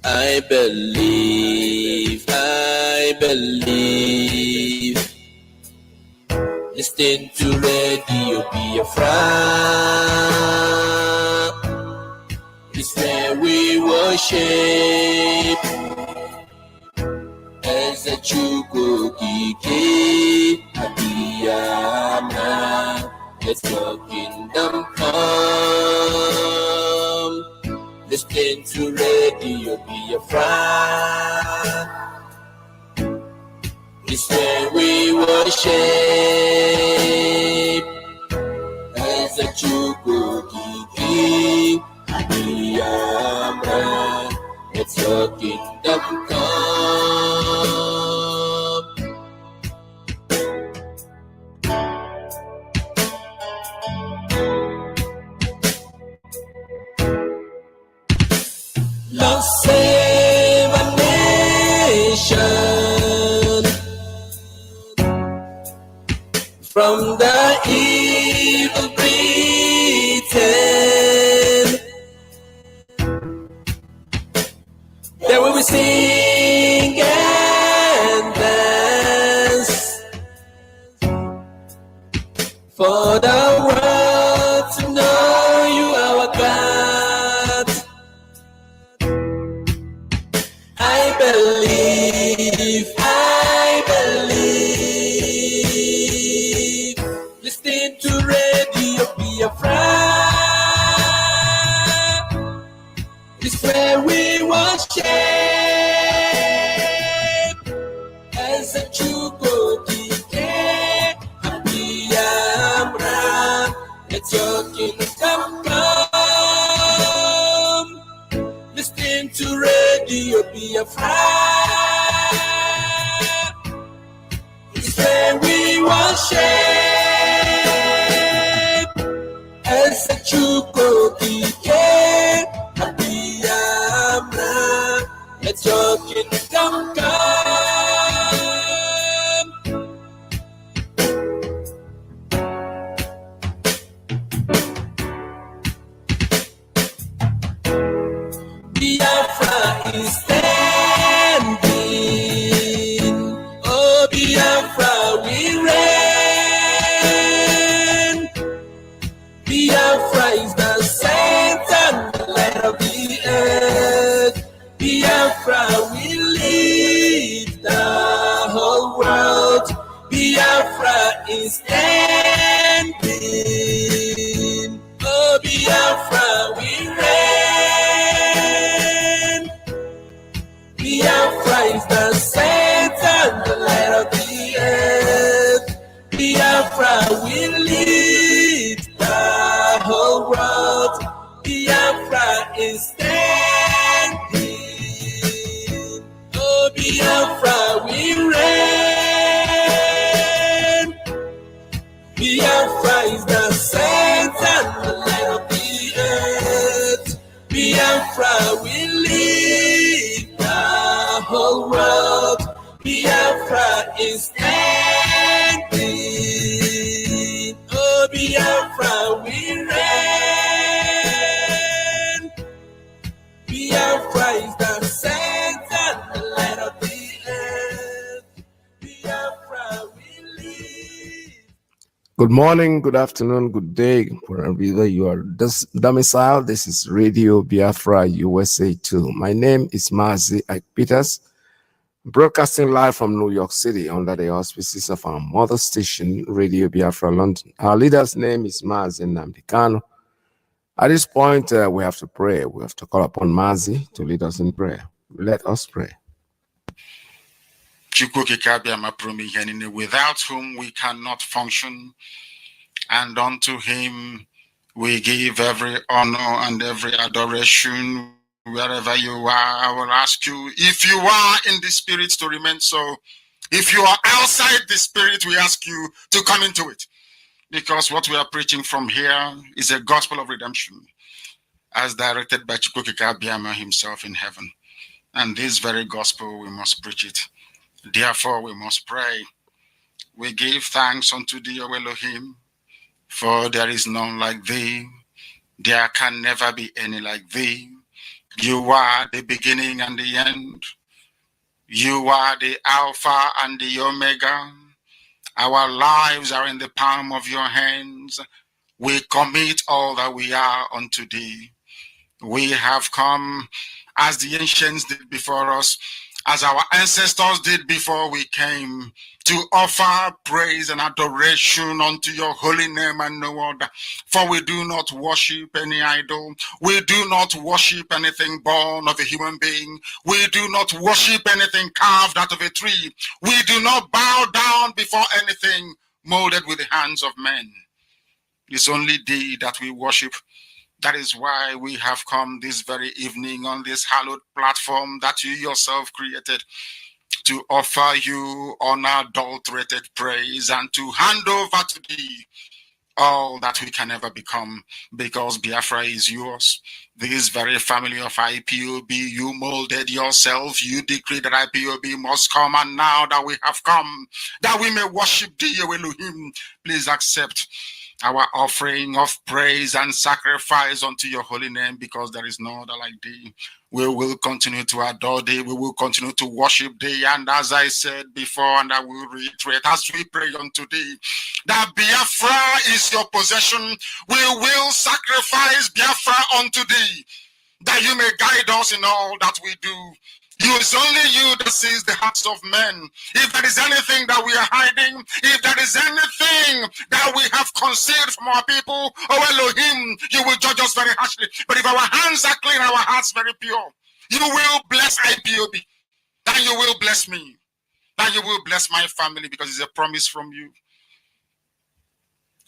I believe, listen to Radio Biafra, it's where we worship, as a Chukukiki, Abiyama, let your kingdom come. Listen to Radio Biafra, it's where we worship, as a Chukukiki, Abiyama, let your kingdom come. Lord, save a nation from the evil Britain. There will be sing and dance for the world to know you, our God. I believe, listening to Radio Biafra, is where we worship, as a Chukotike, Abiyamra, let your kingdom come. Listening to Radio Biafra, it's where we worship, as a Chukotike, Abiyamra, let your kingdom come. Biafra is standing. Oh, Biafra, we reign. Biafra is the center and the light of the earth. Biafra, we lead the whole world. Biafra is standing. Oh, Biafra, we reign. Biafra is the center and the light of the earth. Biafra will lead the whole world. Biafra is standing. Oh, Biafra we reign. Biafra is the center and the light of the earth. Biafra will lead the whole world. Biafra is standing. Oh, Biafra we reign. Biafra is the center and the light of the earth. Biafra will lead. Good morning, good afternoon, good day, wherever you are domiciled. This is Radio Biafra USA 2. My name is MAZI PETERS, broadcasting live from New York City under the auspices of our mother station, Radio Biafra London. Our leader's name is MAZI Namdekano. At this point, we have to pray. We have to call upon MAZI to lead us in prayer. Let us pray. Without whom we cannot function, and unto him we give every honor and every adoration. Wherever you are, I will ask you, if you are in the spirit, to remain so. If you are outside the spirit, we ask you to come into it, because what we are preaching from here is a gospel of redemption, as directed by Chukwukika Abiyama himself in heaven. And this very gospel, we must preach it. Therefore, we must pray. We give thanks unto thee, O Elohim, for there is none like thee. There can never be any like thee. You are the beginning and the end. You are the Alpha and the Omega. Our lives are in the palm of your hands. We commit all that we are unto thee. We have come as the ancients did before us, as our ancestors did before we came, to offer praise and adoration unto your holy name and no other. For we do not worship any idol. We do not worship anything born of a human being. We do not worship anything carved out of a tree. We do not bow down before anything molded with the hands of men. It's only thee that we worship. That is why we have come this very evening on this hallowed platform that you yourself created, to offer you unadulterated praise and to hand over to thee all that we can ever become, because Biafra is yours. This very family of IPOB, you molded yourself, you decreed that IPOB must come, and now that we have come, that we may worship thee, O Elohim, please accept our offering of praise and sacrifice unto your holy name, because there is no other like thee. We will continue to adore thee. We will continue to worship thee. And as I said before, and I will reiterate, as we pray unto thee, that Biafra is your possession, we will sacrifice Biafra unto thee, that you may guide us in all that we do. It's only you that sees the hearts of men. If there is anything that we are hiding, if there is anything that we have concealed from our people, oh Elohim, you will judge us very harshly. But if our hands are clean, our hearts very pure, you will bless IPOB, then you will bless me, then you will bless my family, because it's a promise from you.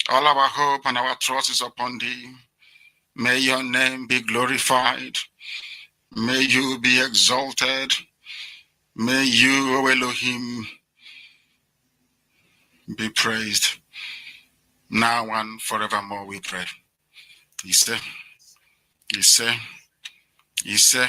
All our hope and our trust is upon thee. May your name be glorified. May you be exalted. May you, O Elohim, be praised. Now and forevermore we pray. Ise, Ise, Ise.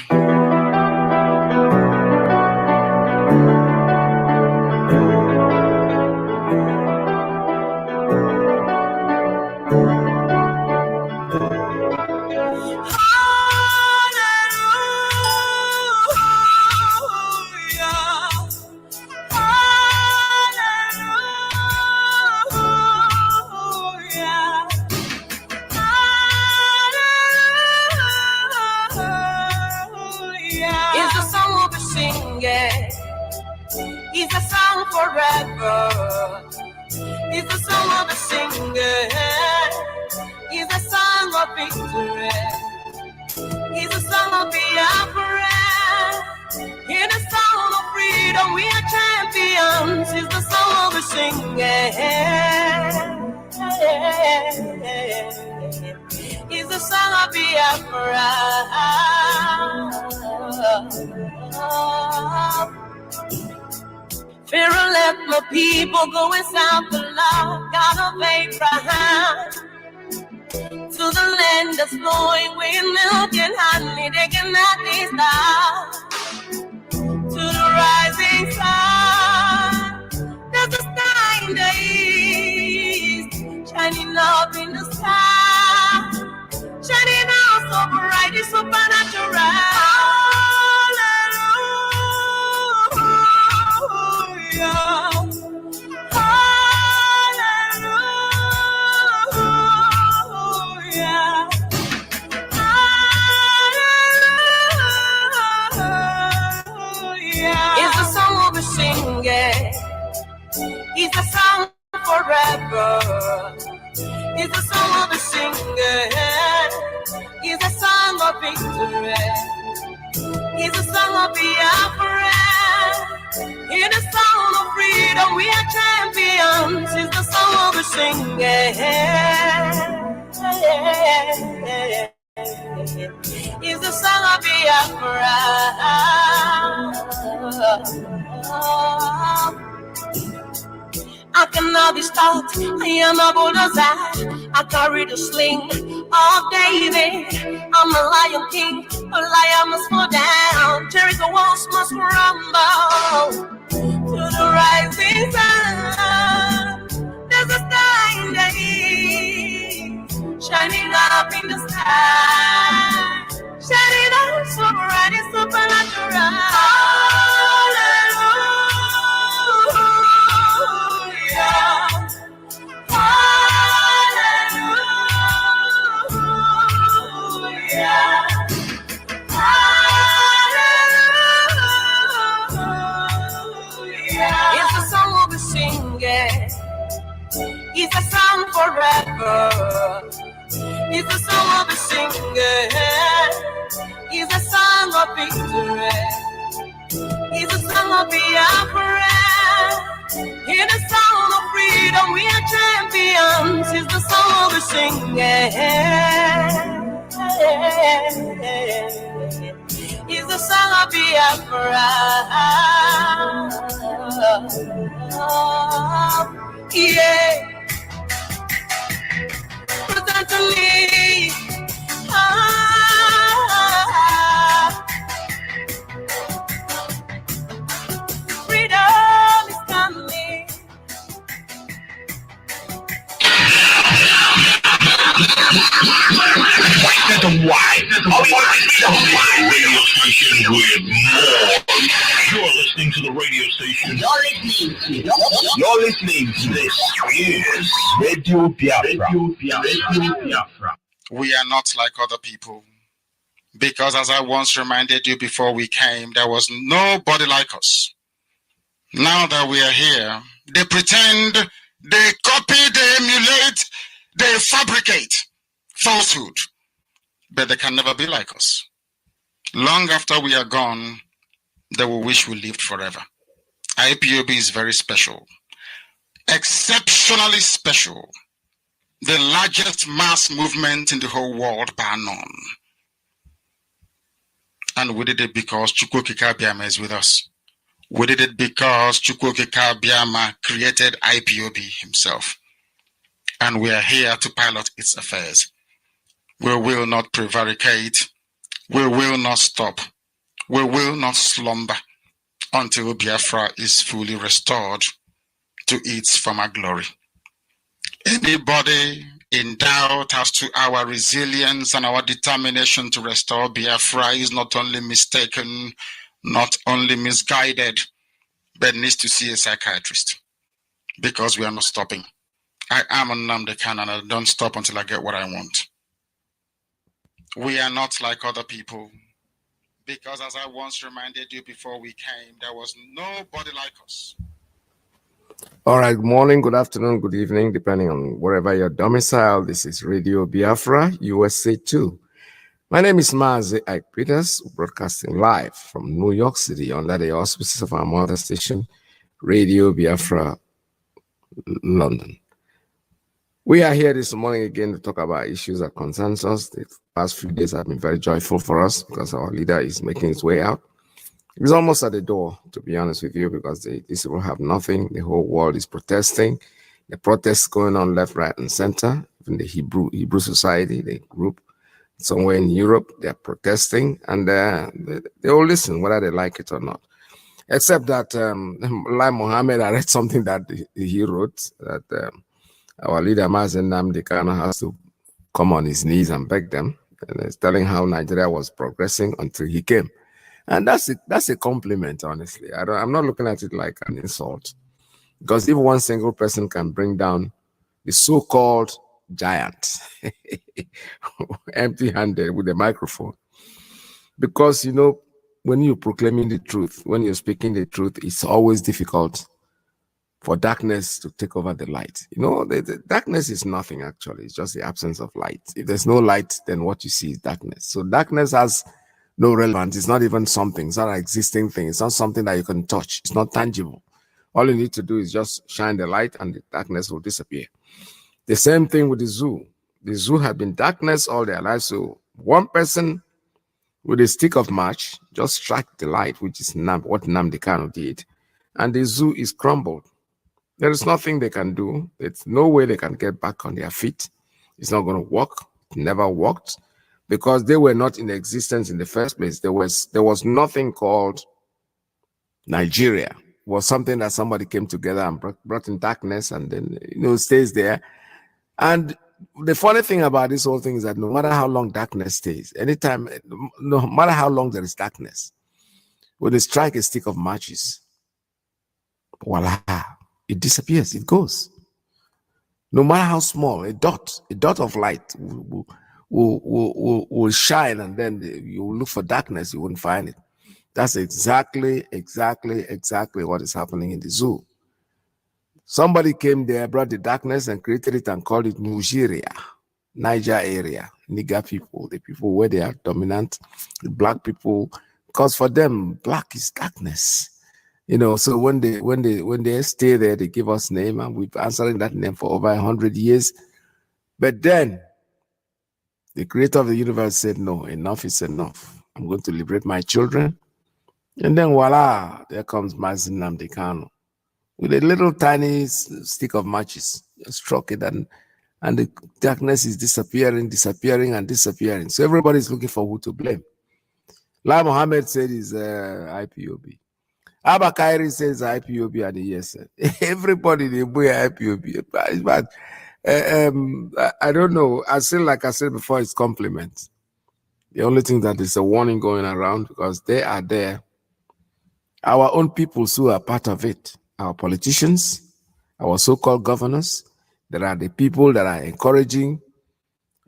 It's a song forever. It's a song of a singer. It's a song of victory. It's a song of Biafra. It's a song of freedom. We are champions. It's the song of a singer. It's a song of Biafra. Pharaoh let my people go inside the law, God of Abraham, to the land that's flowing with milk and honey. They cannot be stopped. To the rising sun, there's a star in the east, shining up in the sky, shining out so bright, it's supernatural. It's a song forever. It's a song of a singer. It's a song of victory. It's a song of Biafra. It's a song of freedom. We are champions. It's the song of a singer. It's a song of Biafra. I cannot be stopped. I am a bullseye. I carry the sling of David. I'm a lion king. A lion must fall down. Jericho walls must crumble. To the rising sun, there's a star in the east, shining up in the sky, shining up so a song forever. It's a song of the singer. It's a song of victory. It's a song of Biafra. It's a song of freedom. We are champions. It's the song of the singer. It's the song of Biafra. Yeah. Presently. Freedom is coming. The radio station with more. You're listening to the radio station. You're listening to this is Radio Biafra. We are not like other people. Because as I once reminded you before we came, there was nobody like us. Now that we are here, they pretend, they copy, they emulate, they fabricate falsehood. But they can never be like us. Long after we are gone, they will wish we lived forever. IPOB is very special. Exceptionally special. The largest mass movement in the whole world, bar none. And we did it because Chukwokika Biama is with us. We did it because Chukwokika Biama created IPOB himself. And we are here to pilot its affairs. We will not prevaricate. We will not stop. We will not slumber until Biafra is fully restored to its former glory. Anybody in doubt as to our resilience and our determination to restore Biafra is not only mistaken, not only misguided, but needs to see a psychiatrist, because we are not stopping. I am a Nnamdi Kanu and I don't stop until I get what I want. We are not like other people, because as I once reminded you before we came, there was nobody like us. All right, good morning, good afternoon, good evening, depending on wherever you're domiciled. This is Radio Biafra, USA 2. My name is MAZI PETERS, broadcasting live from New York City under the auspices of our mother station, Radio Biafra, London. We are here this morning again to talk about issues that concerns us. The past few days have been very joyful for us because our leader is making his way out. He's almost at the door, to be honest with you, because these people have nothing. The whole world is protesting. The protests going on left, right, and center. Even the Hebrew Society, the group somewhere in Europe, they're protesting, and they all listen, whether they like it or not. Except that, like Mohammed, I read something that he wrote, that our leader, Mazi Nnamdi Kanu, has to come on his knees and beg them. And he's telling how Nigeria was progressing until he came. And that's a compliment, honestly. I'm not looking at it like an insult. Because if one single person can bring down the so-called giant, empty-handed with a microphone. Because, when you're proclaiming the truth, when you're speaking the truth, it's always difficult for darkness to take over the light. The darkness is nothing, actually. It's just the absence of light. If there's no light, then what you see is darkness. So darkness has no relevance. It's not even something. It's not an existing thing. It's not something that you can touch. It's not tangible. All you need to do is just shine the light and the darkness will disappear. The same thing with the zoo. The zoo had been darkness all their lives. So one person with a stick of match just struck the light, which is what Nnamdi Kanu did. And the zoo is crumbled. There is nothing they can do. It's no way they can get back on their feet. It's not going to work. It never worked because they were not in existence in the first place. There was nothing called Nigeria. It was something that somebody came together and brought in darkness and then, stays there. And the funny thing about this whole thing is that no matter how long darkness stays, anytime, no matter how long there is darkness, when they strike a stick of matches, voila, it disappears, it goes. No matter how small, a dot of light will shine, and then you will look for darkness, you wouldn't find it. That's exactly what is happening in the zoo. Somebody came there, brought the darkness and created it and called it Nigeria, Niger area, Niger people, the people where they are dominant, the black people, because for them, black is darkness. You know, so when they stay there, they give us name, and we've answering that name for over 100 years. But then the creator of the universe said, no, enough is enough. I'm going to liberate my children. And then voila, there comes MAZI Nnamdi Kanu with a little tiny stick of matches. Just struck it, and the darkness is disappearing. So everybody's looking for who to blame. Lai Mohammed said is IPOB. Abba Kairi says IPOB and the ESN. Everybody they boy IPOB. But I don't know. I feel like I said before, it's compliment. The only thing that is a warning going around, because they are there. Our own peoples who are part of it, our politicians, our so-called governors, there are the people that are encouraging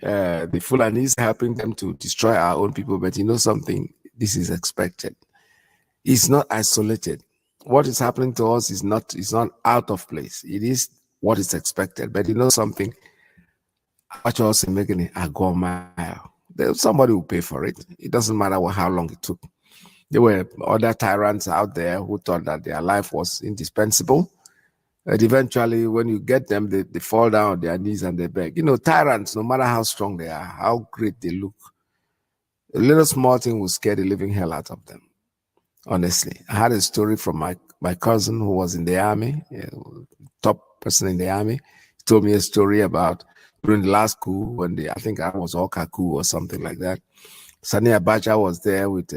the Fulanis, helping them to destroy our own people. But you know something, this is expected. It's not isolated. What is happening to us is not out of place. It is what is expected. But you know something, what you're also making it a go mile. Somebody will pay for it. It doesn't matter how long it took. There were other tyrants out there who thought that their life was indispensable. And eventually, when you get them, they fall down on their knees and they beg. You know, tyrants, no matter how strong they are, how great they look, a little small thing will scare the living hell out of them. Honestly, I had a story from my cousin who was in the army, top person in the army. He told me a story about during the last coup, when I think I was Oka coup or something like that. Sani Abacha was there with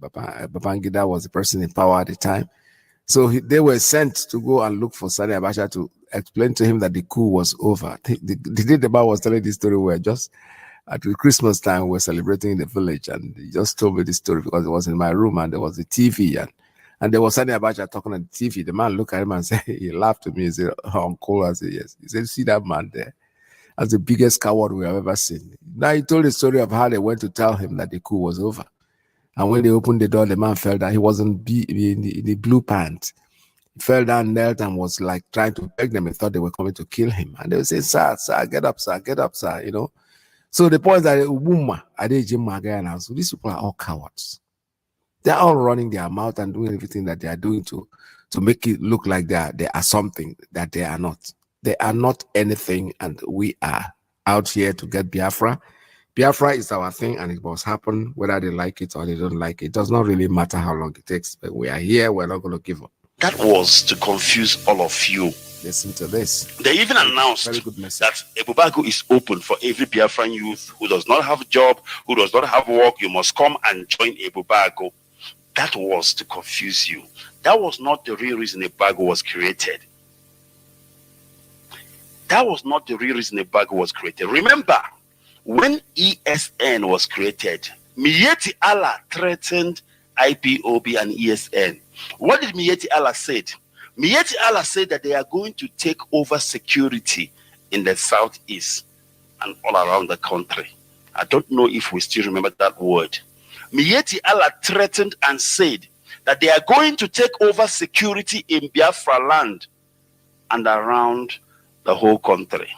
Babangida was the person in power at the time. So they were sent to go and look for Sani Abacha to explain to him that the coup was over. The day the bar was telling this story, we were just at the Christmas time, we were celebrating in the village, and he just told me this story because it was in my room and there was a TV and there was Sani Abacha talking on the TV. The man looked at him and said, he laughed at me and said, Uncle, I said, yes. He said, see that man there? That's the biggest coward we have ever seen. Now he told the story of how they went to tell him that the coup was over. And when they opened the door, the man fell down. He was in the blue pants. He fell down, knelt, and was like trying to beg them. He thought they were coming to kill him. And they would say, sir, get up, sir, you know. So the point that so these people are all cowards. They're all running their mouth and doing everything that they are doing to make it look like they are something that they are not. They are not anything, and we are out here to get Biafra. Biafra is our thing, and it must happen whether they like it or they don't like it. It does not really matter how long it takes, but we are here. We're not going to give up. That was to confuse all of you. Listen to this. They even announced that Ebubago is open for every Biafran youth who does not have a job, who does not have work. You must come and join Ebubago. That was to confuse you. That was not the real reason Ebubago was created. That was not the real reason Ebubago was created. Remember, when ESN was created, Miyetti Allah threatened IPOB and ESN. What did Miyetti Allah say? Miyetti Allah said that they are going to take over security in the southeast and all around the country. I don't know if we still remember that word. Miyetti Allah threatened and said that they are going to take over security in Biafra land and around the whole country.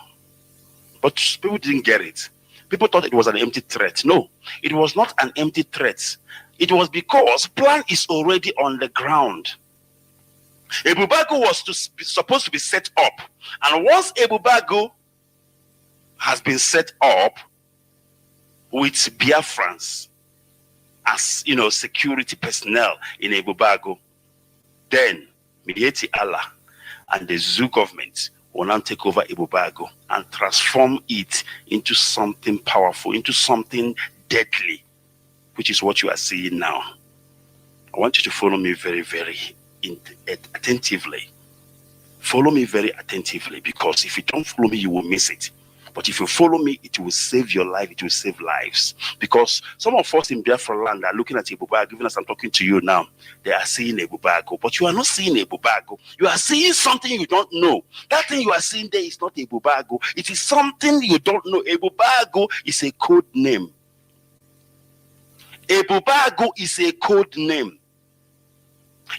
But people didn't get it. People thought it was an empty threat. No, it was not an empty threat. It was because plan is already on the ground. Ebubago was supposed to be set up. And once Ebubago has been set up with Biafrans as, you know, security personnel in Ebubago, then Miyetti Allah and the Zoo government will now take over Ebubago and transform it into something powerful, into something deadly, which is what you are seeing now. I want you to follow me very, very attentively. Follow me very attentively, because if you don't follow me, you will miss it. But if you follow me, it will save your life. It will save lives. Because some of us in Biafra land are looking at Ebubago, even as I'm talking to you now. They are seeing Ebubago, but you are not seeing Ebubago. You are seeing something you don't know. That thing you are seeing there is not Ebubago. It is something you don't know. Ebubago is a code name. Ebubago is a code name.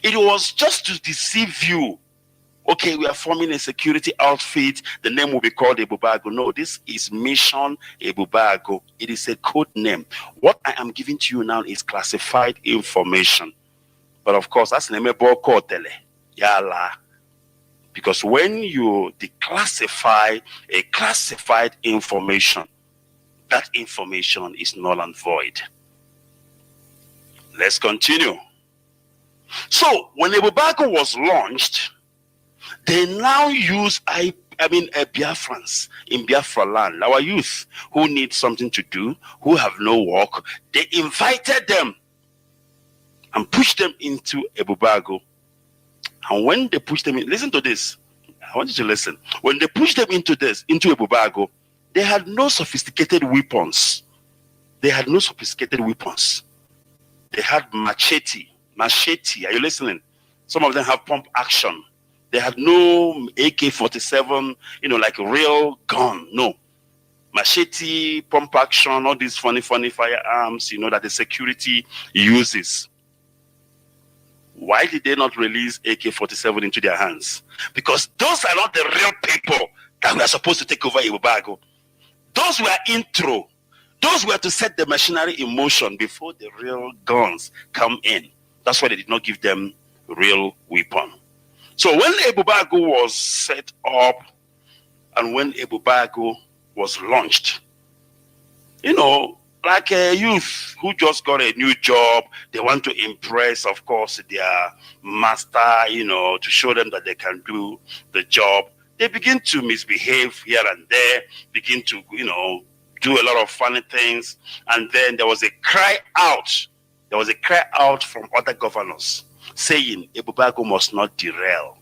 It was just to deceive you. Okay, we are forming a security outfit. The name will be called Ebubago. No, this is Mission Ebubago. It is a code name. What I am giving to you now is classified information. But of course, that's Nemebo Kotele. Yala. Because when you declassify a classified information, that information is null and void. Let's continue. So when Ebubago was launched, they now use Biafrans in Biafra land, our youth who need something to do, who have no work. They invited them and pushed them into Ebubago. And when they pushed them in, listen to this. I want you to listen. When they pushed them into Ebubago, they had no sophisticated weapons. They had no sophisticated weapons. They had machete. Are you listening? Some of them have pump action. They had no AK-47, like a real gun. No. Machete, pump action, all these funny firearms, that the security uses. Why did they not release AK-47 into their hands? Because those are not the real people that were supposed to take over Ebubago. Those were intro. Those were to set the machinery in motion before the real guns come in. That's why they did not give them real weapon. So when Ebubago was set up and when Ebubago was launched, like a youth who just got a new job, they want to impress, of course, their master, to show them that they can do the job. They begin to misbehave here and there, begin to, do a lot of funny things. And then there was a cry out. There was a cry out from other governors saying Ebubago must not derail.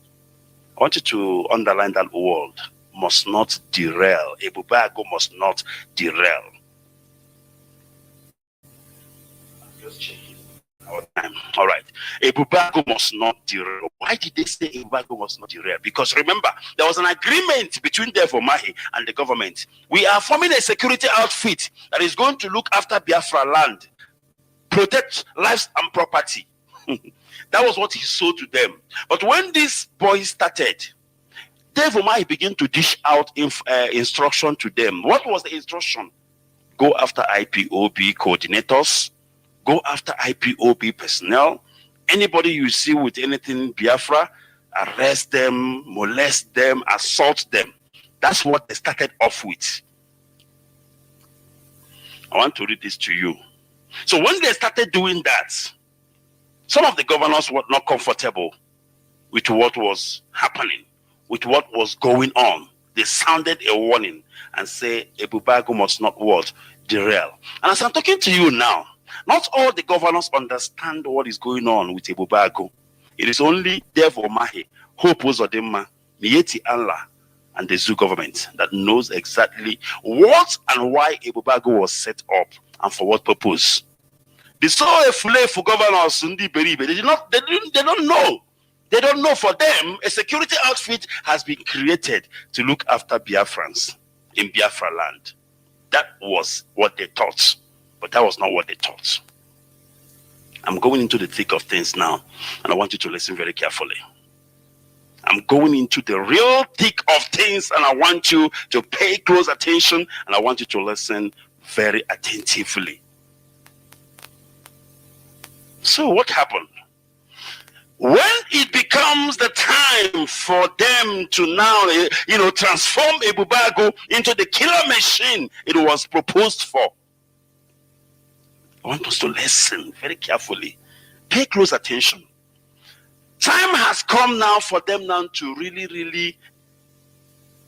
I want you to underline that word, must not derail. Ebubago must not derail. All right. Ebubago must not derail. Why did they say Ebubago must not derail? Because remember, there was an agreement between Devomahi and the government. We are forming a security outfit that is going to look after Biafra land, protect lives and property. That was what he sold to them. But when these boys started, Devomahi began to dish out instruction to them. What was the instruction? Go after IPOB coordinators. Go after IPOB personnel. Anybody you see with anything Biafra, arrest them, molest them, assault them. That's what they started off with. I want to read this to you. So when they started doing that, some of the governors were not comfortable with what was happening, with what was going on. They sounded a warning and say Ebubago must not what? Derail. And as I'm talking to you now, not all the governors understand what is going on with Ebubago. It is only Devomahi, Hope Uzodimma, Mieti Allah, and the Zoo government that knows exactly what and why Ebubago was set up and for what purpose. They saw a flare for governors in the Beribe. They don't know. They don't know. For them, a security outfit has been created to look after Biafrans in Biafra land. That was what they thought. But that was not what they taught. I'm going into the thick of things now, and I want you to listen very carefully. I'm going into the real thick of things, and I want you to pay close attention, and I want you to listen very attentively. So what happened? When it becomes the time for them to now, transform Ebubago into the killer machine it was proposed for, I want us to listen very carefully. Pay close attention. Time has come now for them now to really, really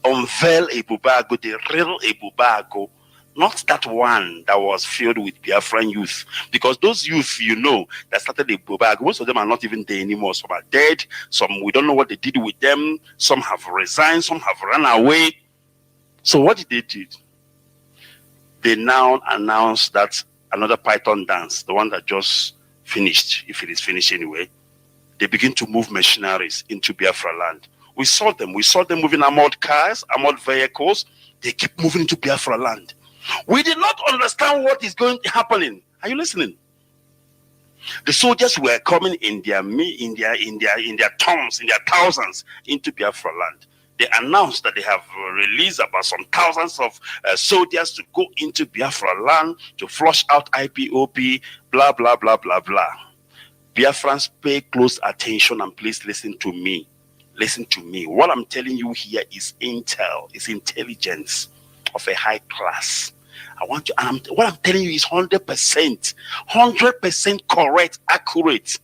unveil Ebubago, the real Ebubago, not that one that was filled with Biafran youth. Because those youth, that started Ebubago, most of them are not even there anymore. Some are dead. Some, we don't know what they did with them. Some have resigned. Some have run away. So what did they do? They now announced that another Python dance, the one that just finished, if it is finished anyway, they begin to move machineries into Biafra land. We saw them moving armored cars, armored vehicles. They keep moving into Biafra land. We did not understand what is happening. Are you listening? The soldiers were coming in their tons, in their thousands into Biafra land. They announced that they have released about some thousands of soldiers to go into Biafra land to flush out IPOB, blah, blah, blah, blah, blah. Biafrans, pay close attention and please listen to me. Listen to me. What I'm telling you here is intel, is intelligence of a high class. What I'm telling you is 100% correct, accurate.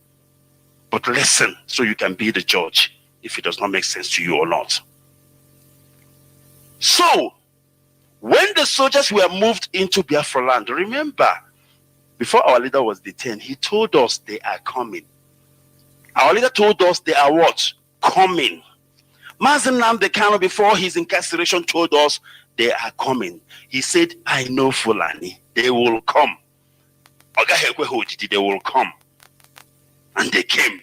But listen so you can be the judge if it does not make sense to you or not. So, when the soldiers were moved into Biafra land, remember, before our leader was detained, he told us they are coming. Our leader told us they are what? Coming. MAZI Nnamdi Kanu, before his incarceration, told us they are coming. He said, I know Fulani. They will come. They will come. And they came.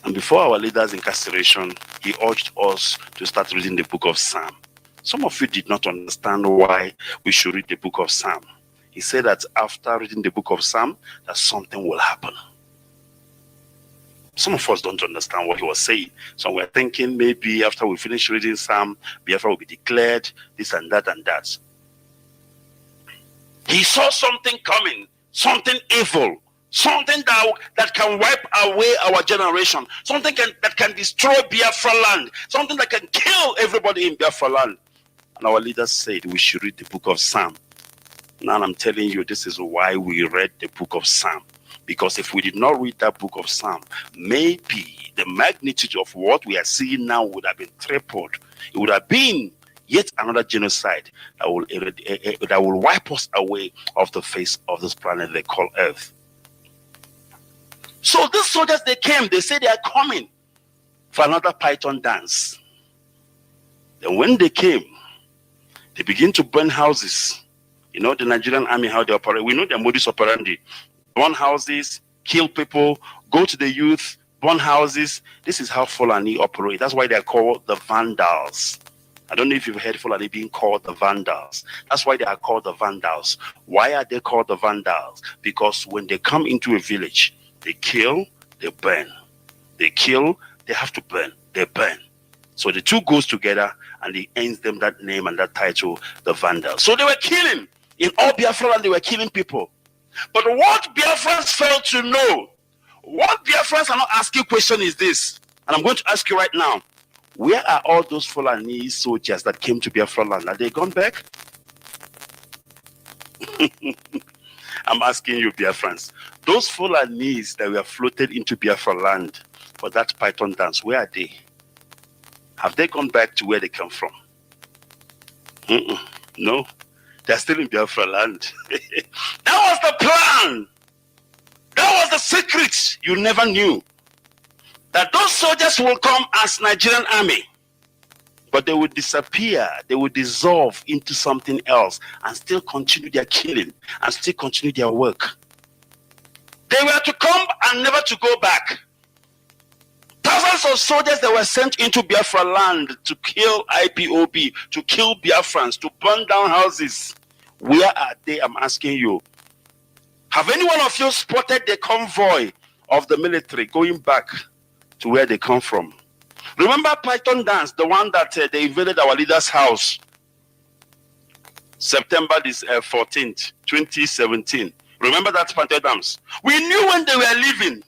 And before our leader's incarceration, he urged us to start reading the book of Psalm. Some of you did not understand why we should read the book of Psalm. He said that after reading the book of Psalm, that something will happen. Some of us don't understand what he was saying. So we're thinking maybe after we finish reading Psalm, Biafra will be declared, this and that and that. He saw something coming, something evil, something that can wipe away our generation, something that can destroy Biafra land, something that can kill everybody in Biafra land. And our leaders said we should read the book of Psalm. Now I'm telling you, this is why we read the book of Psalm. Because if we did not read that book of Psalm, maybe the magnitude of what we are seeing now would have been tripled. It would have been yet another genocide that will wipe us away off the face of this planet they call Earth. So these soldiers, they came, they said they are coming for another Python dance. Then when they came, they begin to burn houses. You know, the Nigerian army, how they operate. We know their modus operandi. Burn houses, kill people, go to the youth, burn houses. This is how Fulani operate. That's why they're called the Vandals. I don't know if you've heard Fulani being called the Vandals. That's why they are called the Vandals. Why are they called the Vandals? Because when they come into a village, they kill, they burn. They kill, they have to burn. They burn. So the two goes together and it ends them that name and that title, the Vandals. So they were killing. In all Biafra land, they were killing people. But what Biafrans failed to know, what Biafrans are not asking question is this, and I'm going to ask you right now, where are all those Fulani soldiers that came to Biafra land? Are they gone back? I'm asking you, Biafrans. Those Fulanis that were floated into Biafra land for that Python dance, where are they? Have they gone back to where they come from? No. They're still in Biafra land. That was the plan. That was the secret you never knew. That those soldiers will come as Nigerian army, but they will disappear. They will dissolve into something else and still continue their killing and still continue their work. They were to come and never to go back. Thousands of soldiers that were sent into Biafra land to kill IPOB, to kill Biafrans, to burn down houses. Where are they? I'm asking you. Have any one of you spotted the convoy of the military going back to where they come from? Remember Python dance, the one that they invaded our leader's house, September 14th, 2017. Remember that Python dance? We knew when they were leaving.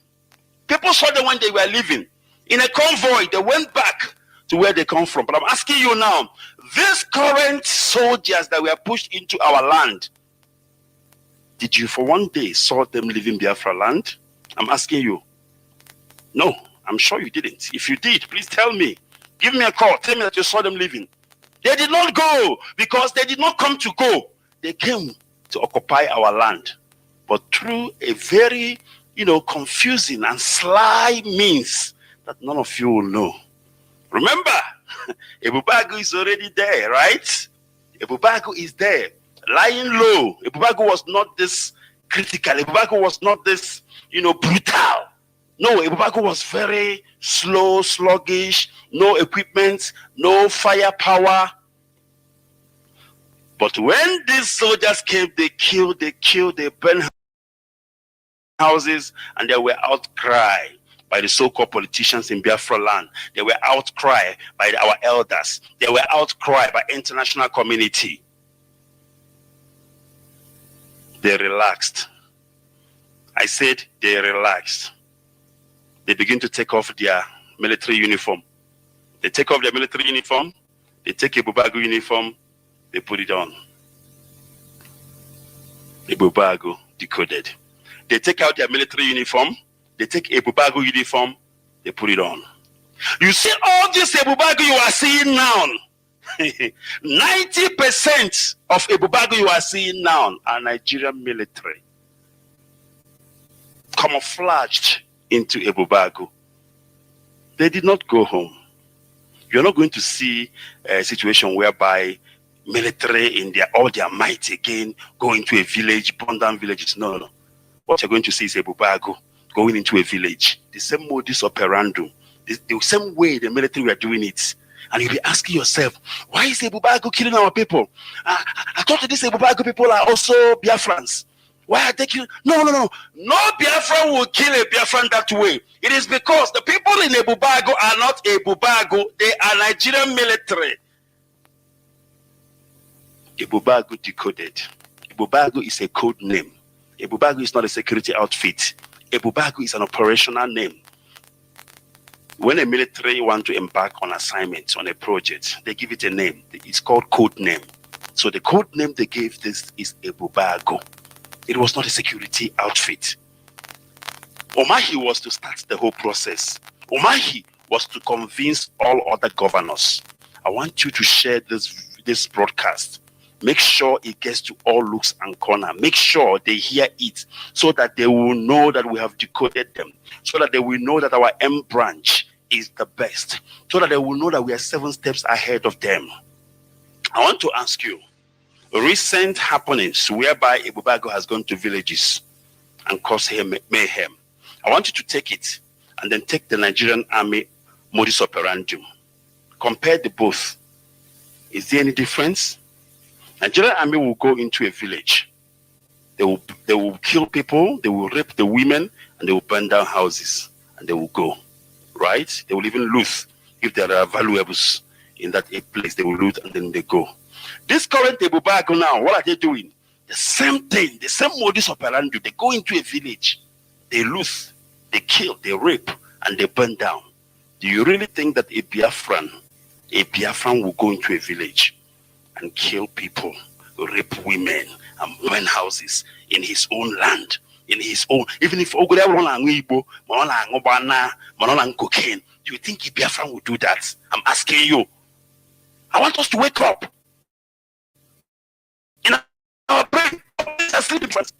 People saw them when they were leaving. In a convoy, they went back to where they come from. But I'm asking you now, these current soldiers that were pushed into our land, did you for one day saw them leaving Biafra land? I'm asking you. No, I'm sure you didn't. If you did, please tell me. Give me a call. Tell me that you saw them leaving. They did not go because they did not come to go. They came to occupy our land. But through a very, confusing and sly means that none of you will know. Remember, Ebubagu is already there, right? Ebubagu is there, lying low. Ebubagu was not this critical. Ebubagu was not this, brutal. No, Ebubagu was very slow, sluggish, no equipment, no firepower. But when these soldiers came, they killed, they burned houses, and there were outcry by the so-called politicians in Biafra land. There were outcry by our elders. There were outcry by international community. They relaxed. I said they relaxed. They begin to take off their military uniform. They take off their military uniform. They take a Bubago uniform. They put it on. A Bubago decoded. They take out their military uniform. They take a Bubago uniform. They put it on. You see all this Ebubago you are seeing now. 90% of Ebubago you are seeing now are Nigerian military, camouflaged into Ebubago. They did not go home. You're not going to see a situation whereby military in all their might again go into a village, burn down villages. No, no, no. What you're going to see is Ebubago going into a village. The same modus operandi, the same way the military were doing it. And you'll be asking yourself, why is Ebubago killing our people? I thought that these Ebubago people are also Biafrans. Why are they killing? No, no, no. No Biafran will kill a Biafran that way. It is because the people in Ebubago are not Ebubago. They are Nigerian military. Ebubago decoded. Ebubago is a code name. Ebubago is not a security outfit. Ebubago is an operational name. When a military want to embark on assignments on a project, they give it a name. It's called code name. So the code name they gave this is Ebubago. It was not a security outfit. Omahi was to start the whole process. Omahi was to convince all other governors. I want you to share this broadcast. Make sure it gets to all looks and corner. Make sure they hear it so that they will know that we have decoded them. So that they will know that our M branch is the best. So that they will know that we are 7 steps ahead of them. I want to ask you, recent happenings whereby Ebubago has gone to villages and caused mayhem. I want you to take it and then take the Nigerian army modus operandi. Compare the both. Is there any difference? Nigerian army will go into a village. They will kill people, they will rape the women, and they will burn down houses, and they will go. Right? They will even loot. If there are valuables in that place, they will loot and then they go. This current Ebubago now, what are they doing? The same thing, the same modus operandi. They go into a village, they loot, they kill, they rape, and they burn down. Do you really think that a Biafran will go into a village and kill people, rape women, and burn houses in his own land, in his own, even if cocaine, do you think a Biafran will do that? I'm asking you. I want us to wake up. In our brain, are sleeping first.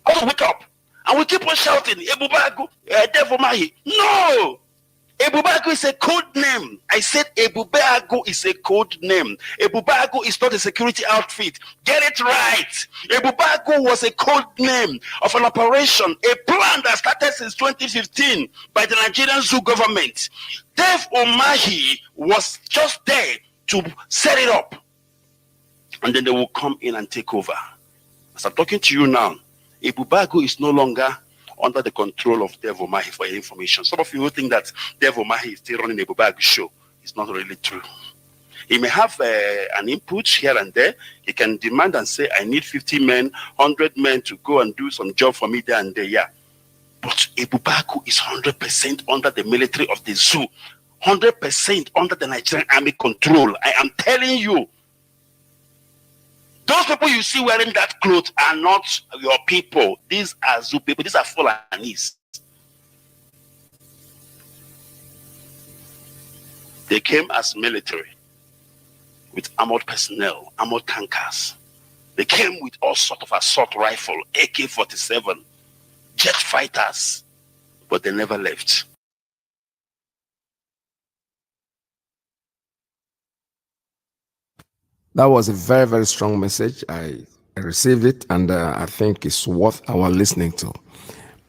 I want to wake up. And we keep on shouting, Ebubago, Devil Mahi. No! Ebubago is a code name. I said Ebubago is a code name. Ebubago is not a security outfit. Get it right. Ebubago was a code name of an operation, a plan that started since 2015 by the Nigerian Zoo government. Dave Omahi was just there to set it up. And then they will come in and take over. As I'm talking to you now, Ebubago is no longer under the control of Dave Omahi for your information. Some of you who think that Dave Omahi is still running a Ebubago show. It's not really true. He may have an input here and there. He can demand and say, I need 50 men, 100 men to go and do some job for me there and there. Yeah. But Ebubago is 100% under the military of the zoo. 100% under the Nigerian army control. I am telling you. Those people you see wearing that clothes are not your people. These are Zoo people. These are Fulanis. They came as military with armored personnel, armored tankers. They came with all sorts of assault rifle, AK-47, jet fighters, but they never left. That was a very, very strong message. I received it, and I think it's worth our listening to.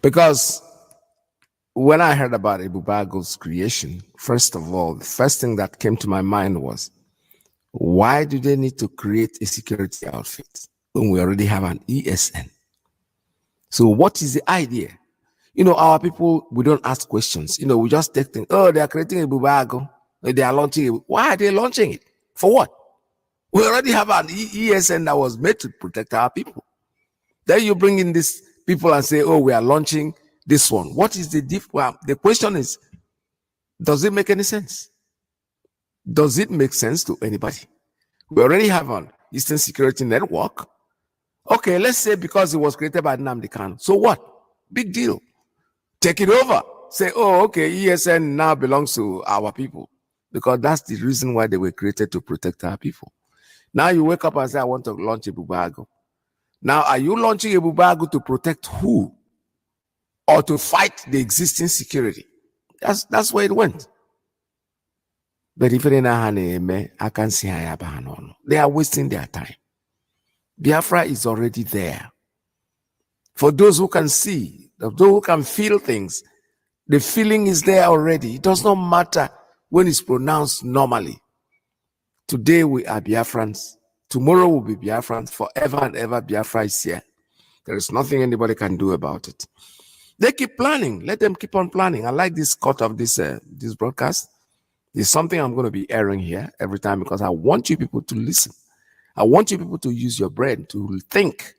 Because when I heard about Ebubago's creation, first of all, the first thing that came to my mind was, why do they need to create a security outfit when we already have an ESN? So what is the idea? You know, our people, we don't ask questions. You know, we just take things. Oh, they are creating a bubago. They are launching it. Why are they launching it? For what? We already have an ESN that was made to protect our people. Then you bring in these people and say, oh, we are launching this one. What is the difference? Well, the question is, does it make any sense? Does it make sense to anybody? We already have an Eastern Security Network. Okay, let's say because it was created by Nnamdi Kanu. So what? Big deal. Take it over. Say, oh, okay, ESN now belongs to our people. Because that's the reason why they were created, to protect our people. Now you wake up and say, I want to launch a bubago. Now, are you launching a bubago to protect who? Or to fight the existing security? That's where it went. But if I can see they are wasting their time. Biafra is already there. For those who can see, those who can feel things, the feeling is there already. It does not matter when it's pronounced normally. Today we are Biafrans. Tomorrow we'll be Biafrans. Forever and ever, Biafra is here. There is nothing anybody can do about it. They keep planning. Let them keep on planning. I like this cut of this broadcast. It's something I'm going to be airing here every time because I want you people to listen. I want you people to use your brain to think.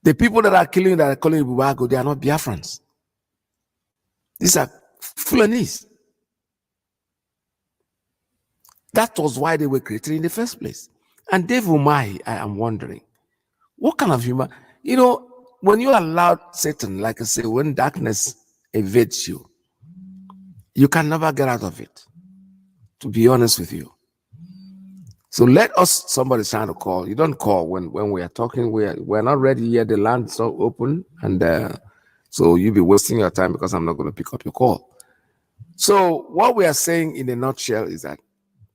The people that are calling Bubago, they are not Biafrans. These are Fulanese. That was why they were created in the first place. And Dave Umahi, I am wondering, what kind of human, you know, when you allow Satan, like I say, when darkness evades you, you can never get out of it, to be honest with you. So let us, somebody's trying to call. You don't call when we are talking. We're not ready yet. The land's not open. And so you'll be wasting your time because I'm not going to pick up your call. So what we are saying in a nutshell is that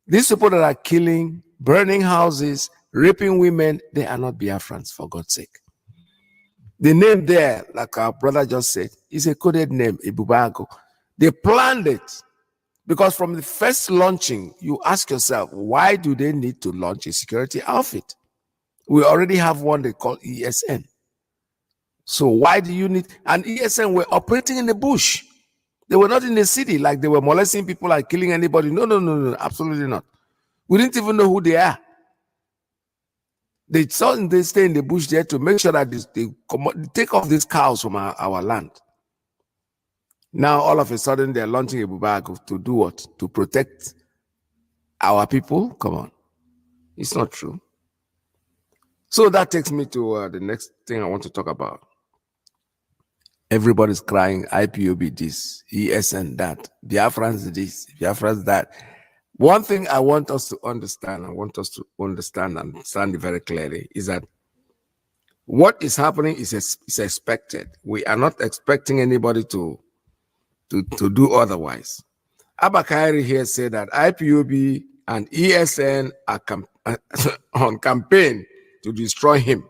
these people that are killing, burning houses, raping women, they are not Biafrans, for God's sake. The name there, like our brother just said, is a coded name, Ibubago. They planned it. Because from the first launching, you ask yourself, why do they need to launch a security outfit? We already have one they call ESN. So why do you need, and ESN were operating in the bush. They were not in the city, like they were molesting people and killing anybody. No, absolutely not. We didn't even know who they are. They stay in the bush there to make sure that they take off these cows from our land. Now, all of a sudden, they're launching a bubago to do what? To protect our people? Come on. It's not true. So that takes me to the next thing I want to talk about. Everybody's crying, IPOB this, ESN that, Biafrans this, Biafrans that. One thing I want us to understand, and understand it very clearly, is that what is happening is expected. We are not expecting anybody to do otherwise. Abakari here said that IPOB and ESN are on campaign to destroy him.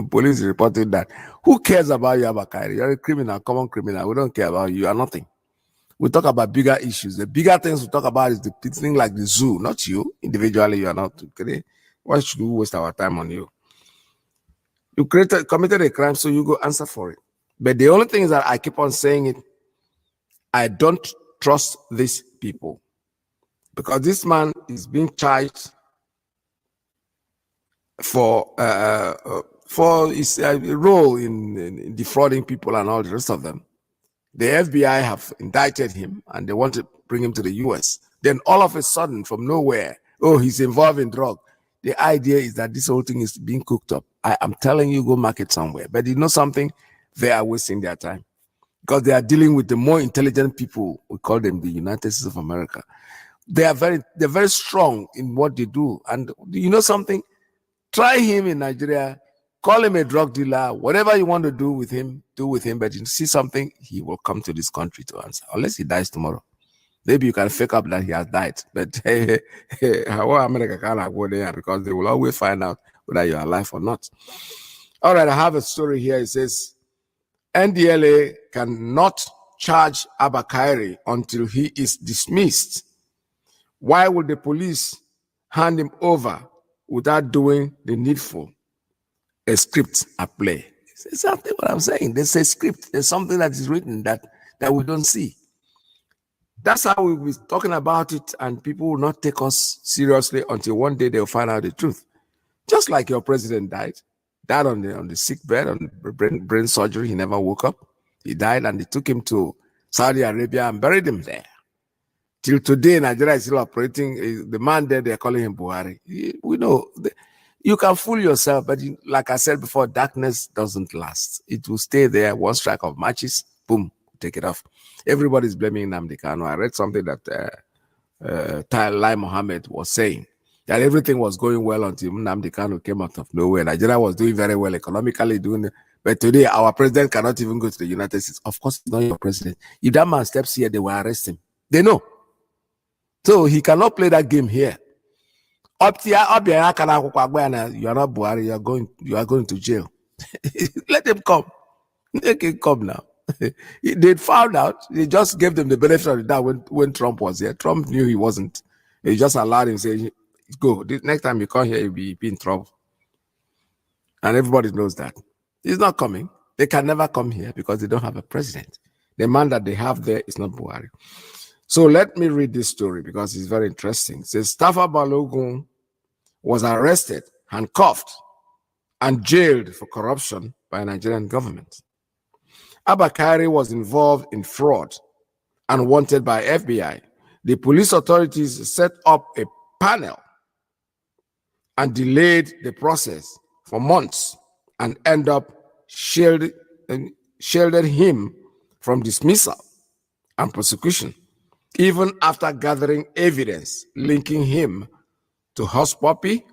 Police reported that. Who cares about you, Abakari? You're a criminal, common criminal. We don't care about you. You are nothing. We talk about bigger issues. The bigger things we talk about is the thing like the zoo, not you. Individually, you are not. Okay? Why should we waste our time on you? You committed a crime, so you go answer for it. But the only thing is that I keep on saying it, I don't trust these people because this man is being charged for his role in defrauding people and all the rest of them. The FBI have indicted him and they want to bring him to the US. Then all of a sudden, from nowhere, oh, he's involved in drug. The idea is that this whole thing is being cooked up. I am telling you, go market somewhere. But you know something? They are wasting their time because they are dealing with the more intelligent people. We call them the United States of America. They're very strong in what they do. And you know something? Try him in Nigeria, call him a drug dealer, whatever you want to do with him, do with him. But you see something, he will come to this country to answer, unless he dies tomorrow. Maybe you can fake up that he has died. But how America cannot go there because they will always find out whether you are alive or not. All right, I have a story here. It says, NDLA cannot charge Abakari until he is dismissed. Why would the police hand him over without doing the needful? A script at play. It's exactly what I'm saying. There's a script. There's something that is written that we don't see. That's how we'll be talking about it, and people will not take us seriously until one day they'll find out the truth. Just like your president died on the sick bed, on brain surgery. He never woke up. He died, and they took him to Saudi Arabia and buried him there. Till today, Nigeria is still operating. The man there, they're calling him Buhari. We know. You can fool yourself, but like I said before, darkness doesn't last. It will stay there. One strike of matches, boom, take it off. Everybody's blaming Nnamdi Kanu. I read something that Lai Mohammed was saying, that everything was going well until Nnamdi Kanu came out of nowhere. Nigeria was doing very well economically, but today our president cannot even go to the United States. Of course, he's not your president. If that man steps here, they will arrest him. They know. So he cannot play that game here. You are not Buhari, you are going to jail. Let him come. Let him come now. They found out, they just gave them the benefit of the doubt when Trump was here. Trump knew he wasn't. He just allowed him to say, go. Next time you come here, you'll be in trouble. And everybody knows that. He's not coming. They can never come here because they don't have a president. The man that they have there is not Buhari. So let me read this story because it's very interesting. It says, Tafa Balogun was arrested, handcuffed, and jailed for corruption by a Nigerian government. Abakari was involved in fraud and wanted by FBI. The police authorities set up a panel and delayed the process for months and end up shielded him from dismissal and prosecution, even after gathering evidence linking him to Hush Puppy,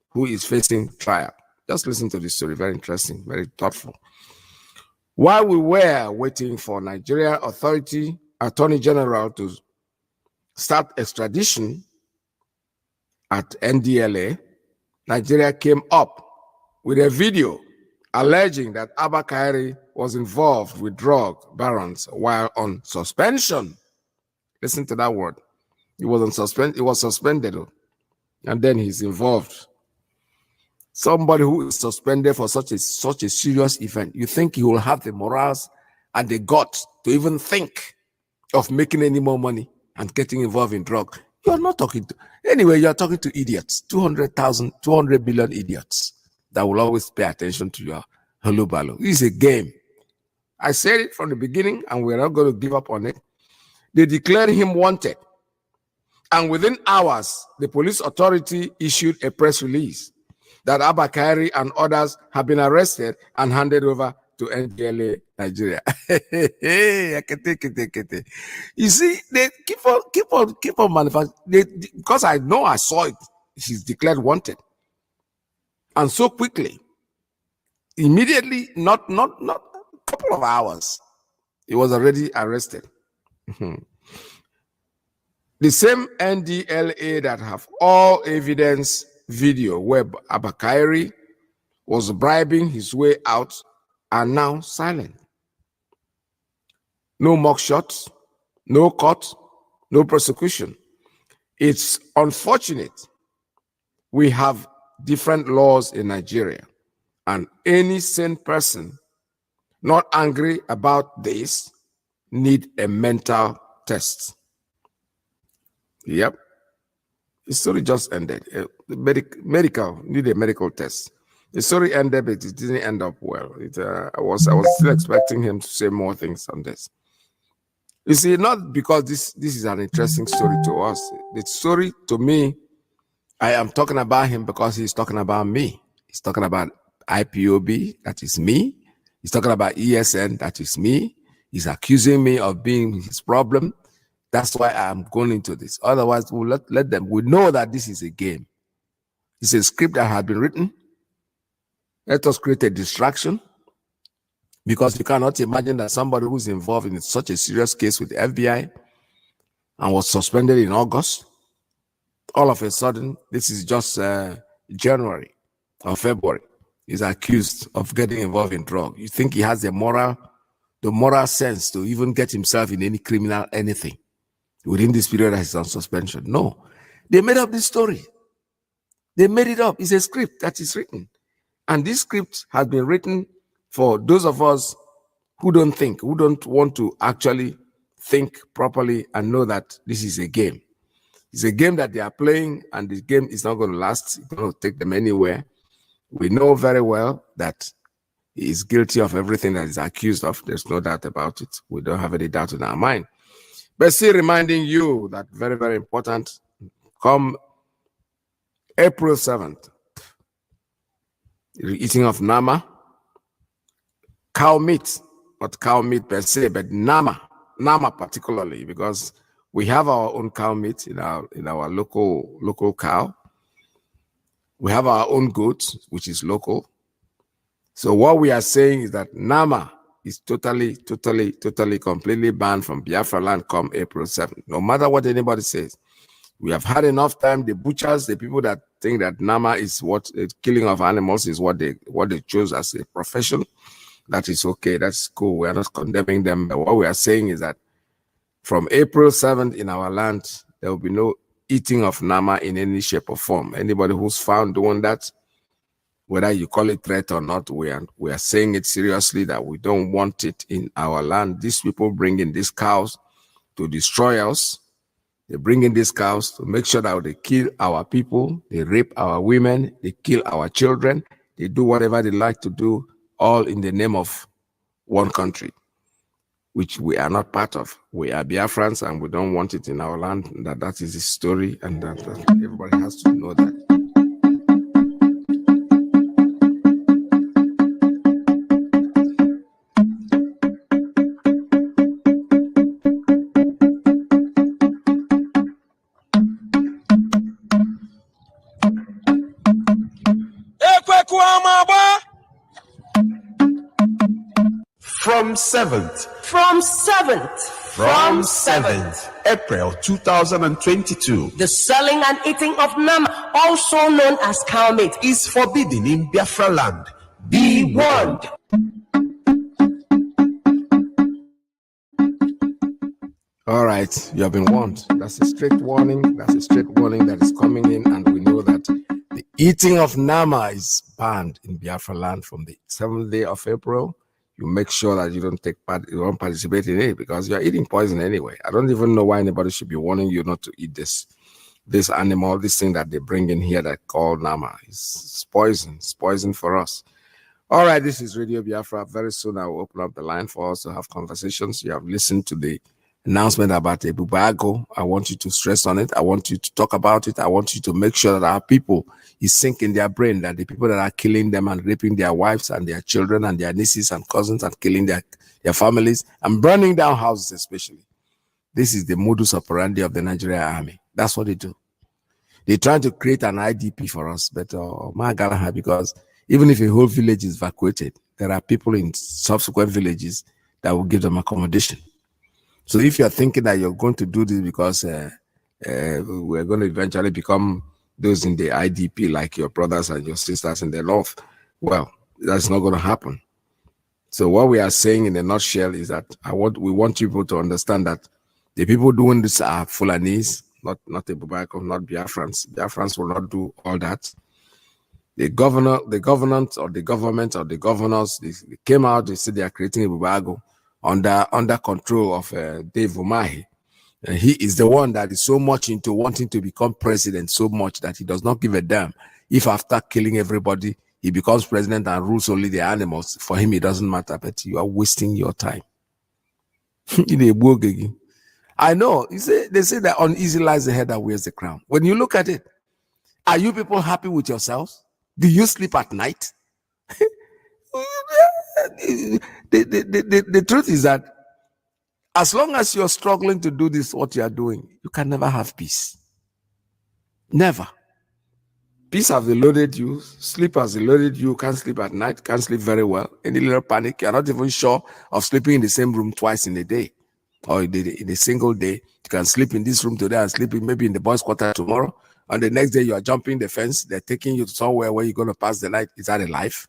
who is facing trial. Just listen to this story, very interesting, very thoughtful. While we were waiting for Nigeria Attorney General to start extradition at NDLA, Nigeria came up with a video alleging that Abba Kyari was involved with drug barons while on suspension. Listen to that word. He was suspended, and then he's involved. Somebody who is suspended for such a serious event, you think he will have the morals and the guts to even think of making any more money and getting involved in drug? You're not talking to, anyway, you're talking to idiots, 200 billion idiots that will always pay attention to your hello balo. This is a game. I said it from the beginning, and we're not going to give up on it. They declared him wanted. And within hours, the police authority issued a press release that Abba Kyari and others have been arrested and handed over to NDLA Nigeria. You see, they keep on manufacturing. Because I know I saw it, he's declared wanted. And so quickly, immediately, not a couple of hours, he was already arrested. The same NDLA that have all evidence video where Abba Kyari was bribing his way out are now silent. No mock shots, no court, no prosecution. It's unfortunate. We have different laws in Nigeria, and any sane person not angry about this need a mental test. Yep. The story just ended. Medical need a medical test. The story ended, but it didn't end up well. I was still expecting him to say more things on this. You see, not because this is an interesting story to us. The story to me, I am talking about him because he's talking about me. He's talking about IPOB, that is me. He's talking about ESN, that is me. He's accusing me of being his problem. That's why I'm going into this. Otherwise, we'll let them. We know that this is a game. It's a script that had been written. Let us create a distraction, because you cannot imagine that somebody who's involved in such a serious case with the FBI and was suspended in August, all of a sudden, this is just January or February, is accused of getting involved in drug. You think he has the moral sense to even get himself in any criminal anything within this period that he's on suspension? No. They made up this story. They made it up. It's a script that is written. And this script has been written For those of us who don't think, who don't want to actually think properly and know that this is a game. It's a game that they are playing, and the game is not going to last. It's going to take them anywhere. We know very well that he is guilty of everything that he's accused of. There's no doubt about it. We don't have any doubt in our mind. But still reminding you that very, very important, come April 7th, the eating of Nama, cow meat, not cow meat per se, but Nama particularly, because we have our own cow meat in our local cow. We have our own goats, which is local. So what we are saying is that Nama is totally, completely banned from Biafra land come April 7th. No matter what anybody says. We have had enough time. The butchers, the people that think that Nama is what killing of animals is what they chose as a profession. That is okay. That's cool. We are not condemning them. But what we are saying is that from April 7th in our land, there will be no eating of Nama in any shape or form. Anybody who's found doing that, whether you call it threat or not, we are saying it seriously that we don't want it in our land. These people bring in these cows to destroy us. They bring in these cows to make sure that they kill our people, they rape our women, they kill our children, they do whatever they like to do, all in the name of one country, which we are not part of. We are Biafrans and we don't want it in our land. That is the story, and that everybody has to know that. From 7th April 2022, the selling and eating of Nama, also known as cow meat, is forbidden in Biafra land. Be warned. All right, you have been warned. That's a strict warning. That's a strict warning that is coming in, and we know that the eating of Nama is banned in Biafra land from the 7th day of April. You make sure that you don't take part, you don't participate in it, because you're eating poison anyway. I don't even know why anybody should be warning you not to eat this animal, this thing that they bring in here that called Nama. It's poison. It's poison for us. All right, this is Radio Biafra. Very soon I will open up the line for us to have conversations. You have listened to the announcement about Ebubago. I want you to stress on it. I want you to talk about it. I want you to make sure that our people is sink in their brain that the people that are killing them and raping their wives and their children and their nieces and cousins and killing their families and burning down houses especially. This is the modus operandi of the Nigerian army. That's what they do. They're trying to create an IDP for us, but because even if a whole village is evacuated, there are people in subsequent villages that will give them accommodation. So if you're thinking that you're going to do this because we're going to eventually become those in the IDP like your brothers and your sisters in the north, well, that's not going to happen. So what we are saying in a nutshell is that we want people to understand that the people doing this are Fulanese, not the Bubako, not Biafrans. Biafrans will not do all that. The government or the governors, they came out, they said they are creating a Bubago under control of Dave Umahi. And he is the one that is so much into wanting to become president so much that he does not give a damn if after killing everybody, he becomes president and rules only the animals. For him, it doesn't matter, but you are wasting your time. I know. They say that uneasy lies the head that wears the crown. When you look at it, are you people happy with yourselves? Do you sleep at night? The truth is that as long as you're struggling to do this, what you are doing, you can never have peace. Never. Peace has loaded you. Sleep has loaded you. Can't sleep at night. Can't sleep very well. Any little panic. You're not even sure of sleeping in the same room twice in a day. Or in a single day. You can sleep in this room today and sleep maybe in the boys' quarter tomorrow. And the next day you are jumping the fence. They're taking you to somewhere where you're going to pass the night. Is that a life?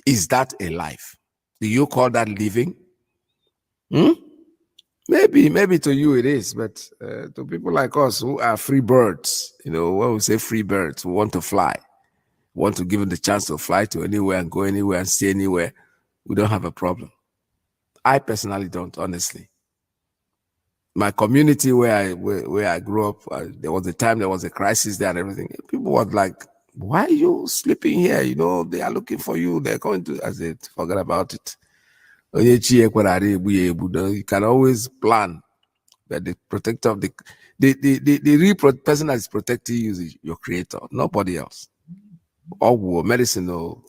Is that a life? Do you call that living? Maybe to you it is, but to people like us who are free birds, when we say free birds, who want to fly, want to give him the chance to fly to anywhere and go anywhere and stay anywhere, we don't have a problem. I personally don't, honestly. My community where I grew up, there was a time there was a crisis there and everything. People were like, why are you sleeping here? You know, they are looking for you. They're going to, I said, forget about it. You can always plan that the protector of the real person that is protecting you is your creator, nobody else. Or medicine or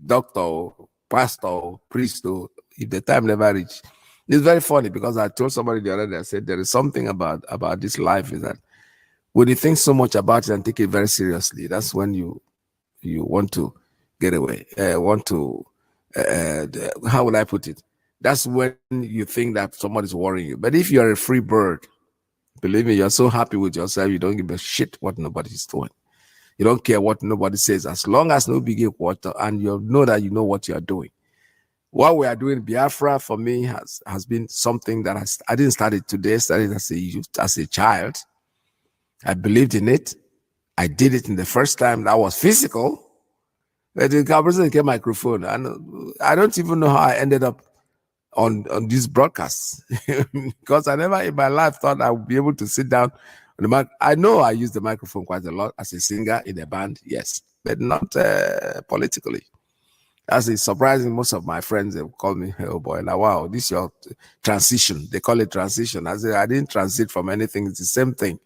doctor or pastor or priest or if the time never reach. It's very funny because I told somebody the other day, I said there is something about this life is that when you think so much about it and take it very seriously, that's when you want to get away. How would I put it? That's when you think that somebody's worrying you. But if you're a free bird, believe me, you're so happy with yourself, you don't give a shit what nobody's doing. You don't care what nobody says, as long as nobody give water and you know that you know what you are doing. What we are doing, Biafra, for me, has been something that I didn't start it today. I started as a youth, as a child. I believed in it. I did it in the first time. That was physical. But the person became microphone. And I don't even know how I ended up on these broadcasts because I never in my life thought I would be able to sit down on the mic. I know I use the microphone quite a lot as a singer in a band, yes, but not politically. That's surprising. Most of my friends have called me, oh boy, now wow, this is your transition. They call it transition. I said, I didn't transit from anything. It's the same thing.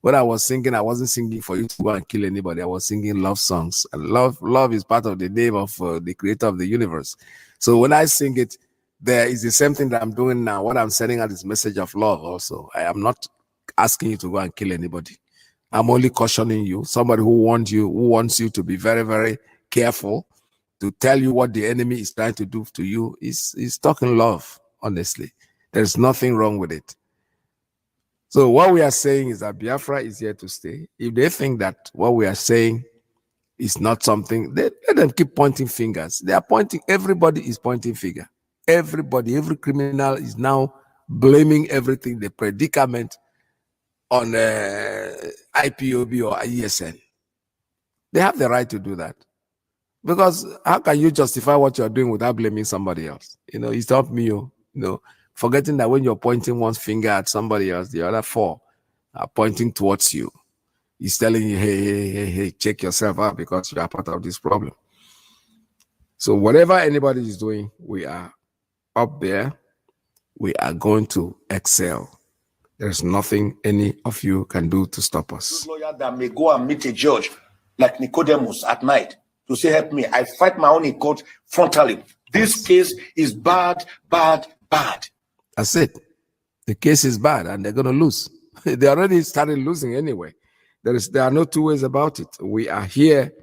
When I was singing, I wasn't singing for you to go and kill anybody. I was singing love songs. And love is part of the name of the creator of the universe. So when I sing it, there is the same thing that I'm doing now. What I'm sending out is message of love also. I am not asking you to go and kill anybody. I'm only cautioning you. Somebody who wants you to be very, very careful, to tell you what the enemy is trying to do to you, is talking love, honestly. There's nothing wrong with it. So what we are saying is that Biafra is here to stay. If they think that what we are saying is not something, let them keep pointing fingers. They are pointing, everybody is pointing finger. Everybody, every criminal is now blaming everything, the predicament on IPOB or ESN. They have the right to do that. Because how can you justify what you're doing without blaming somebody else? You know, it's not me, you know, forgetting that when you're pointing one finger at somebody else, the other four are pointing towards you. He's telling you, hey, check yourself out because you are part of this problem. So whatever anybody is doing, we are up there. We are going to excel. There's nothing any of you can do to stop us. Lawyer that may go and meet a judge like Nicodemus at night to say, help me. I fight my own in court frontally. This case is bad, bad, bad. That's it. The case is bad and they're going to lose. They already started losing anyway. There are no two ways about it. We are here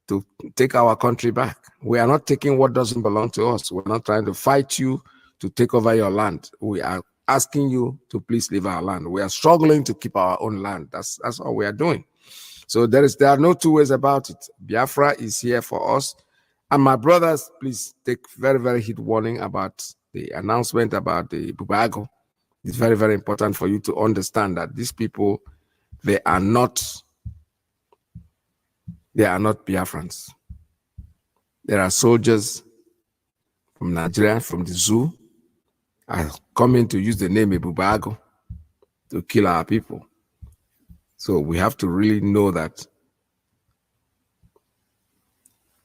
to take our country back. We are not taking what doesn't belong to us. We're not trying to fight you to take over your land. We are asking you to please leave our land. We are struggling to keep our own land. That's all we are doing. So there are no two ways about it. Biafra is here for us. And my brothers, please take very, very heed warning about the announcement about the Bubago. It's very, very important for you to understand that these people, they are not Biafrans. There are soldiers from Nigeria, from the zoo, are coming to use the name Bubago to kill our people. So we have to really know that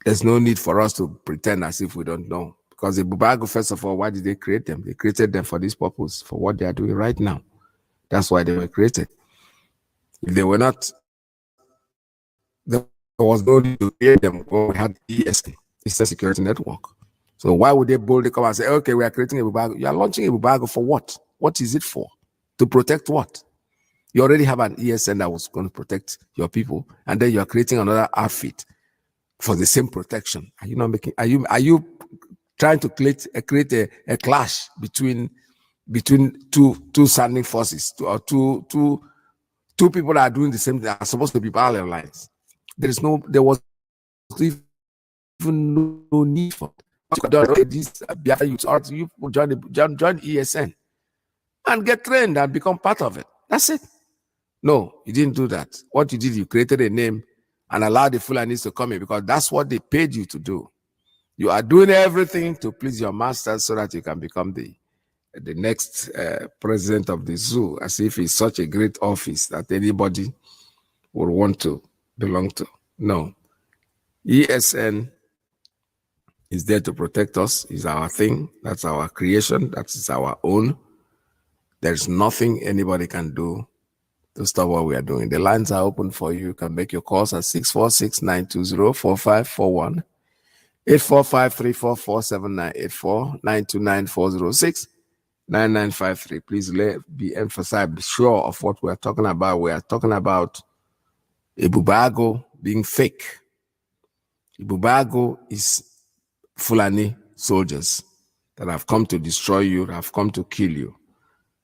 there's no need for us to pretend as if we don't know. Because the Bubago, first of all, why did they create them? They created them for this purpose, for what they are doing right now. That's why they were created. If they were not, there was no need to create them when we had ESN, Eastern Security Network. So why would they boldly come and say, okay, we are creating a Bubago? You are launching a Bubago for what? What is it for? To protect what? You already have an ESN that was going to protect your people, and then you are creating another outfit for the same protection. Are you not making? Are you trying to create a clash between two standing forces, or two people that are doing the same thing, are supposed to be parallel lines? There was even no need for it. These Biafra youths, or you join ESN and get trained and become part of it. That's it. No, you didn't do that. What you did, you created a name and allow the Fulanis to come in, because that's what they paid you to do. You are doing everything to please your master so that you can become the next president of the zoo, as if it's such a great office that anybody would want to belong to. No. ESN is there to protect us. It's our thing. That's our creation. That is our own. There's nothing anybody can do to stop what we are doing. The lines are open for you. You can make your calls at 646-920-4541, 845-344-7984, 929-406-9953. Please be emphasized, be sure of what we are talking about. We are talking about Ibubago being fake. Ibubago is Fulani soldiers that have come to destroy you, that have come to kill you.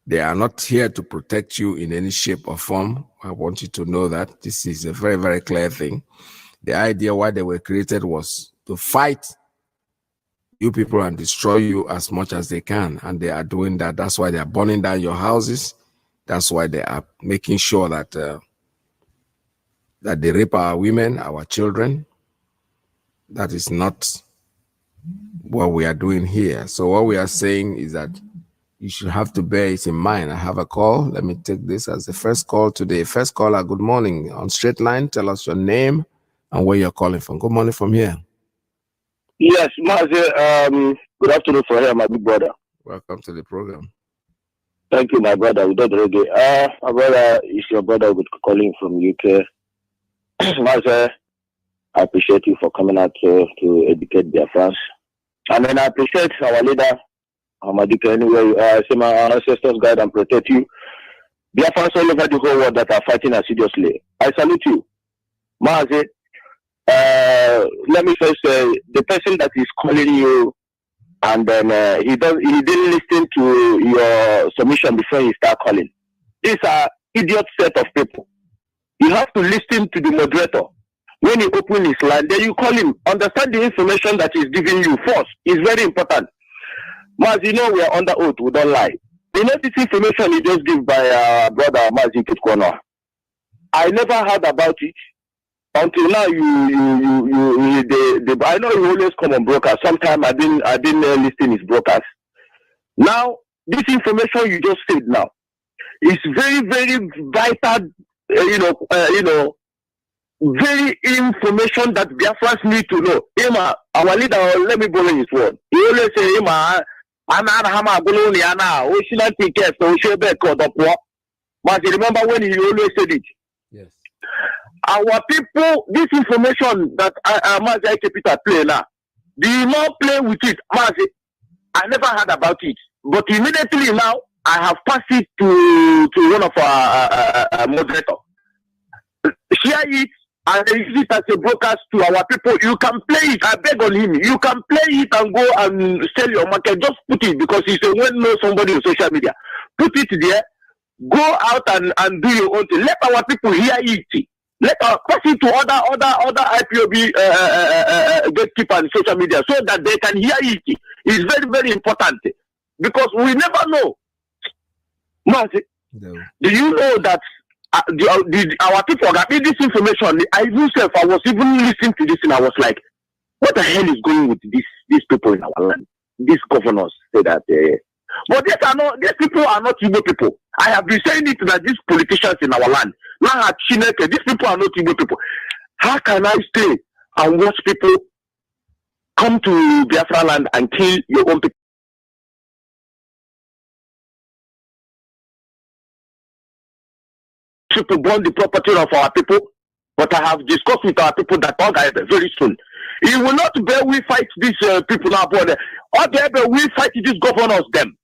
They are not here to protect you in any shape or form. I want you to know that this is a very, very clear thing. The idea why they were created was to fight you people and destroy you as much as they can. And they are doing that. That's why they are burning down your houses. That's why they are making sure that that they rape our women, our children. That is not what we are doing here. So what we are saying is that you should have to bear it in mind. I have a call. Let me take this as the first call today. First caller, good morning. On straight line, tell us your name and where you're calling from. Good morning from here. Yes, Mazi, good afternoon for here, my big brother. Welcome to the program. Thank you, my brother. We don't reggae. My brother is your brother calling from UK. Mazi, I appreciate you for coming out to educate Biafrans. And then I appreciate our leader, Amadika, anywhere you are. I say my ancestors guide and protect you. Biafrans all over the whole world that are fighting assiduously. I salute you. Mazi, let me first say, the person that is calling you, and then he didn't listen to your submission before he start calling. These are idiot set of people. You have to listen to the moderator. When you open his line, then you call him. Understand the information that he's giving you first. It's very important. Maz, you know we are under oath. We don't lie. You know this information you just give by brother Mazi Kitkono. I never heard about it until now. I know you always come on broadcast. Sometimes I didn't listen his broadcast. Now this information you just said now is very, very vital. Very information that Biafrans need to know. Ima, our leader, let me borrow his word. He always say, Ima, but you remember when he always said it? Yes. Our people, this information that Mazi Peter play now, do you not play with it? Mazi, I never heard about it. But immediately now, I have passed it to one of our moderators. Share it and use it as a broadcast to our people. You can play it. I beg on him. You can play it and go and sell your market. Just put it, because he's a well-known somebody on social media. Put it there. Go out and do your own thing. Let our people hear it. Let our pass it to other IPOB gatekeeper on social media so that they can hear it. It's very, very important, because we never know. Mazi, no. Do you know that our people got me this information? I was even listening to this and I was like, what the hell is going with these people in our land? These governors say that, but these people are not Igbo people. I have been saying it that these politicians in our land, now at Chineke, these people are not Igbo people. How can I stay and watch people come to Biafra land and kill your own people? To burn the property of our people, but I have discussed with our people that very soon. He will not bear we fight these people now, but we fight these governors them.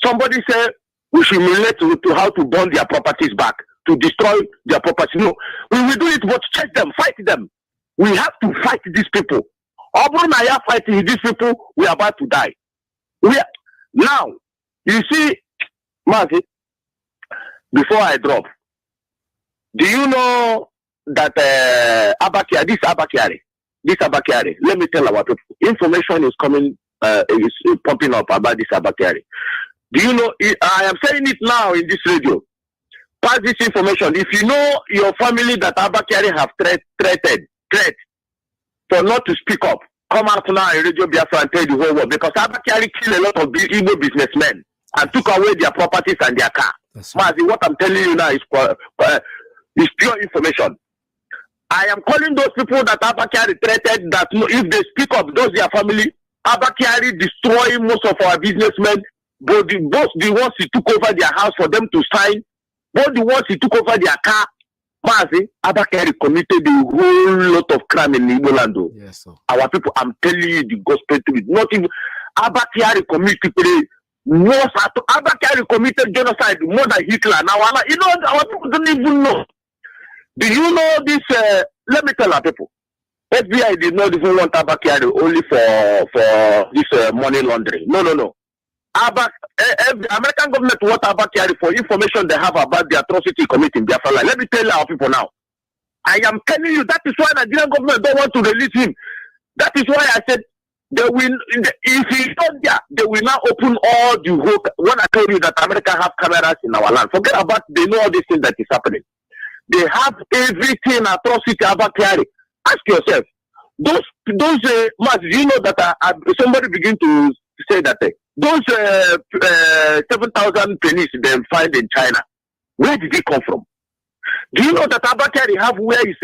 Somebody said we should relate to how to burn their properties back, to destroy their property. No, we will do it, but check them, fight them. We have to fight these people. Obrunaya fighting these people, we are about to die. Now, you see, Mazi, before I drop, do you know that this Abakari, let me tell our people, information is coming, is popping up about this Abakari. Do you know, I am saying it now in this radio, pass this information. If you know your family that Abakari have threat for not to speak up, come out now and Radio Biafra and tell the whole world, because Abakari killed a lot of Igbo businessmen and took away their properties and their car. Mazi, what I'm telling you now is pure information. I am calling those people that Abakari threatened that if they speak up, those their family, Abakari destroying most of our businessmen, both the ones he took over their house for them to sign, both the ones he took over their car. Mazi, Abakari committed a whole lot of crime in Igbo land. Yes, sir. Our people, I'm telling you the gospel truth. Not even Abakari committed Abakari committed genocide more than Hitler. Now, you know, our people don't even know. Do you know this? Let me tell our people. FBI did not even want Abakari only for this money laundering. No. The American government want Abakari for information they have about the atrocity committed in Biafra. Let me tell our people now. I am telling you, that is why the Nigerian government don't want to release him. That is why I said they will. If he's not there, they will now open all the hope. When I told you that America have cameras in our land, forget about. They know all these things that is happening. They have everything atrocity Abakari. Ask yourself, those Mas, do you know that somebody begin to say that those 7,000 pennies they find in China, where did they come from? Do you know that Abakari have where is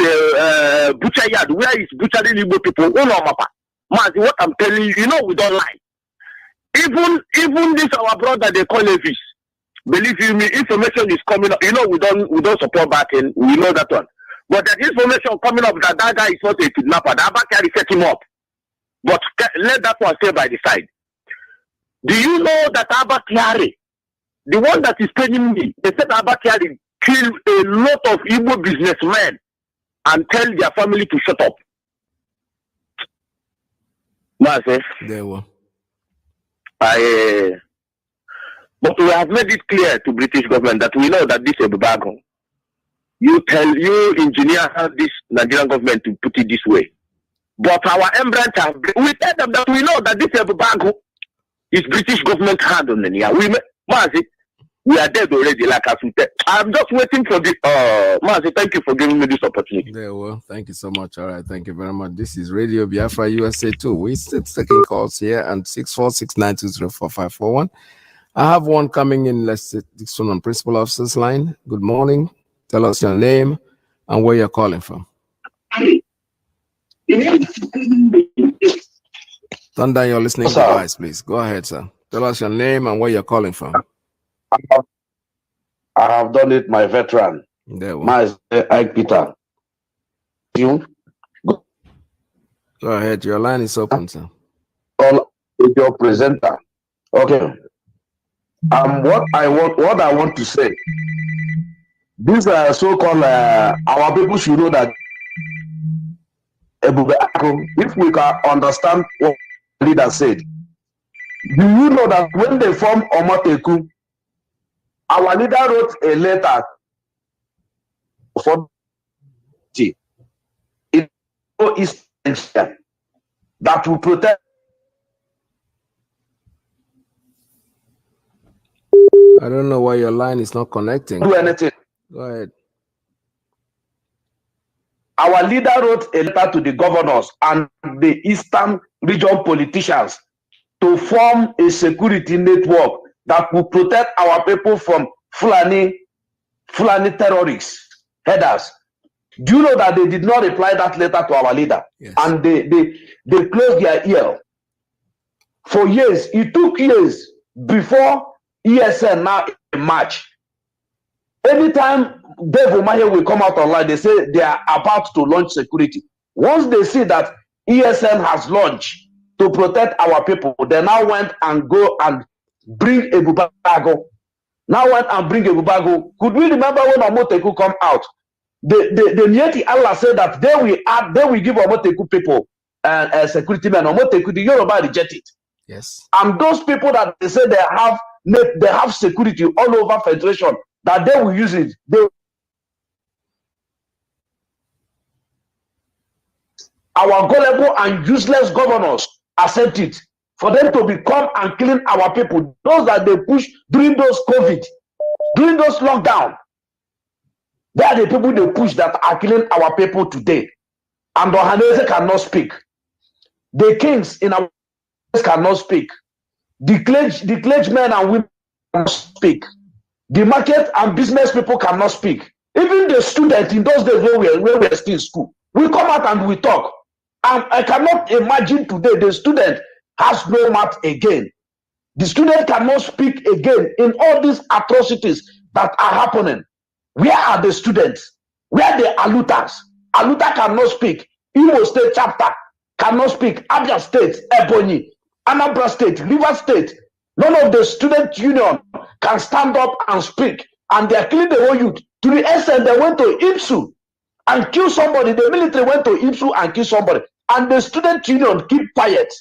butcher yard, where is butchering Igbo people? Oh no, Mapa. Mas, what I'm telling you, you know we don't lie. Even this our brother they call Levis. Believe you me, information is coming up. You know we don't support backing. We know that one. But that information coming up that guy is not a kidnapper. That Abakari set him up. But let that one stay by the side. Do you know that Abakari, the one that is telling me, they said Abakari killed a lot of Igbo businessmen and tell their family to shut up. There were. But we have made it clear to British government that we know that this is a bago. You engineer this Nigerian government to put it this way. But our embrace we tell them that we know that this is a bago. Is British government hand on the near. We are dead already, like I said. I'm just waiting for this. Mazi, thank you for giving me this opportunity. There well, thank you so much. All right, thank you very much. This is Radio Biafra USA 2. We're still taking calls here and 646920451. I have one coming in. Let's take this one on Principal Officer's line. Good morning. Tell us your name and where you're calling from. Turn down your listening device, please. Go ahead, sir. Tell us your name and where you're calling from. I have done it, my veteran. There we My Ike Peter. You go ahead. Your line is open, sir. With your presenter. Okay. What I want to say. These so-called our people should know that if we can understand what the leader said. Do you know that when they formed Omoteku, our leader wrote a letter for East Asia that will protect. I don't know why your line is not connecting. Do anything. Go ahead. Our leader wrote a letter to the governors and the Eastern region politicians to form a security network that will protect our people from Fulani terrorists, headers. Do you know that they did not reply that letter to our leader? Yes. And they closed their ear. For years, it took years before ESN now in March. Anytime Dave Umahi will come out online, they say they are about to launch security. Once they see that ESN has launched to protect our people, they now went and go and bring a Bubago. Could we remember when Omoteku come out? The Nyeti Allah said that they will give Omoteku people security men. Omoteku, the Yoruba reject it. Yes. And those people that they say they have security all over Federation, that they will use it. Our gullible and useless governors accept it. For them to become and killing our people, those that they push during those COVID, during those lockdown. They are the people they push that are killing our people today. And Ohanese cannot speak. The kings in our cannot speak. The clergymen and women cannot speak. The market and business people cannot speak. Even the students in those days when we were still in school, we come out and we talk. And I cannot imagine today the student has no mouth again. The student cannot speak again in all these atrocities that are happening. Where are the students? Where are the Alutas? Aluta cannot speak. Imo State chapter cannot speak. Abia State, Ebonyi, Anambra State, River State. None of the student union can stand up and speak. And they are killing the whole youth. To the extent they went to Ipsu and kill somebody. The military went to Ipsu and kill somebody. And the student union keep quiet.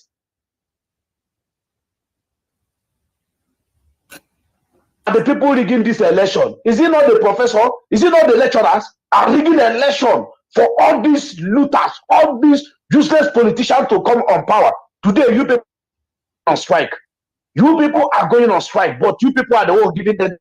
The people rigging this election, is it not the professor? Is it not the lecturers are rigging the election for all these looters, all these useless politicians to come on power? Today, you people are on strike. You people are going on strike, but you people are the ones giving them.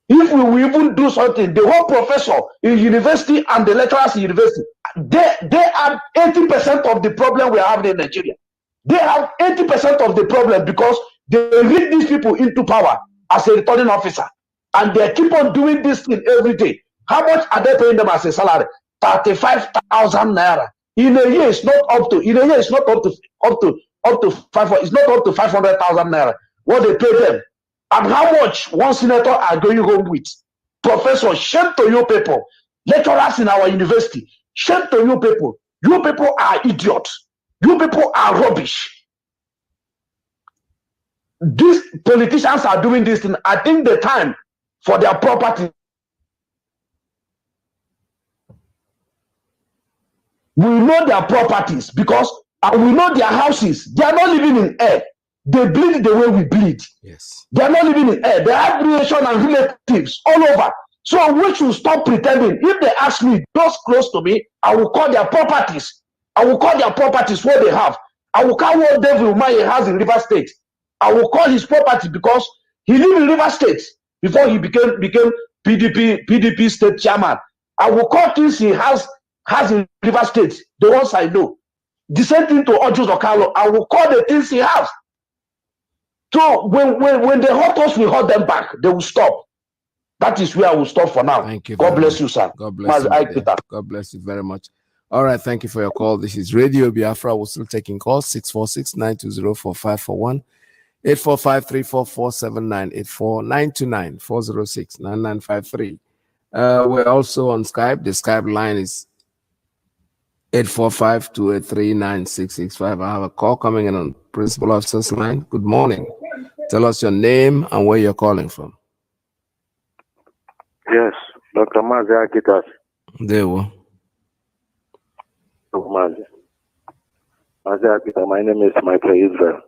If we will even do something, the whole professor in university and the lecturers in university, they are 80% of the problem we are having in Nigeria. They have 80% of the problem because they rig these people into power as a returning officer, and they keep on doing this thing every day. How much are they paying them as a salary? 35,000 naira. In a year, it's not up to. In a year, it's not up to 5. It's not up to 500,000 naira. What they pay them, and how much one senator are going home with? Professor, shame to you people. Lecturers in our university, shame to you people. You people are idiots. You people are rubbish. These politicians are doing this thing. I think the time for their property. We know their properties because and we know their houses. They are not living in air. They bleed the way we bleed. Yes. They are not living in air. They have relation and relatives all over. So we should stop pretending. If they ask me, those close to me, I will call their properties. I will call their properties what they have. I will call what David Umahi has in River State. I will call his property because he lived in River State before he became PDP state chairman. I will call things he has in River State, the ones I know. The same thing to Ojus Okalo. I will call the things he has. So when they hurt us, we hurt them back. They will stop. That is where I will stop for now. Thank you. God bless you, sir. God bless you. God bless you very much. All right, thank you for your call. This is Radio Biafra. We're still taking calls. 646-920-4541, 845-344-7984, 929-406-9953. We're also on Skype. The Skype line is 845-283-9665. I have a call coming in on Principal Officer's line. Good morning. Tell us your name and where you're calling from. Yes, Dr. MAZI Akitas. There we MAZI Akita, my name is Michael Israel.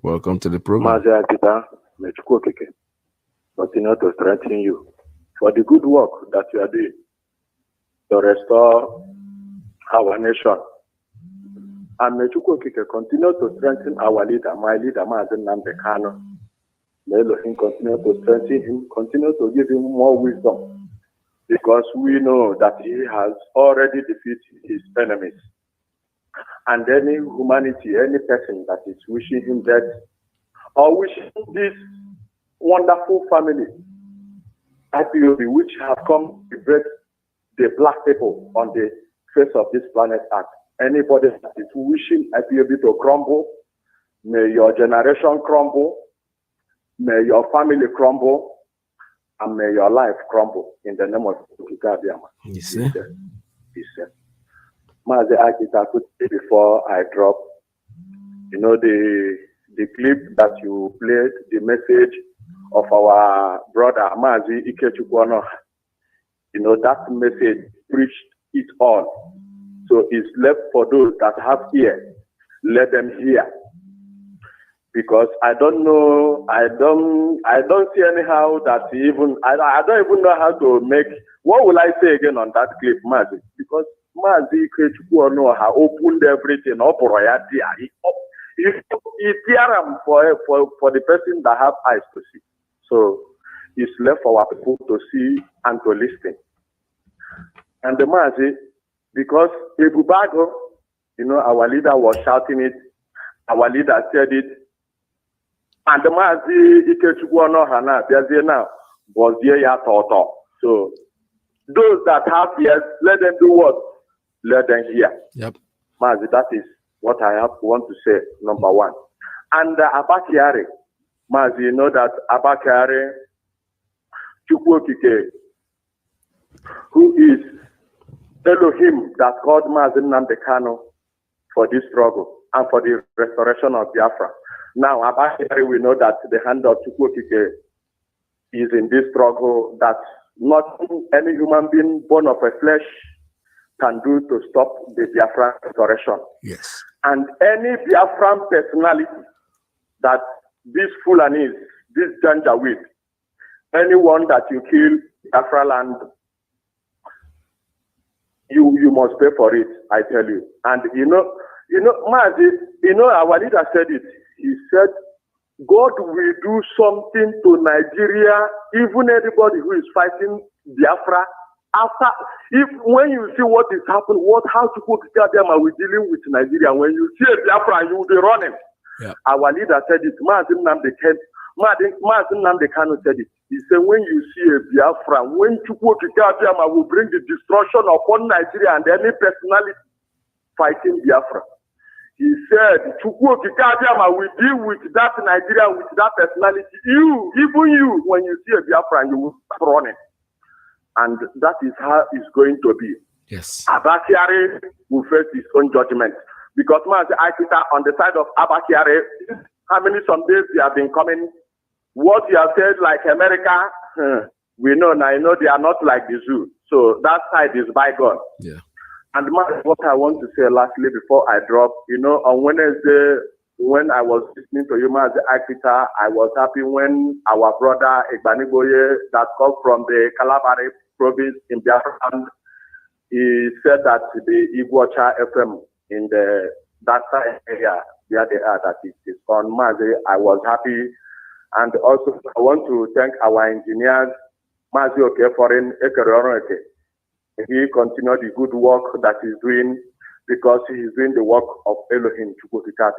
Welcome to the program. MAZI Akita, Mechukokeke. Continue to strengthen you for the good work that you are doing to restore our nation. And Mechukokeke, continue to strengthen our leader, my leader, MAZI Nnamdi Kanu. May Elohim continue to strengthen him, continue to give him more wisdom, because we know that he has already defeated his enemies. And any humanity, any person that is wishing him death or wishing this wonderful family, IPOB, which have come to break the black people on the face of this planet Earth, anybody that is wishing IPOB to crumble, may your generation crumble, may your family crumble, and may your life crumble in the name of Kikadiama. Yes, sir. He said. Mazi Akita, before I drop, you know, the clip that you played, the message of our brother Mazi Ikechukwono, you know, that message preached it all. So it's left for those that have ear, let them hear. Because I don't know, I don't see anyhow that even, I don't even know how to make, what will I say again on that clip, Mazi? Because Mazi Ikechukwono opened everything up, he tear them for the person that have eyes to see. So is left for our people to see and to listen. And the MAZI, because Ebubago, our leader was shouting it, our leader said it, and the MAZI Ikechukwu Hana now was here Toto. So those that have ears, let them do what? Let them hear. Yep. MAZI, that is what I want to say, number one. And Abakiari, MAZI, you know that Abakiari Chukwokike, who is Elohim that called MAZI Nnamdi Kanu for this struggle and for the restoration of Biafra. Now, Abakiari, we know that the hand of Chukwokike is in this struggle that not any human being born of a flesh can do to stop the Biafra restoration. Yes. And any Biafran personality that this Fulanis, this Janjaweed, anyone that you kill Biafra land, you must pay for it, I tell you. And MAZI, our leader said it. He said, God will do something to Nigeria, even anybody who is fighting Biafra. When you see what is happening, how to put them are we dealing with Nigeria. When you see a Biafra, you will be running. Yeah. Our leader said it. MAZI Nnamdi Kanu said it. He said, when you see a Biafra, when Chukwukika will bring the destruction upon Nigeria and any personality fighting Biafra. He said, Chukwukika will deal with that Nigeria, with that personality. Even you, when you see a Biafra, you will start running. And that is how it's going to be. Yes. Abakiari will face his own judgment. Because on the side of Abakiari, how many some days they have been coming? What you have said, like America, we know now, they are not like the zoo. So that side is bygone. Yeah. And what I want to say lastly before I drop, on Wednesday, when I was listening to you, MAZI Akita, I was happy when our brother Igbaniboye, that comes from the Kalabari province in Biafra, he said that the Iguacha FM in that side area where they are, that it is on MAZI. I was happy. And also, I want to thank our engineers, MAZI Okeforin Ekeronoke. He continued the good work that he's doing because he is doing the work of Elohim Chukwukika.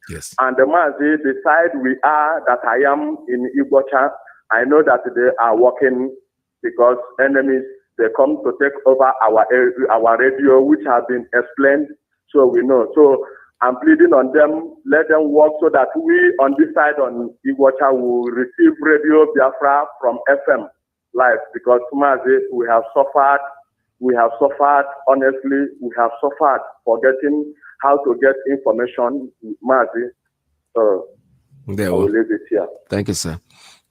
Yes. And the MAZI, the side we are, that I am in Iguacha, I know that they are working because enemies, they come to take over our radio, which has been explained, so we know. So I'm pleading on them, let them work so that we on this side on Iguacha will receive Radio Biafra from FM live, because MAZI, we have suffered, honestly, we have suffered forgetting how to get information, MAZI. So I will leave it here. Thank you, sir.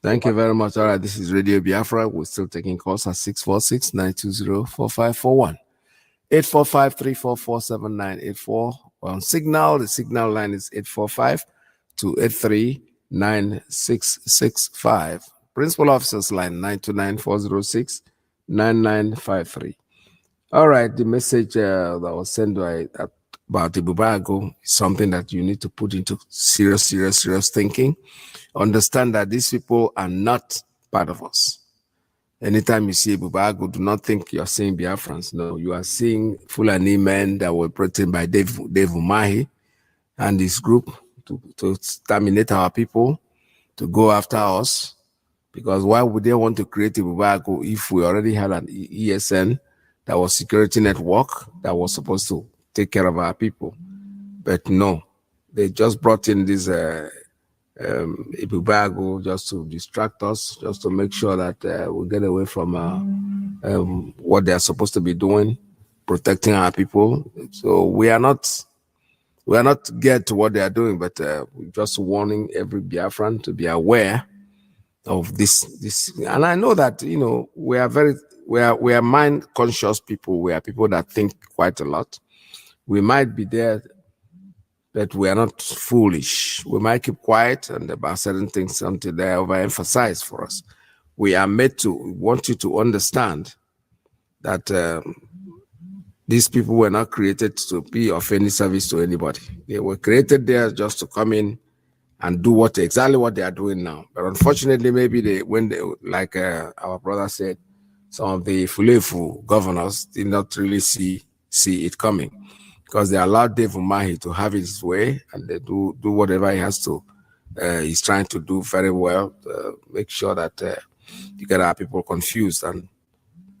Thank you very much. All right, this is Radio Biafra. We're still taking calls at 646-920-4541. 845-344-7984. On Signal, the Signal line is 845-283-9665. Principal Officers line 929-406-9953. All right, the message that was sent about the Bubago is something that you need to put into serious thinking. Understand that these people are not part of us. Anytime you see Bubago, do not think you're seeing Biafrans. No, you are seeing Fulani men that were brought in by Dave Umahi and his group to terminate our people, to go after us. Because why would they want to create a Bubago if we already had an ESN that was security network that was supposed to take care of our people? But no, they just brought in this Ibubago just to distract us, just to make sure that we get away from what they are supposed to be doing, protecting our people. So we are not geared to what they are doing, but we're just warning every Biafran to be aware of this. And I know that we are mind conscious people. We are people that think quite a lot. We might be there, that we are not foolish. We might keep quiet and about certain things until they are overemphasized for us. We want you to understand that these people were not created to be of any service to anybody. They were created there just to come in and do exactly what they are doing now. But unfortunately, maybe like our brother said, some of the Fulefu governors did not really see it coming, because they allowed Dave Umahi to have his way, and they do whatever he has to. He's trying to do very well, make sure that you get our people confused and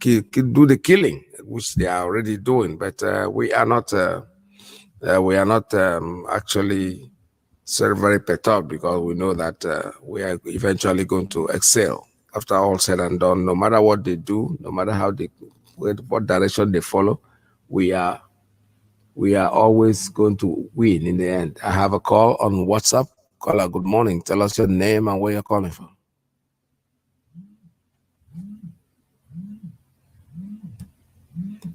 do the killing, which they are already doing. But we are not actually very perturbed, because we know that we are eventually going to excel after all said and done. No matter what they do, no matter what direction they follow, we are always going to win in the end. I have a call on WhatsApp. Caller, good morning. Tell us your name and where you're calling from.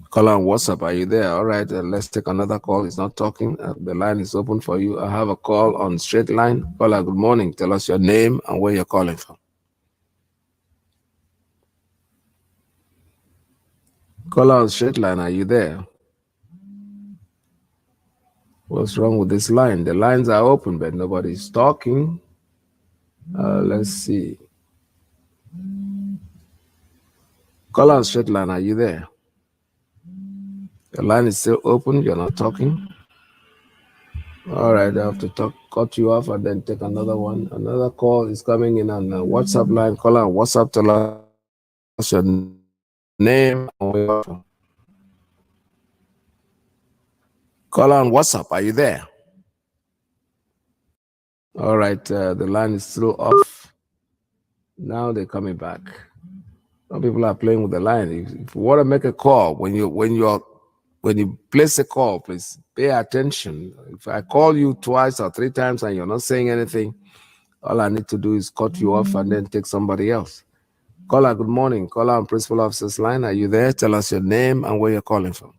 Caller on WhatsApp, are you there? All right, let's take another call. It's not talking. The line is open for you. I have a call on straight line. Caller, good morning. Tell us your name and where you're calling from. Caller on straight line, are you there? What's wrong with this line? The lines are open, but nobody's talking. Let's see. Caller on straight line, are you there? The line is still open. You're not talking. All right, I have to cut you off and then take another one. Another call is coming in on the WhatsApp line. Caller on WhatsApp, tell us your name and where you're from. Caller on WhatsApp, are you there? All right, the line is still off. Now they're coming back. Some people are playing with the line. If you want to make a call, when you place a call, please pay attention. If I call you twice or three times and you're not saying anything, all I need to do is cut you off and then take somebody else. Caller, good morning. Caller on Principal Officer's line. Are you there? Tell us your name and where you're calling from.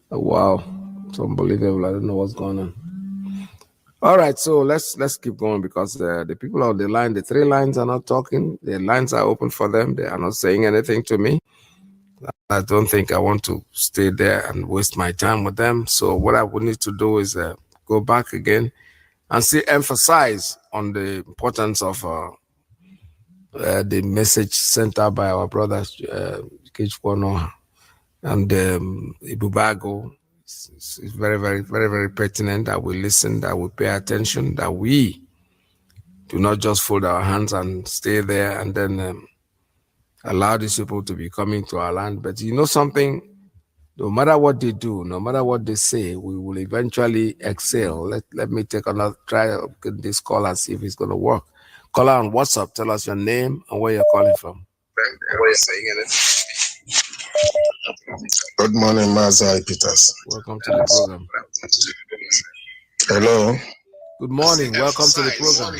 Oh, wow, it's unbelievable. I don't know what's going on. All right, so let's keep going, because the people on the line, the three lines are not talking. The lines are open for them. They are not saying anything to me. I don't think I want to stay there and waste my time with them. So what I would need to do is go back again and emphasize on the importance of the message sent out by our brothers, Kichwono and Ibubago. It's very, very, very, very pertinent that we listen, that we pay attention, that we do not just fold our hands and stay there and then allow these people to be coming to our land. But you know something? No matter what they do, no matter what they say, we will eventually excel. Let me take another try of this call and see if it's going to work. Caller on WhatsApp, tell us your name and where you're calling from. Good morning, MAZI Peters. Welcome to the program. Hello. Good morning. Welcome to the program.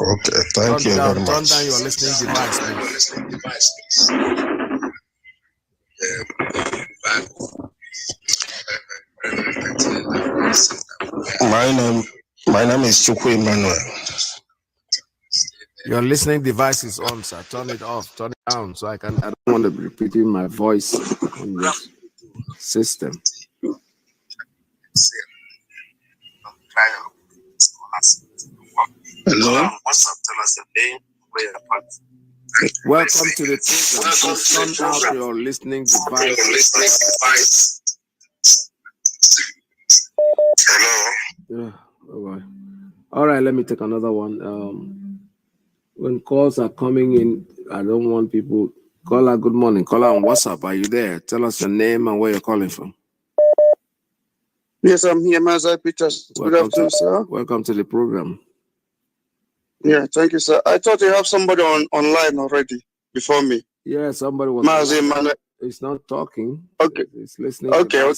Okay, thank you very much. Turn down your listening device, please. My name is Chukwu Emmanuel. Your listening device is on, sir. Turn it off. Turn it down, so I don't want to be repeating my voice on this system. Hello. Welcome to the program. Please turn out your listening device. Hello. All right, let me take another one. When calls are coming in, I don't want people. Caller, good morning. Caller on WhatsApp, are you there? Tell us your name and where you're calling from. Yes, I'm here, MAZI Peters. Good afternoon, sir. Welcome to the program. Yeah, thank you, sir. I thought you have somebody online already before me. Yeah, somebody was. MAZI. It's not talking. Okay. It's listening. Okay.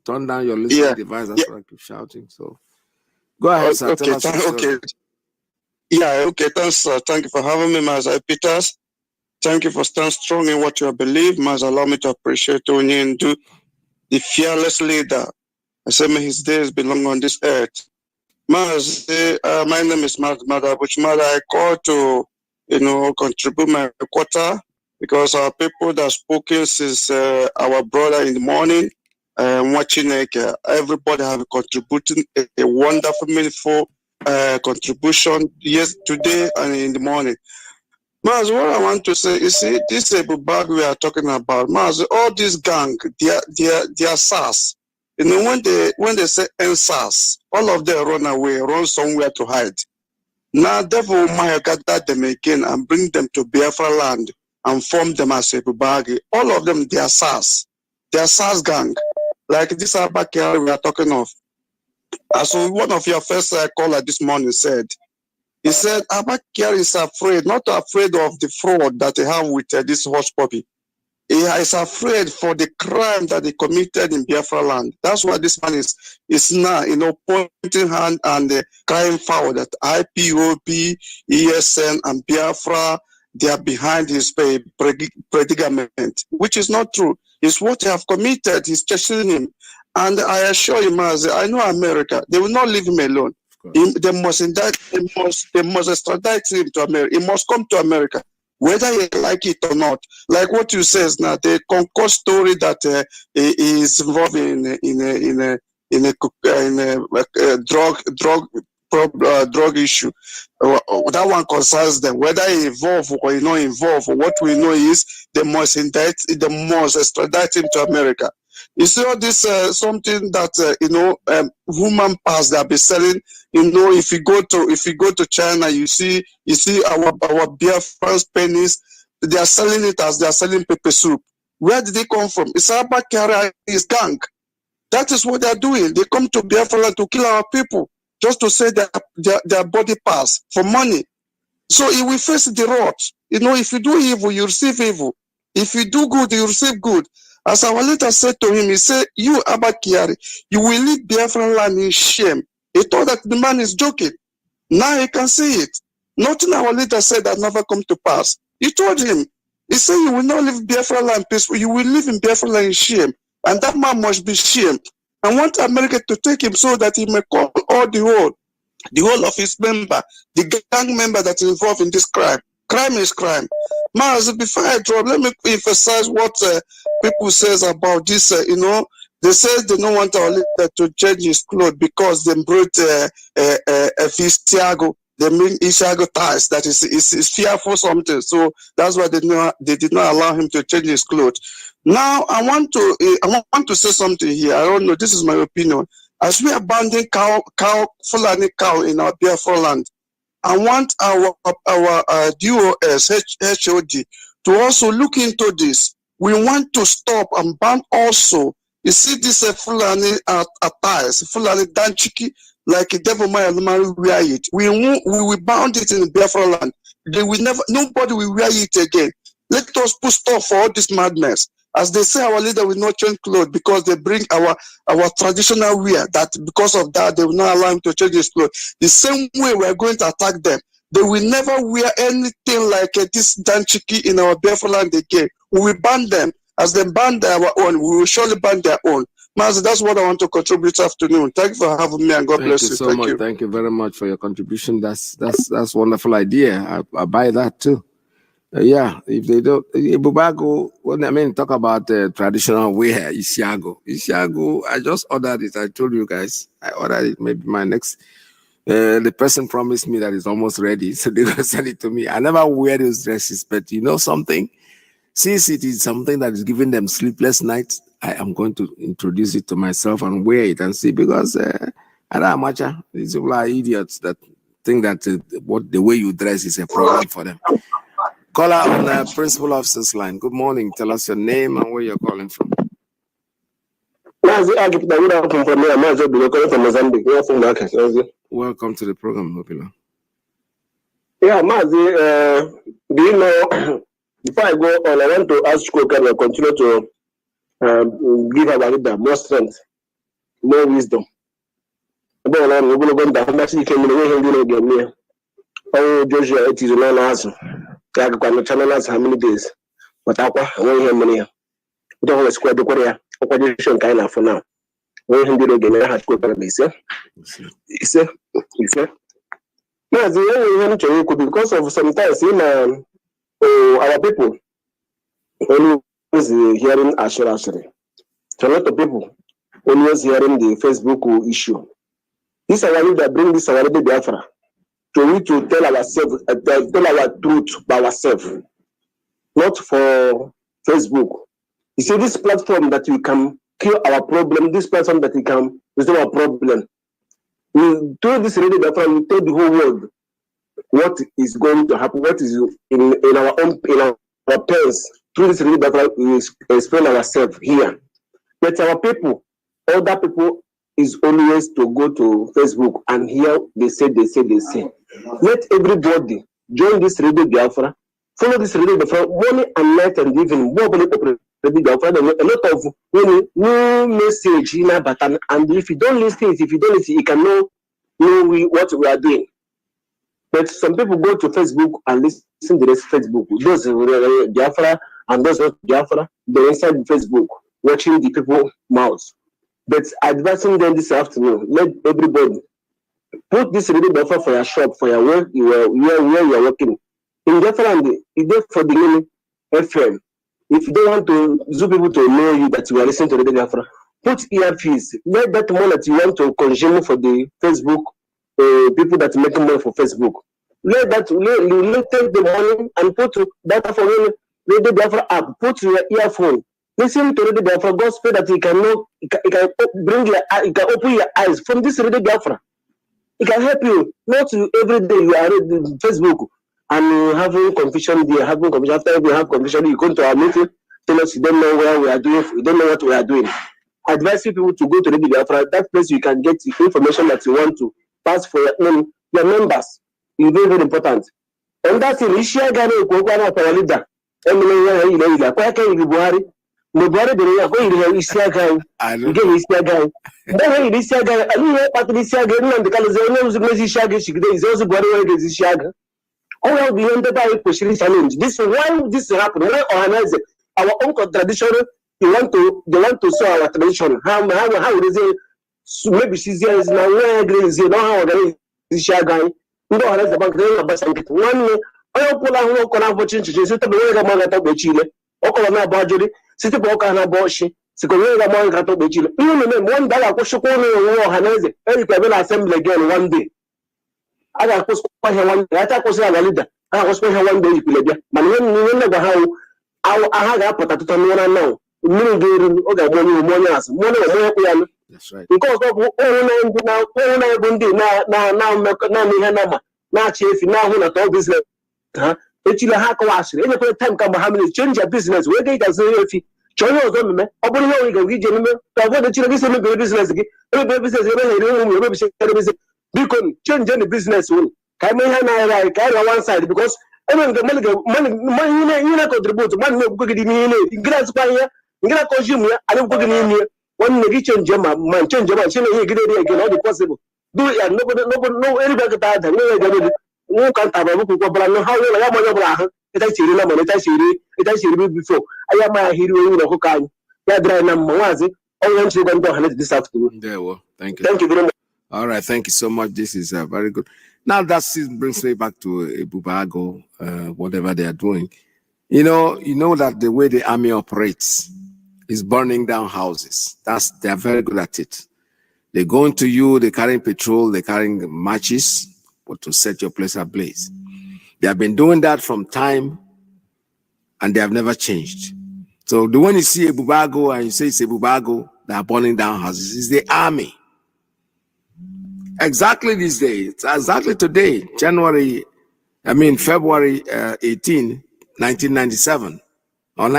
Turn down your listening device. That's why I keep shouting. So go ahead, sir. Tell us your story. Yeah, okay. Thanks, sir. Thank you for having me, MAZI Peters. Thank you for standing strong in what you believe. MAZI, allow me to appreciate Onyendu, the fearless leader. I say, may his days belong on this earth. MAZI, my name is Madabuchmada. I call to, contribute my quarter because our people that spoken since our brother in the morning, watching everybody have contributed a wonderful, meaningful contribution today and in the morning. Maz, what I want to say, you see, this bag we are talking about, Maz, all this gang, they are SARS. You know, when they say SARS, all of them run away, run somewhere to hide. Now, therefore, Maya gather them again and bring them to Biafra land and form them as a bag. All of them, they are SARS. They are SARS gang. Like this Abakari we are talking of. As one of your first caller this morning said, he said, Abakari is afraid, not afraid of the fraud that they have with this horse puppy. He is afraid for the crime that they committed in Biafra land. That's why this man is now, pointing hand and crying foul that IPOB, ESN, and Biafra, they are behind his predicament, which is not true. It's what they have committed. He's chasing him. And I assure you, Mazi, I know America. They will not leave him alone. They must indict. They must extradite him to America. He must come to America, whether you like it or not. Like what you says now, the Concord story that he is involved in a drug issue. That one concerns them. Whether he involved or not involved, what we know is they must extradite him to America. You see all this something that human parts that be selling. If you go to China, you see our Biafran pennies. They are selling it as they are selling pepper soup. Where did they come from? It's Abakari, his gang. That is what they are doing. They come to Biafra to kill our people, just to say their body parts for money. So he will face the wrath. If you do evil, you receive evil. If you do good, you receive good. As our leader said to him, he said, you, Abakari, you will leave Biafra land in shame. He thought that the man is joking. Now he can see it. Nothing our leader said that never come to pass. He told him, he said, you will not leave Biafra land peaceful. You will live in Biafra land in shame. And that man must be shamed. I want America to take him so that he may call all the whole of his member, the gang member that is involved in this crime. Crime is crime. Maz, before I drop, let me emphasize what people says about this. They say they don't want our leader to change his clothes because they brought Thiago. They mean Thiago ties. That is fearful something. So that's why they did not allow him to change his clothes. Now I want to say something here. I don't know. This is my opinion. As we abandon Fulani cow in our Biafra land, I want our DOS, HOD, to also look into this. We want to stop and ban also. You see this Fulani attires, Fulani danchiki, like a devil may wear it. We will ban it in Biafra land. Nobody will wear it again. Let us put stop for all this madness. As they say, our leader will not change clothes because they bring our traditional wear. That because of that, they will not allow him to change his clothes. The same way we are going to attack them. They will never wear anything like this danchiki in our Biafra land again. We will ban them. As they ban our own, we will surely ban their own. Master, that's what I want to contribute this afternoon. Thank you for having me, and God bless you. Thank you so much. Thank you very much for your contribution. That's wonderful idea. I buy that too. Yeah, if they don't, Bubago, when I mean talk about traditional wear, Isiago, I just ordered it. I told you guys, I ordered it. Maybe my next, the person promised me that it's almost ready, so they're gonna send it to me. I never wear those dresses, but you know something, since it is something that is giving them sleepless nights, I am going to introduce it to myself and wear it and see, because I don't know, these people are idiots that think that the way you dress is a problem for them. Caller on the principal officer's line. Good morning. Tell us your name and where you're calling from. MAZI, from Mozambique. Welcome to the program, Mopila. Yeah, MAZI, do you know, before I go on, I want to ask you, can you continue to give our leader more strength, more wisdom? Oh, Joshua, it is not answer. How many days? But I won't hear money. Don't always square the Korea. Opposition kind of for now. When he did again, I had to go. He said, no, the only one to because of sometimes in our people, always hearing Ashura. So a lot of people always hearing the Facebook issue. This our leader bring this our leader Biafra to we to tell ourselves, tell our truth by ourselves, not for Facebook. You see, this platform that we can cure our problem, this platform that we can resolve our problem. We told this radio Biafra, we told the whole world what is going to happen, what is in our own pens. Through this radio Biafra, we explain ourselves here. But our people, other people is always to go to Facebook and hear they say. Let everybody join this radio Biafra, follow this radio Biafra morning and night and evening. A lot of new message in our button, and if you don't listen, you can know what we are doing. But some people go to Facebook and listen to this Facebook. Those Biafra and those not Biafra, they're inside Facebook watching the people mouths. But advising them this afternoon, let everybody put this radio Biafra for your shop, for your work, where you are working. In Biafra, for the FM. If you don't want to people to know you that you are listening to radio Biafra, put earpiece. Let that money that you want to consume for the Facebook, people that make money for Facebook. Let take the money and put data for radio Biafra app. Put your earphone. Listen to radio Biafra gospel that you can know. It can bring your, it can open your eyes from this radio Biafra. It can help you. Not every day you are reading Facebook and having confusion there, having confusion. After you have confusion, you come to our meeting, tell us you don't know where we are doing, you don't know what we are doing. I advise people to go to Radio Biafra. That place you can get the information that you want to pass for your members. It's very, very important. And that's in Ishia Gano, Kokwana, Paralida. Nobody did Ishia Guy. You get Ishia Guy. Then Ishia Guy, I mean, but Ishia Guy, and the Calazano is Shaggy, she is also body is Shaga. All the end by question challenge. This why this happen. Why organize our own tradition? They want to show our tradition. How is it? So maybe she's here is now where is you know how organize this guy. You know how the bank one I pull out no corner for change. So the way the man got to Chile. Okay, na bajuri. Sisi boka na boshi. Siko the man got to Chile. You know one dollar ko shukoni wo organize. Every people assembly again one day. Aga ko kwa one day. Ata ko sala leader. Aga ko kwa one day ikilebia. Man when na how aga pata to no now. That's right. Because of now business. Anytime come change your business. Where they can say if you join us on me, change any business. Carry one side because money contribute. Consume. I don't put one change man, change man, all the possible. Do it, and no, anybody that no can't have a look at how it before. I am a hero in a hookah. This afternoon. There, well, thank you. Thank you very much. All right, thank you so much. This is very good. Now that brings me back to Bubago, whatever they are doing. You know that the way the army operates is burning down houses. They are very good at it. They go into you, they're carrying petrol, they're carrying matches to set your place ablaze. They have been doing that from time, and they have never changed. So the when you see a Bubago and you say it's a Bubago, they are burning down houses. It's the army. Exactly these days, exactly today, February 18, 1997. Or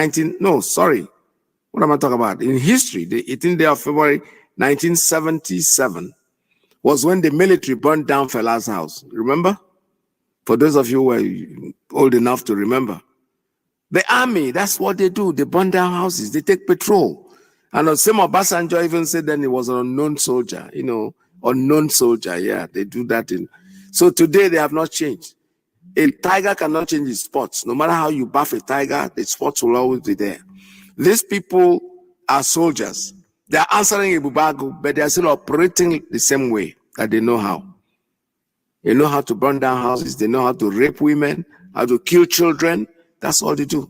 what am I talking about? In history, the 18th day of February 1977 was when the military burned down Fela's house. Remember? For those of you who are old enough to remember. The army, that's what they do. They burn down houses. They take patrol. And Osimo Obasanjo even said then he was an unknown soldier. Unknown soldier. Yeah, they do that. So today they have not changed. A tiger cannot change its spots. No matter how you buff a tiger, the spots will always be there. These people are soldiers. They are answering Ibubago, but they are still operating the same way that they know how. They know how to burn down houses. They know how to rape women, how to kill children. That's all they do.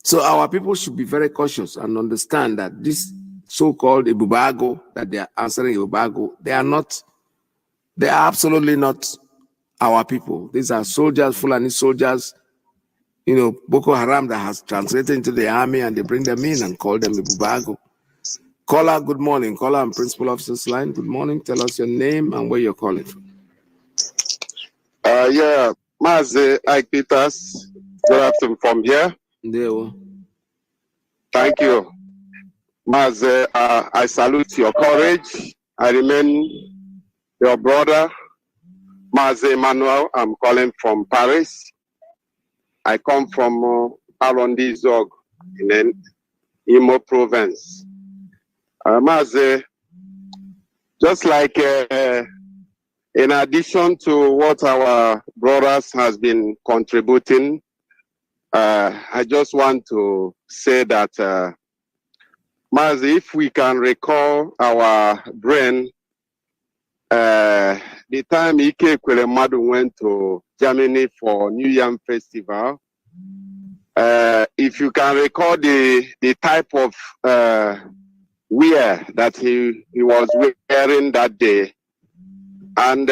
So our people should be very cautious and understand that this so-called Ibubago, that they are answering Ibubago, they are absolutely not our people. These are soldiers, Fulani soldiers, Boko Haram that has translated into the army, and they bring them in and call them Ibubago. Caller, good morning. Caller and Principal Officer's line, good morning. Tell us your name and where you're calling from. Yeah, MAZI PETERS. Good afternoon from here. Thank you. MAZI, I salute your courage. I remain your brother, MAZI Emmanuel. I'm calling from Paris. I come from Arondi Zog in Imo province. MAZI, just like in addition to what our brothers has been contributing, I just want to say that, MAZI, if we can recall our brain, the time Ike Kwelemadu went to Germany for New Yam Festival, if you can recall the type of wear that he was wearing that day, and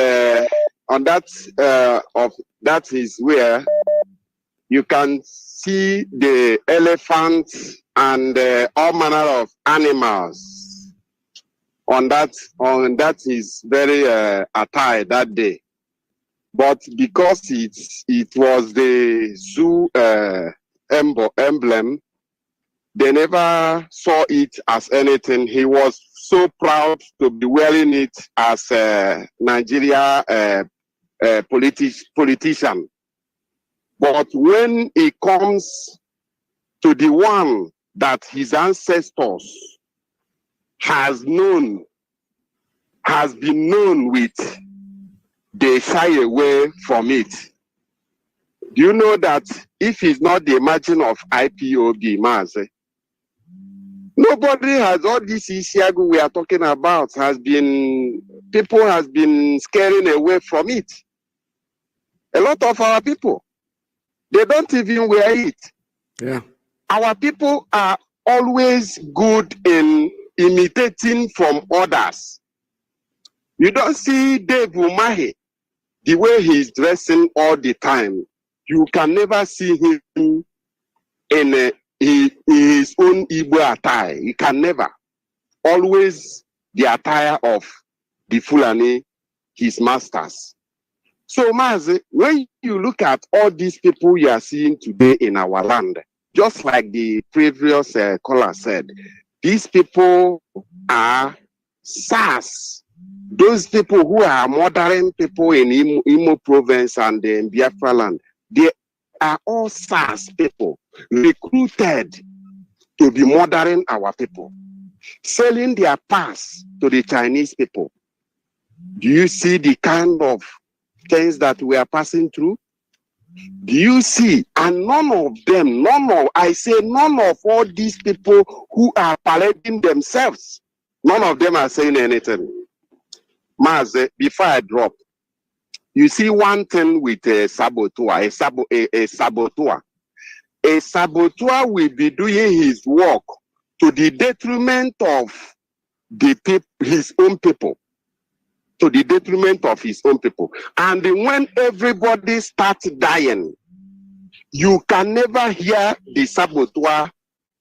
on that his wear, you can see the elephants and all manner of animals on that his very attire that day. But because it was the zoo emblem, they never saw it as anything. He was so proud to be wearing it as a Nigeria politician. But when it comes to the one that his ancestors has been known with, they shy away from it. Do you know that if it's not the margin of IPOB, MAZI, nobody has all this Isiagu we are talking about people has been scaring away from it. A lot of our people, they don't even wear it. Yeah. Our people are always good in imitating from others. You don't see Dave Umahi, the way he's dressing all the time. You can never see him in his own Igbo attire. You can never. Always the attire of the Fulani, his masters. So, MAZI, when you look at all these people you are seeing today in our land, just like the previous caller said, these people are SARS. Those people who are murdering people in Imo province and in Biafra land, they are all SARS people recruited to be murdering our people, selling their pass to the Chinese people. Do you see the kind of things that we are passing through? Do you see? And none of all these people who are parading themselves, none of them are saying anything. MAZI, before I drop, you see one thing with a saboteur, a saboteur. A saboteur will be doing his work to the detriment of his own people. To the detriment of his own people. And when everybody starts dying, you can never hear the saboteur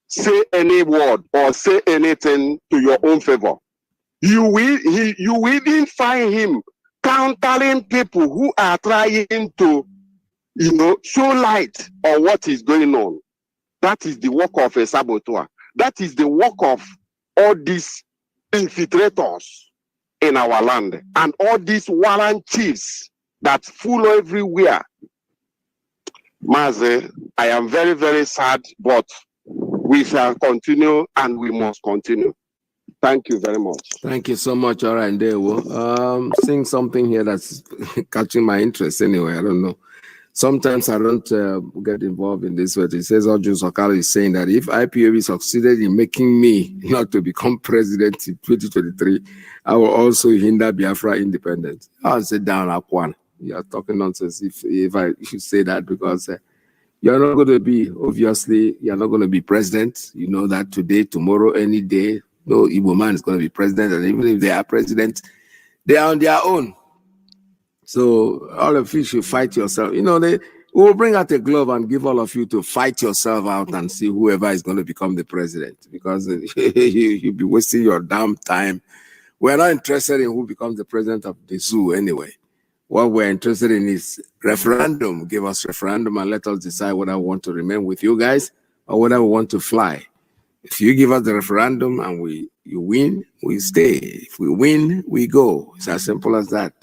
say any word or say anything to your own favor. You will even find him countering people who are trying to, show light on what is going on. That is the work of a saboteur. That is the work of all these infiltrators in our land and all these warrant chiefs that fool everywhere. MAZI, I am very, very sad, but we shall continue and we must continue. Thank you very much. Thank you so much. All right, there we seeing something here that's catching my interest anyway. I don't know. Sometimes I don't get involved in this, but it says Arjun Sokala is saying that if IPOB succeeded in making me not to become president in 2023, I will also hinder Biafra independence. I'll sit down, Akwan. You are talking nonsense if I should say that, because You're not going to be, obviously, you're not going to be president. You know that today, tomorrow, any day, no Igbo man is going to be president. And even if they are president, they are on their own. So all of you should fight yourself. You know, they will bring out a glove and give all of you to fight yourself out and see whoever is going to become the president, because you'll be wasting your damn time. We're not interested in who becomes the president of the zoo anyway. What we're interested in is referendum. Give us referendum and let us decide whether we want to remain with you guys or whether we want to fly. If you give us the referendum and you win, we stay. If we win, we go. It's as simple as that.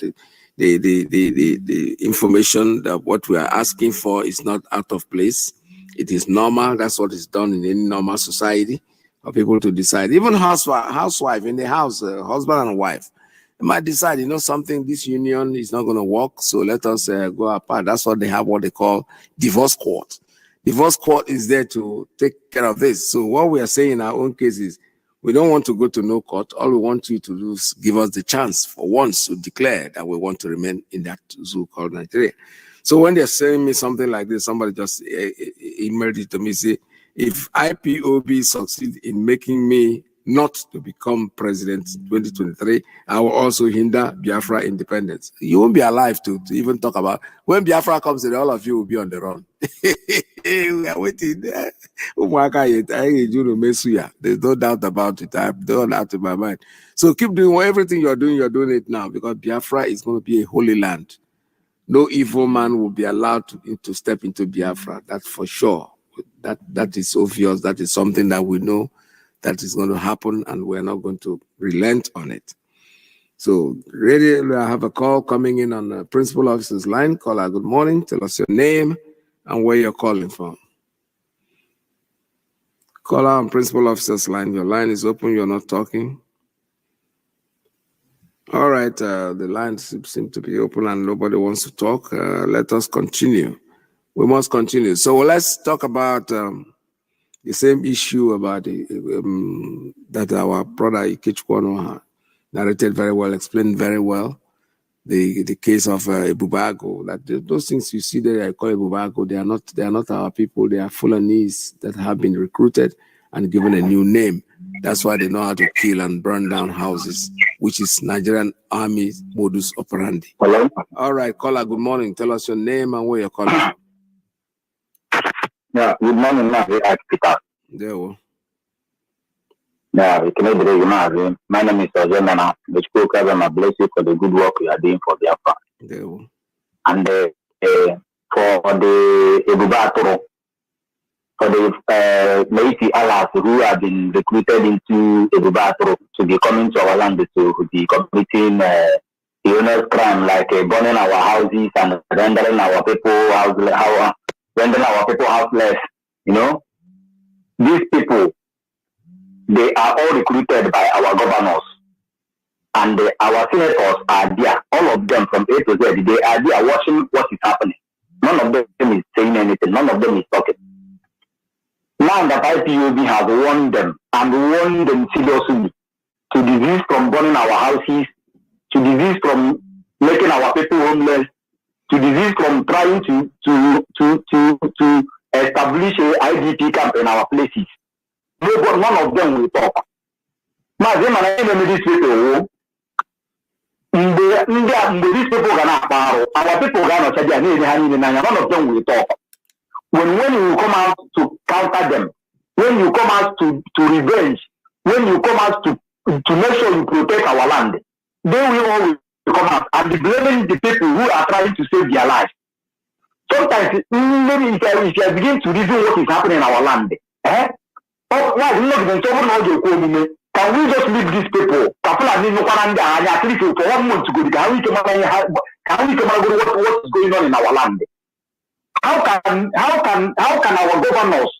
The information that what we are asking for is not out of place. It is normal. That's what is done in any normal society for people to decide. Even housewife in the house, husband and wife, they might decide, you know something, this union is not going to work, so let us go apart. That's what they have, what they call divorce court. Divorce court is there to take care of this. So what we are saying in our own case is we don't want to go to no court. All we want you to do is give us the chance for once to declare that we want to remain in that zoo called Nigeria. So when they're saying me something like this, somebody just emailed it to me, say, if IPOB succeed in making me not to become president in 2023, I will also hinder Biafra independence. You won't be alive to even talk about when Biafra comes in, all of you will be on the run. We are waiting there. There's no doubt about it. I have no doubt in my mind. So keep doing everything you're doing it now, because Biafra is going to be a holy land. No evil man will be allowed to step into Biafra. That's for sure. That is obvious. That is something that we know that is going to happen, and we're not going to relent on it. So, ready, I have a call coming in on the principal officer's line. Caller, good morning. Tell us your name and where you're calling from. Caller on principal officer's line. Your line is open. You're not talking. All right. The lines seem to be open and nobody wants to talk. Let us continue. We must continue. So let's talk about the same issue about that our brother Ikechukwu narrated very well, explained very well. The case of Ebubago, that those things you see there, I call Ebubago, they are not our people. They are Fulanese that have been recruited and given a new name. That's why they know how to kill and burn down houses, which is Nigerian Army modus operandi. Hello? All right, caller, good morning. Tell us your name and where you're calling from. Yeah, good morning, Peter. There we go. Yeah, my name is Ojemana. The school I bless you for the good work you are doing for Biafra. There we go. And for the Ebubatoro, for the Meisi Alas who have been recruited into Ebubatoro to be coming to our land to be committing heinous crime like burning our houses and rendering our people houseless. You know, these people, they are all recruited by our governors, and our senators are there. All of them from A to Z, they are there watching what is happening. None of them is saying anything. None of them is talking. Now that IPOB has warned them and warned them seriously to desist from burning our houses, to desist from making our people homeless, to desist from trying to establish a IDP camp in our places. None of them will talk. These people our people none of them will talk. When you come out to counter them, when you come out to revenge, when you come out to make sure you protect our land, they will always come out and be blaming the people who are trying to save their lives. Sometimes, maybe if you begin to reason what is happening in our land, can we just leave these people? At least for 1 month to go, can we come what is going on in our land? How can our governors,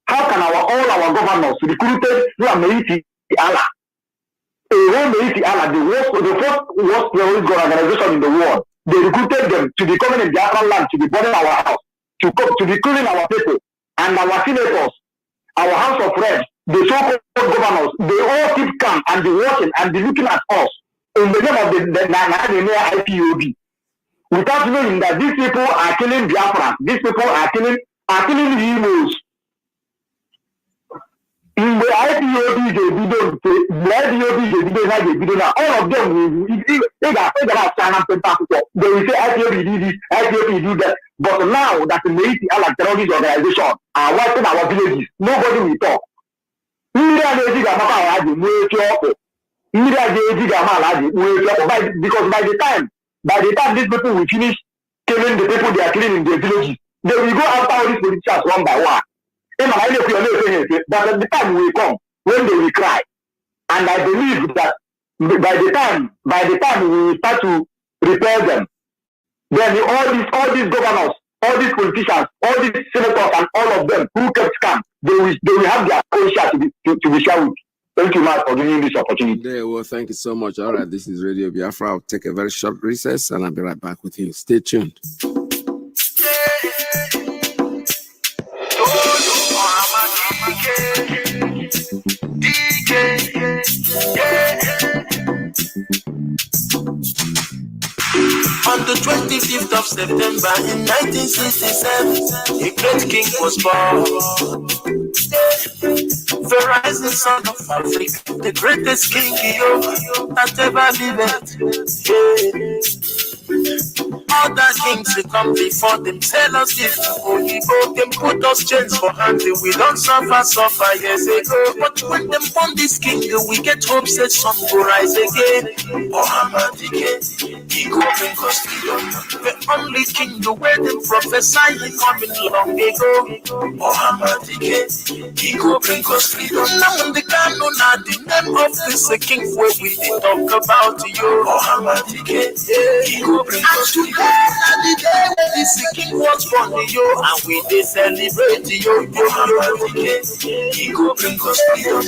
all our governors recruited Meisi Allah, the first worst terrorist organization in the world, they recruited them to be coming in the Biafran land, to be burning our house, to be killing our people, and our senators, our House of Reps, the so-called governors, they all keep calm and be watching and be looking at us in the name of the IPOB, without knowing that these people are killing Biafra, these people are killing are killing the heroes. In the IPOB, all of them, they will say IPOB did this, IPOB did that. But now that the Haiti are like terrorist organization are wiping our villages, nobody will talk. Because by the time these people will finish killing the people they are killing in their villages, they will go after all these politicians one by one. But at the time will come when they will cry. And I believe that by the time we start to repair them, then all these governors, all these politicians, all these senators and all of them who kept scam, they will have their own share to be shared with. Thank you, Mark, for giving me this opportunity. Yeah, well, thank you so much. All right, this is Radio Biafra. I'll take a very short recess and I'll be right back with you. Stay tuned. On the 25th of September in 1967, a great king was born. The rising son of Africa, the greatest king that ever lived. Other kings will come before them, tell us if we go, them put us chains for hands, we don't suffer years ago. But when them born this king, we get hope that some will rise again. Muhammad again, he go bring us freedom. The only king the way them prophesy coming long ago. Muhammad again, he go bring us freedom. Now when the canon are the name of this king where we talk about you. Muhammad again, he go bring us freedom. And the day when this king was born, and we they celebrate you. He go bring us freedom.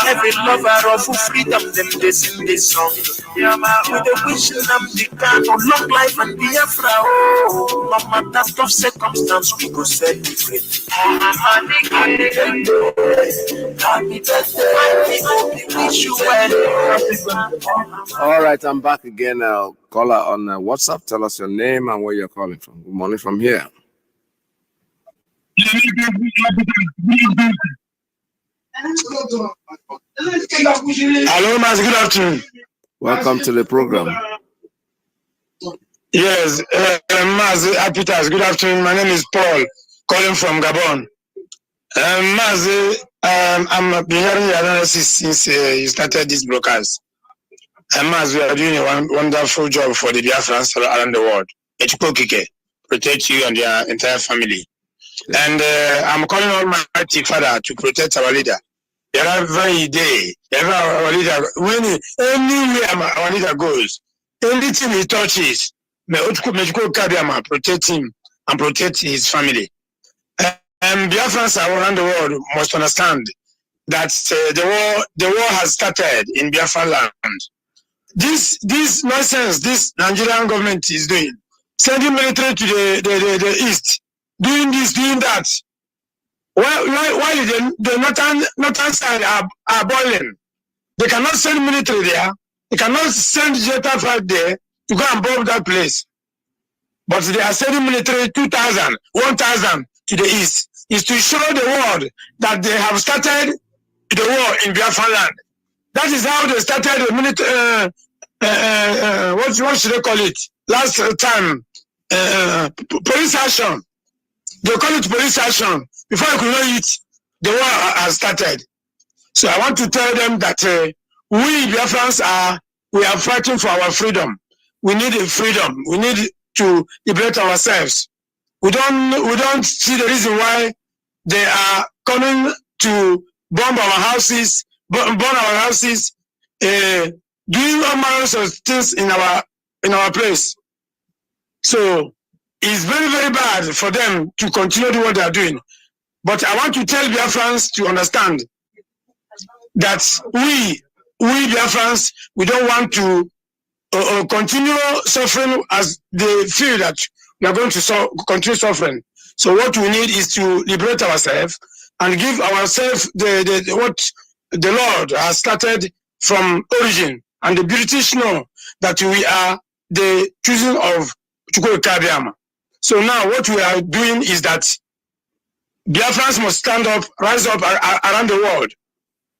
Every lover of freedom, them they sing this song. With the wishing them the kind of long life and Biafra. Oh, no matter tough circumstance, we go celebrate. Happy birthday, we wish you well. All right, I'm back again. Caller on WhatsApp. Tell us your name and where you're calling from. Good morning from here. Hello, Mas. Good afternoon. Welcome to the program. Yes, Mas PETERS. Good afternoon. My name is Paul, calling from Gabon. Mas, I'm been hearing your analysis since you started this broadcast. Mas, we are doing a wonderful job for the Biafrans around the world. Protect you and your entire family. And I'm calling on my mighty Father to protect our leader. Every day, our leader, anywhere our leader goes, anything he touches, protect him and protect his family. And Biafrans around the world must understand that the war has started in Biafra land. This nonsense this Nigerian government is doing, sending military to the east, doing this, doing that. Why the northern side are boiling? They cannot send military there. They cannot send Jetta fight there to go and bomb that place. But they are sending military 2,000, 1,000 to the east. Is to show the world that they have started the war in Biafra land. That is how they started the military. What should they call it? Last time, police action. They call it police action. Before I could know it, the war has started. So I want to tell them that we Biafrans we are fighting for our freedom. We need freedom. We need to liberate ourselves. We don't see the reason why they are coming to bomb our houses, burn our houses, doing all manners of things in our place. So it's very, very bad for them to continue doing what they are doing. But I want to tell Biafrans to understand that we Biafrans, we don't want to continue suffering as they feel that we are going to continue suffering. So what we need is to liberate ourselves and give ourselves what the Lord has started from origin. And the British know that we are the choosing of So now what we are doing is that Biafrans must stand up, rise up around the world.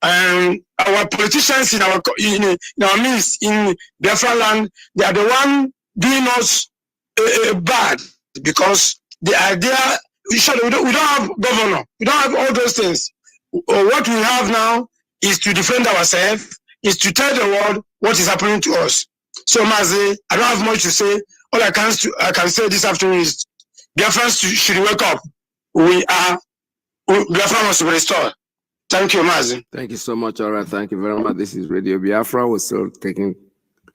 And our politicians in our midst in Biafra land, they are the one doing us bad, because the idea we don't have governor, we don't have all those things. What we have now is to defend ourselves, is to tell the world what is happening to us. So Mazi, I don't have much to say. All I can say this afternoon is Biafrans should wake up. Biafra must be restored. Thank you, Mazi. Thank you so much. All right, thank you very much. This is Radio Biafra. We're still taking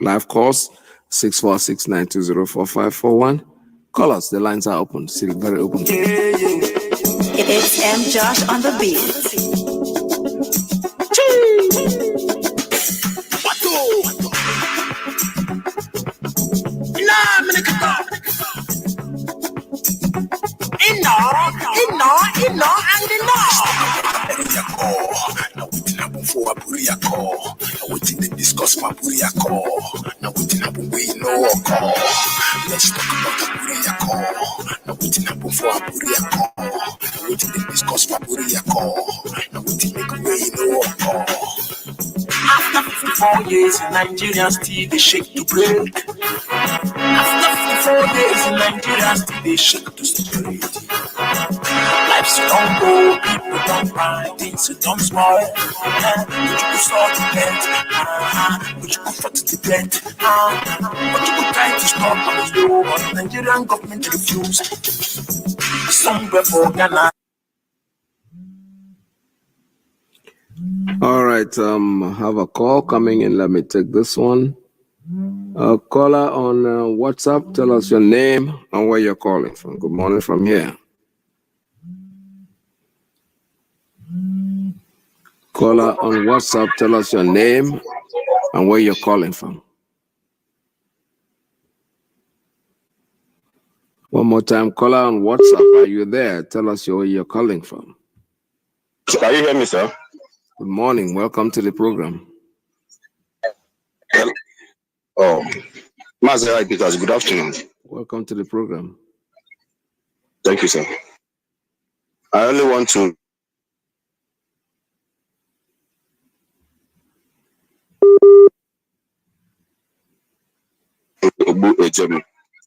live calls. 646-920-4541. Call us. The lines are open. Still very open. It's M. Josh on the beat. Now waiting happen for a buria call. Now waiting they discuss my buria call. Now waiting happen we know a call. Let's talk about a buria call. Now waiting happen for a buria call. Now waiting they discuss my buria call. Now waiting make we know a call. After 54 years in Nigeria, still they shake to break. After 54 days in Nigeria, still they shake to separate. Life's so long go, people don't cry, things so don't spoil. But you could start to bed, but you could fight to the bed. But you could try to stop on the slow, but Nigerian government refused. Somewhere for Ghana. All right, I have a call coming in. Let me take this one. Caller on WhatsApp, tell us your name and where you're calling from. Good morning from here. Caller on WhatsApp, tell us your name and where you're calling from. One more time, caller on WhatsApp, are you there? Tell us where you're calling from. Can you hear me, sir? Good morning. Welcome to the program. Oh, MAZI, PETERS, good afternoon. Welcome to the program. Thank you, sir. I only want to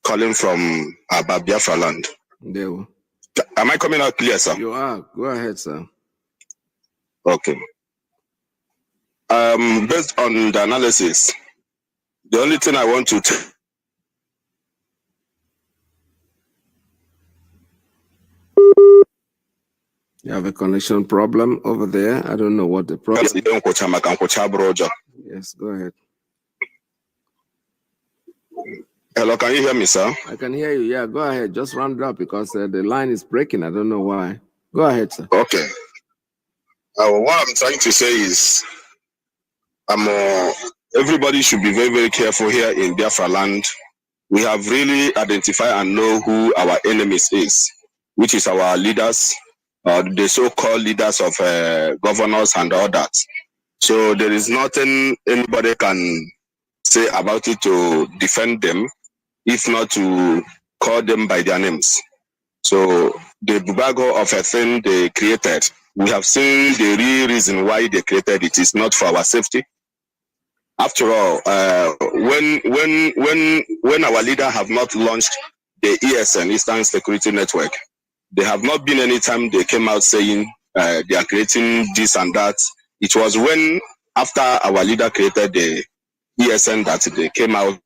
calling from Biafra land. There. Am I coming out clear, sir? You are. Go ahead, sir. Okay. Based on the analysis, the only thing I want to You have a connection problem over there. I don't know what the problem is. Yes, go ahead. Hello, can you hear me, sir? I can hear you. Yeah, go ahead. Just round it up because the line is breaking. I don't know why. Go ahead, sir. Okay. What I'm trying to say is, everybody should be very, very careful here in Biafra land. We have really identified and know who our enemies is, which is our leaders, the so-called leaders of governors and all that. So there is nothing anybody can say about it to defend them, if not to call them by their names. So the bubago of a thing they created, we have seen the real reason why they created it is not for our safety. After all, when our leader have not launched the ESN, Eastern Security Network, there have not been any time they came out saying they are creating this and that. It was when, after our leader created the ESN, that they came out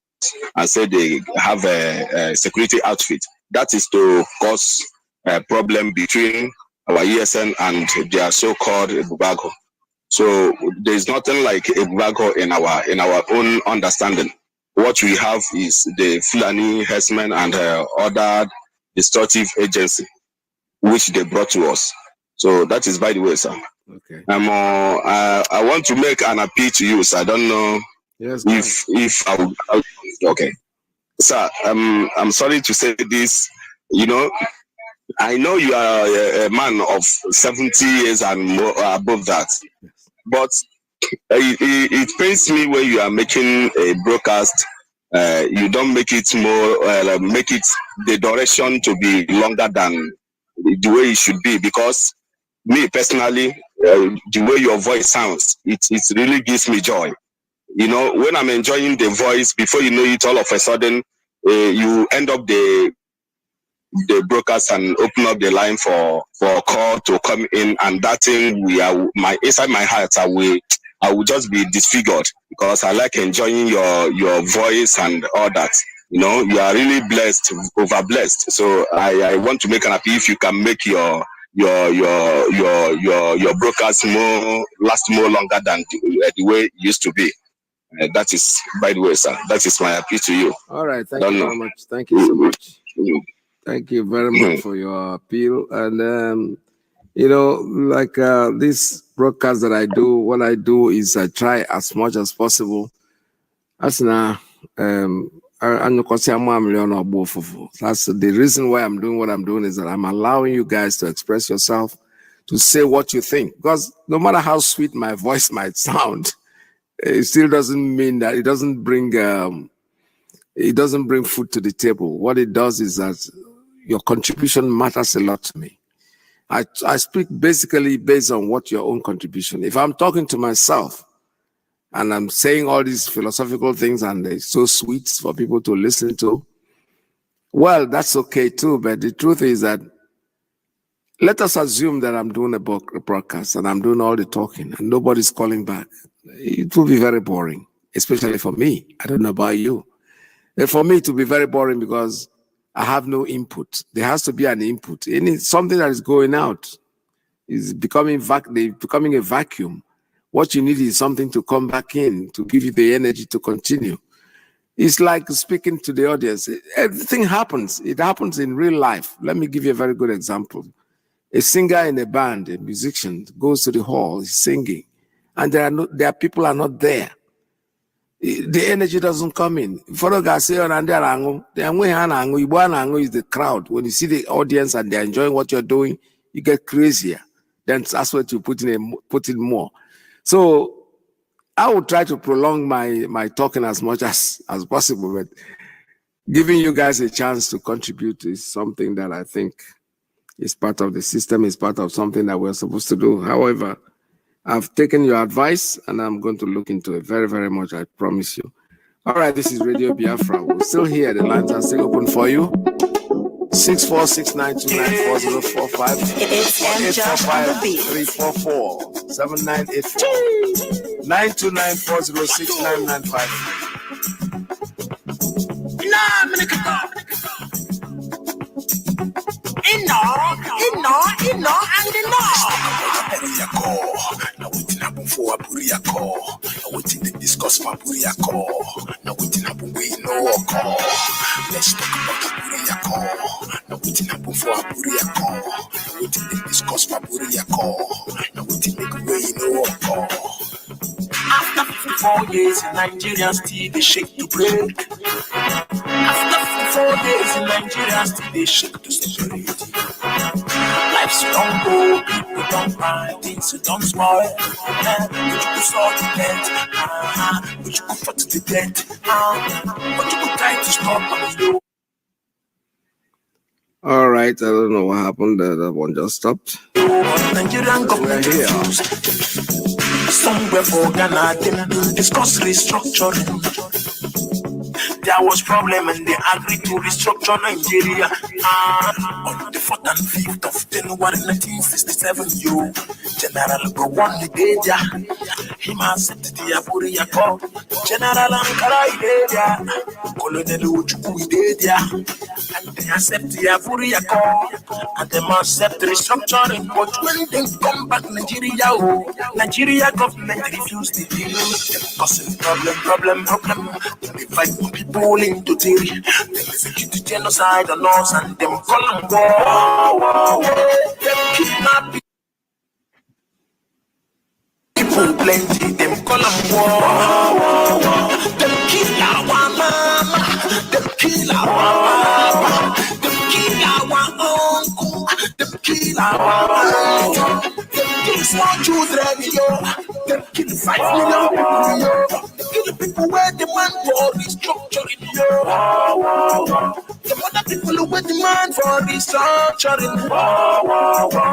and said they have a security outfit. That is to cause a problem between our ESN and their so-called bubago. So there is nothing like a bubago in our own understanding. What we have is the Fulani herdsmen and other destructive agency which they brought to us. So that is by the way, sir. Okay. I want to make an appeal to you, sir. I don't know if I will. Okay, sir. I'm sorry to say this. You know, I know you are a man of 70 years and more above that, but it pains me when you are making a broadcast you don't make it more, make it the duration to be longer than the way it should be. Because me personally, the way your voice sounds, it really gives me joy. You know, when I'm enjoying the voice, before you know it, all of a sudden, you end up the broadcast and open up the line for a call to come in, and that thing inside my heart, I will just be disfigured, because I like enjoying your voice and all that. You know, you are really blessed, over blessed. So I want to make an appeal, if you can make your broadcast last more longer than the way it used to be. That is, by the way, sir, that is my appeal to you. All right, thank you very much. Thank you so much. Thank you very much for your appeal. And you know, like this broadcast that I do, what I do is I try as much as possible. That's now that's the reason why I'm doing what I'm doing, is that I'm allowing you guys to express yourself, to say what you think. Because no matter how sweet my voice might sound, it still doesn't mean that it doesn't bring food to the table. What it does is that your contribution matters a lot to me. I speak basically based on what your own contribution. If I'm talking to myself and I'm saying all these philosophical things and it's so sweet for people to listen to, well, that's okay too. But the truth is that, let us assume that I'm doing a broadcast and I'm doing all the talking and nobody's calling back. It will be very boring, especially for me. I don't know about you. And for me, it will be very boring because I have no input. There has to be an input. Something that is going out is becoming a vacuum. What you need is something to come back in, to give you the energy to continue. It's like speaking to the audience. Everything happens. It happens in real life. Let me give you a very good example. A singer in a band, a musician, goes to the hall, he's singing, and their people are not there. The energy doesn't come in. The is the crowd. When you see the audience and they're enjoying what you're doing, you get crazier. Then that's what you put in more. So I will try to prolong my talking as much as possible, but giving you guys a chance to contribute is something that I think is part of the system, is part of something that we're supposed to do. However, I've taken your advice and I'm going to look into it very, very much, I promise you. All right, this is Radio Biafra. We're still here. The lines are still open for you. 64692944045. It's M. Josh on the beat. 344-7984. 929406995. Now waiting happen for a Buriako. Now waiting to discuss my Buriako. Now waiting happen we know call. Let's talk about a Buriako. Now waiting happen for a Buriako. Now waiting to discuss my Buriako. Now waiting make way no call. After 54 years in Nigeria, still they shake to break. After 54 days in Nigeria, still they shake to separate. Life's don't go, people don't buy, things don't spoil. But you could start to get, but you could fight to the debt, but you could try to stop on you. All right, I don't know what happened. That one just stopped. Nigerian government refused. Somewhere for Ghana, they discuss restructuring. There was problem and they agreed to restructure Nigeria. On the 4th and 5th of January 1967, General Gowon Ideja, him accepted the Aburia call. General Ankara Ideja, Colonel Ujuku Ideja, and they accept the Aburia call, and they must accept the restructuring. But when they come back, Nigeria government refused the deal. Causing problem. They fight people into theory. They execute the genocide on us and them call them war. Them kidnap people plenty. Them call them war. Them kill our mama. Them kill our papa. Them kill our uncle. Them kill our aunt. Them kill small children. Them kill 5 million people. Kill the people where the man for restructuring. Some other people who will demand for restructuring.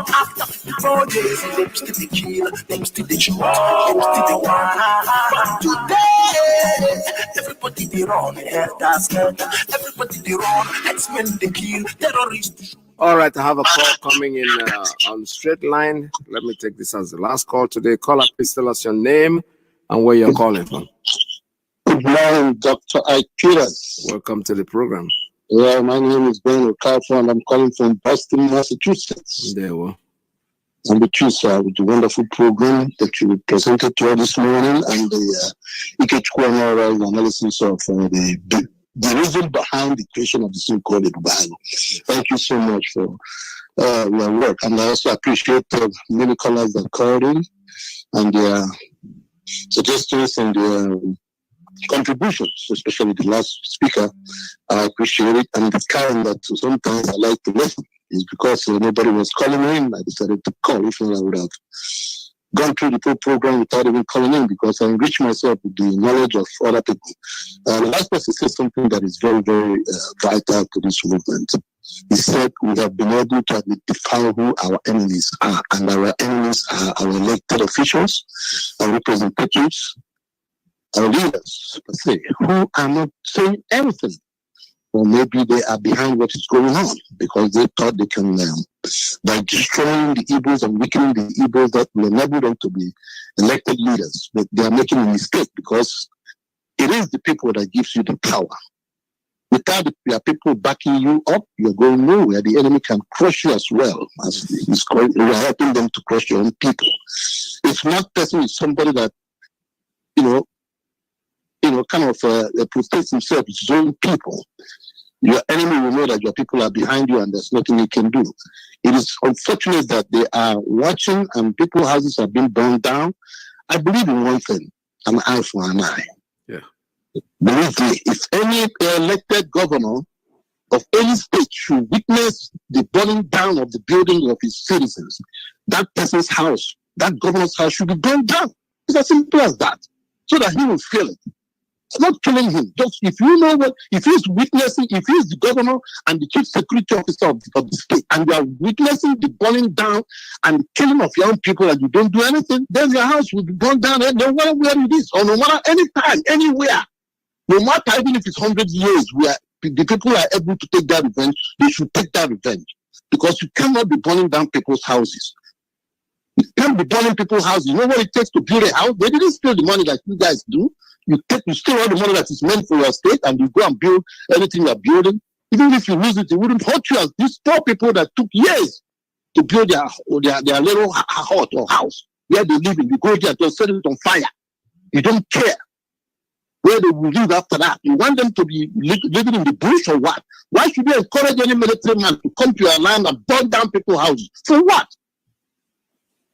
After 4 days, them still the kill, them still the shoot, them still the war. But today, everybody they run, helter skelter. Everybody they run, X-Men they kill, terrorists. All right, I have a call coming in on straight line. Let me take this as the last call today. Caller, please tell us your name and where you're calling from. Good morning, Dr. Peters. Welcome to the program. Yeah, my name is Ben Okafor, and I'm calling from Boston, Massachusetts. There we go. And with you, sir, with the wonderful program that you presented to us this morning and the Ikechukwu analysis of the reason behind the creation of the so-called Bible. Thank you so much for your work. And I also appreciate the many callers that called in and their suggestions and their contributions, especially the last speaker. I appreciate it. And the kind that sometimes I like to listen is because nobody was calling in. I decided to call. If not, I would have gone through the whole program without even calling in because I enrich myself with the knowledge of other people. The last person said something that is very, very vital to this movement. He said we have been able to identify who our enemies are, and our enemies are our elected officials, our representatives, our leaders, per se, who are not saying anything. Or maybe they are behind what is going on because they thought they can, by destroying the evils and weakening the evils, that will enable them to be elected leaders. But they are making a mistake because it is the people that gives you the power. Without your people backing you up, you're going nowhere. The enemy can crush you as well. You're helping them to crush your own people. If not person is somebody that, kind of protects himself, his own people, your enemy will know that your people are behind you and there's nothing you can do. It is unfortunate that they are watching and people's houses are being burned down. I believe in one thing, an eye for an eye. Yeah. Believe me, if any elected governor of any state should witness the burning down of the building of his citizens, that person's house, that governor's house should be burned down. It's as simple as that, so that he will feel it. It's not killing him. Just if you know what, if he's witnessing, if he's the governor and the chief security officer of the state, and you are witnessing the burning down and killing of your own people and you don't do anything, then your house will be burned down no matter where it is, or no matter any time, anywhere. No matter even if it's 100 years, the people are able to take that revenge, they should take that revenge. Because you cannot be burning down people's houses. You can't be burning people's houses. You know what it takes to build a house? They didn't steal the money like you guys do. You steal all the money that is meant for your state and you go and build anything you're building. Even if you lose it, it wouldn't hurt you as these poor people that took years to build their little hut or house where they live in. You go there to set it on fire. You don't care where they will live after that. You want them to be living in the bush or what? Why should you encourage any military man to come to your land and burn down people's houses? For what?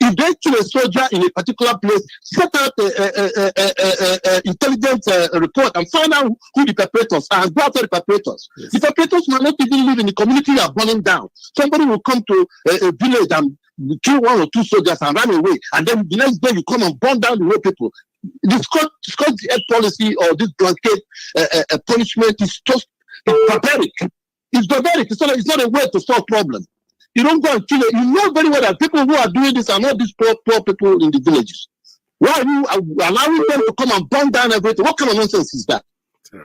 If they kill a soldier in a particular place, set out an intelligence report and find out who the perpetrators are and go after the perpetrators. Yes. The perpetrators might not even live in the community you are burning down. Somebody will come to a village and kill 1 or 2 soldiers and run away, and then the next day you come and burn down the whole people. The Scott policy or this blanket punishment is just barbaric. It's barbaric. It's not a way to solve problems. You don't go and kill it. You know very well that people who are doing this are not these poor people in the villages. Why are you allowing them to come and burn down everything? What kind of nonsense is that?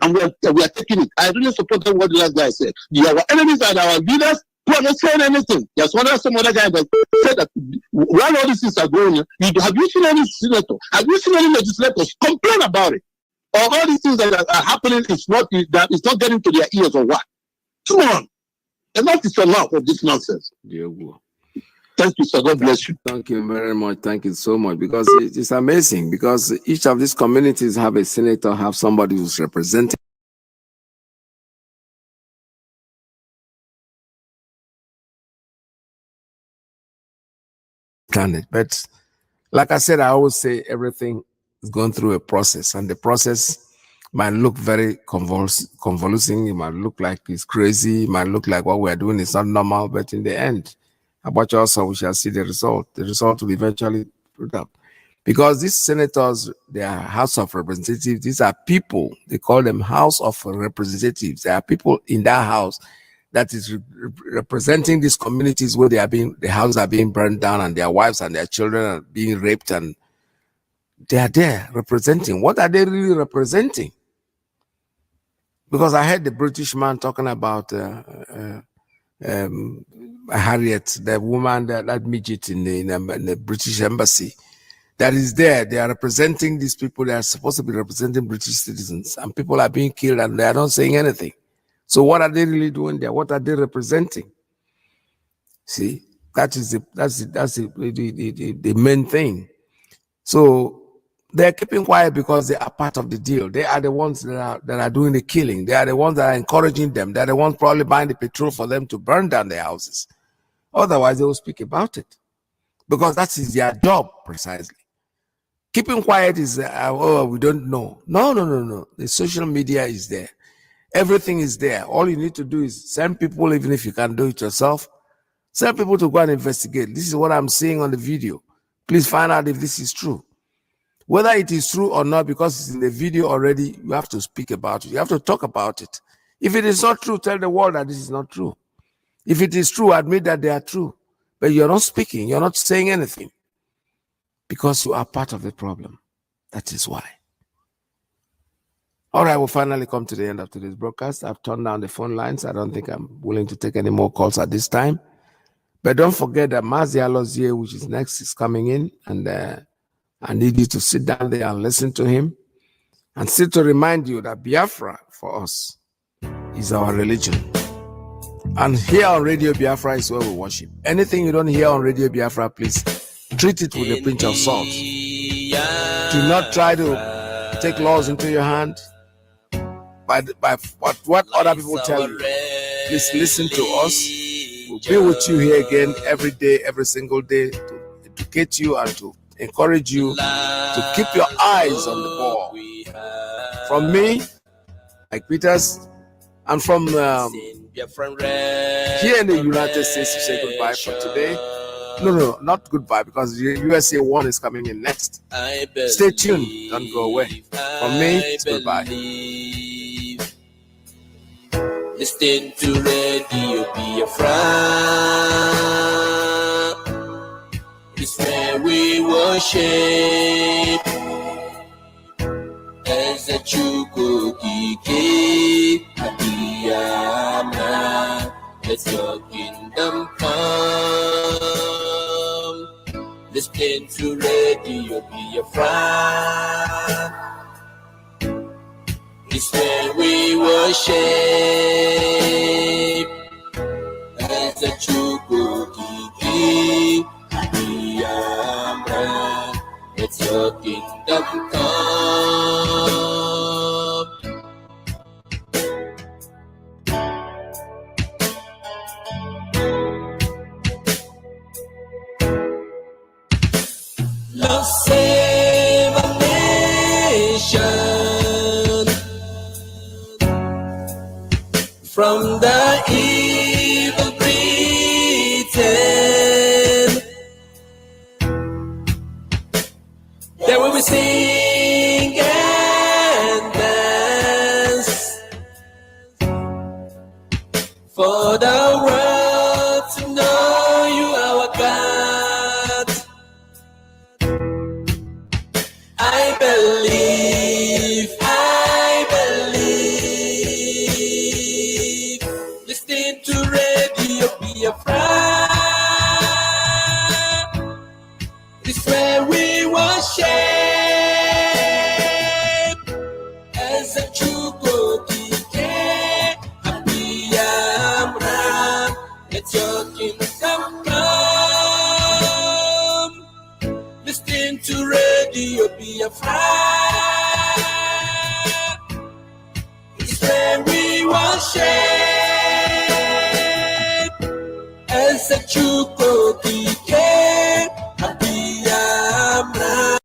And we are taking it. I really support what the last guy said. Our enemies are our leaders who are not saying anything. There's some other guy that said that while all these things are going on, have you seen any senator? Have you seen any legislators complain about it? Or all these things that are happening is not getting to their ears or what? Come on. Enough is enough of this nonsense. Thank you, sir. God bless you. Thank you very much. Thank you so much. Because it's amazing. Because each of these communities have a senator, have somebody who's representing. But like I said, I always say everything is going through a process, and the process might look very convoluting. It might look like it's crazy. It might look like what we're doing is not normal, but in the end, about also we shall see the result. The result will eventually put up. Because these senators, they are House of Representatives. These are people, they call them House of Representatives. There are people in that house that is representing these communities where the houses are being burned down and their wives and their children are being raped, and they are there representing. What are they really representing? Because I heard the British man talking about Harriet, the woman, that midget in the British embassy that is there. They are representing these people. They are supposed to be representing British citizens, and people are being killed and they are not saying anything. So what are they really doing there? What are they representing? See, that's the main thing. So they're keeping quiet because they are part of the deal. They are the ones that are doing the killing. They are the ones that are encouraging them. They're the ones probably buying the petrol for them to burn down their houses. Otherwise, they will speak about it because that is their job precisely. Keeping quiet is, oh, we don't know. No. The social media is there. Everything is there. All you need to do is send people, even if you can't do it yourself, send people to go and investigate. This is what I'm seeing on the video. Please find out if this is true. Whether it is true or not, because it's in the video already, you have to speak about it. You have to talk about it. If it is not true, tell the world that this is not true. If it is true, admit that they are true. But you're not speaking. You're not saying anything because you are part of the problem. That is why. All right, we'll finally come to the end of today's broadcast. I've turned down the phone lines. I don't think I'm willing to take any more calls at this time. But don't forget that MAZI Alozie, which is next, is coming in. And I need you to sit down there and listen to him. And still to remind you that Biafra, for us, is our religion. And here on Radio Biafra is where we worship. Anything you don't hear on Radio Biafra, please treat it with a pinch of salt. Do not try to take laws into your hand by what other people tell you. Please listen to us. We'll be with you here again every day, every single day, to educate you and to encourage you to keep your eyes on the ball. From me, Mike Peters, and from here in the United States, to say goodbye for today. No, not goodbye, because the USA 1 is coming in next. Stay tuned, don't go away. From me, it's goodbye. Listen to Radio Biafra. It's where we worship. As a Chukukike Abiyama, let your kingdom come. Listen to Radio Biafra. It's where we worship. As a Chukukike Abiyama, let your kingdom come. Lord, save a nation from the evil Britain. There will be sing and dance for the world to know you, our God. I believe. Listen to Radio Biafra. It's where we worship. As a Chukukike Abiyamra, let your kingdom come. Listen to Radio Biafra. It's where we worship. As a Chukukike Abiyamra.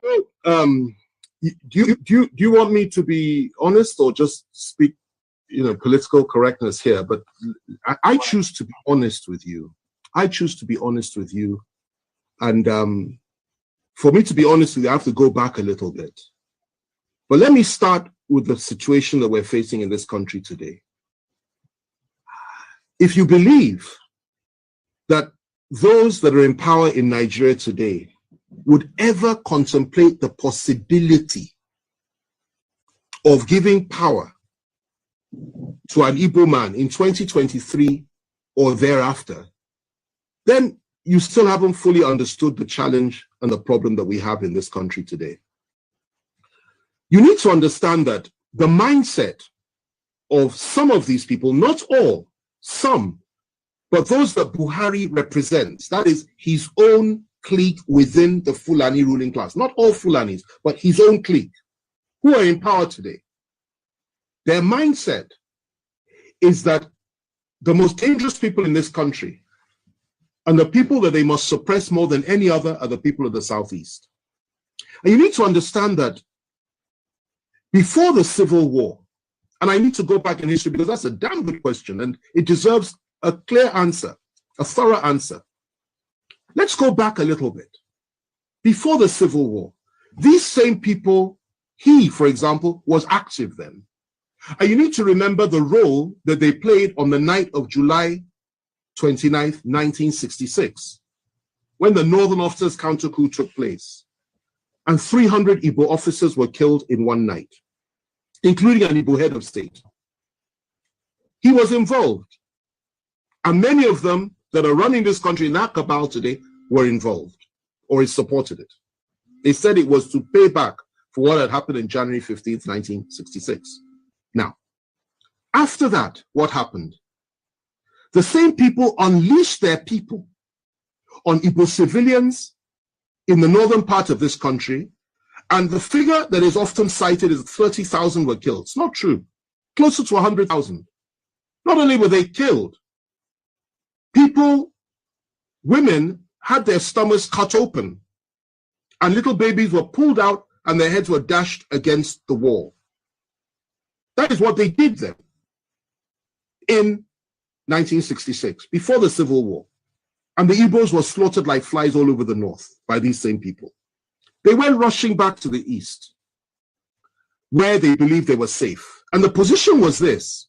Do you want me to be honest or just speak, political correctness here? But I choose to be honest with you. I choose to be honest with you, and for me to be honest with you, I have to go back a little bit. But let me start with the situation that we're facing in this country today. If you believe that those that are in power in Nigeria today would ever contemplate the possibility of giving power to an Igbo man in 2023 or thereafter, then you still haven't fully understood the challenge and the problem that we have in this country today. You need to understand that the mindset of some of these people, not all, some, but those that Buhari represents, that is his own clique within the Fulani ruling class, not all Fulanis, but his own clique, who are in power today. Their mindset is that the most dangerous people in this country and the people that they must suppress more than any other are the people of the Southeast. And you need to understand that before the Civil War, and I need to go back in history because that's a damn good question and it deserves a clear answer, a thorough answer. Let's go back a little bit. Before the Civil War, these same people, he, for example, was active then. And you need to remember the role that they played on the night of July 29th, 1966, when the Northern Officers counter coup took place. And 300 Igbo officers were killed in one night, including an Igbo head of state. He was involved. And many of them that are running this country in that cabal today were involved or supported it. They said it was to pay back for what had happened in January 15th, 1966. Now, after that, what happened? The same people unleashed their people on Igbo civilians in the northern part of this country, and the figure that is often cited is 30,000 were killed. It's not true. Closer to 100,000. Not only were they killed, people, women had their stomachs cut open, and little babies were pulled out and their heads were dashed against the wall. That is what they did then in 1966, before the Civil War. And the Igbos were slaughtered like flies all over the north by these same people. They went rushing back to the east, where they believed they were safe. And the position was this.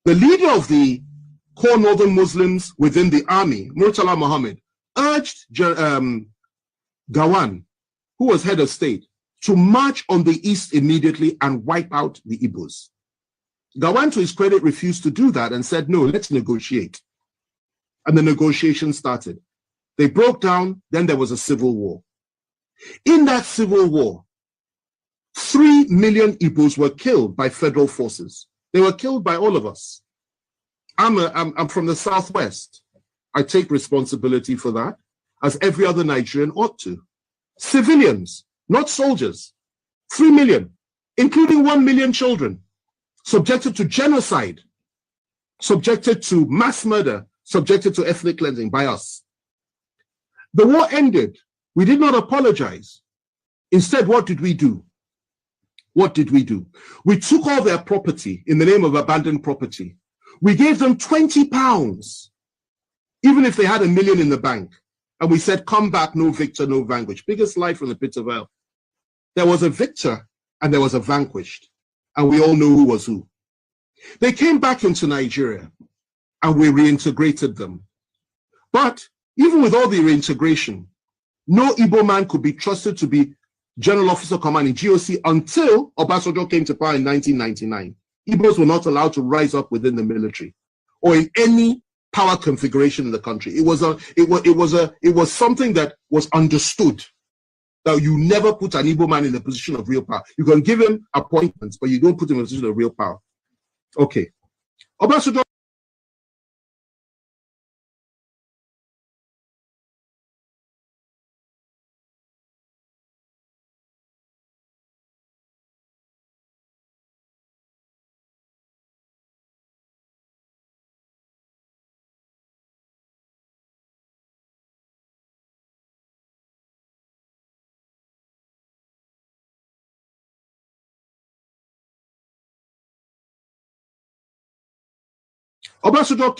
The leader of the core northern Muslims within the army, Murtala Muhammad, urged Gawan, who was head of state, to march on the east immediately and wipe out the Igbos. Gawan, to his credit, refused to do that and said, no, let's negotiate. And the negotiations started. They broke down, then there was a civil war. In that civil war, 3 million Igbos were killed by federal forces. They were killed by all of us. I'm from the Southwest. I take responsibility for that, as every other Nigerian ought to. Civilians, not soldiers. 3 million, including 1 million children, subjected to genocide, subjected to mass murder, subjected to ethnic cleansing by us. The war ended. We did not apologize. Instead, what did we do? What did we do? We took all their property in the name of abandoned property. We gave them £20, even if they had $1 million in the bank. And we said, come back, no victor, no vanquished. Biggest lie from the pit of hell. There was a victor and there was a vanquished. And we all know who was who. They came back into Nigeria and we reintegrated them. But even with all the reintegration, no Igbo man could be trusted to be General Officer Commanding GOC until Obasanjo came to power in 1999. Igbos were not allowed to rise up within the military or in any power configuration in the country. It was something that was understood that you never put an Igbo man in a position of real power. You can give him appointments, but you don't put him in a position of real power. Okay. Obasanjo Obasanjo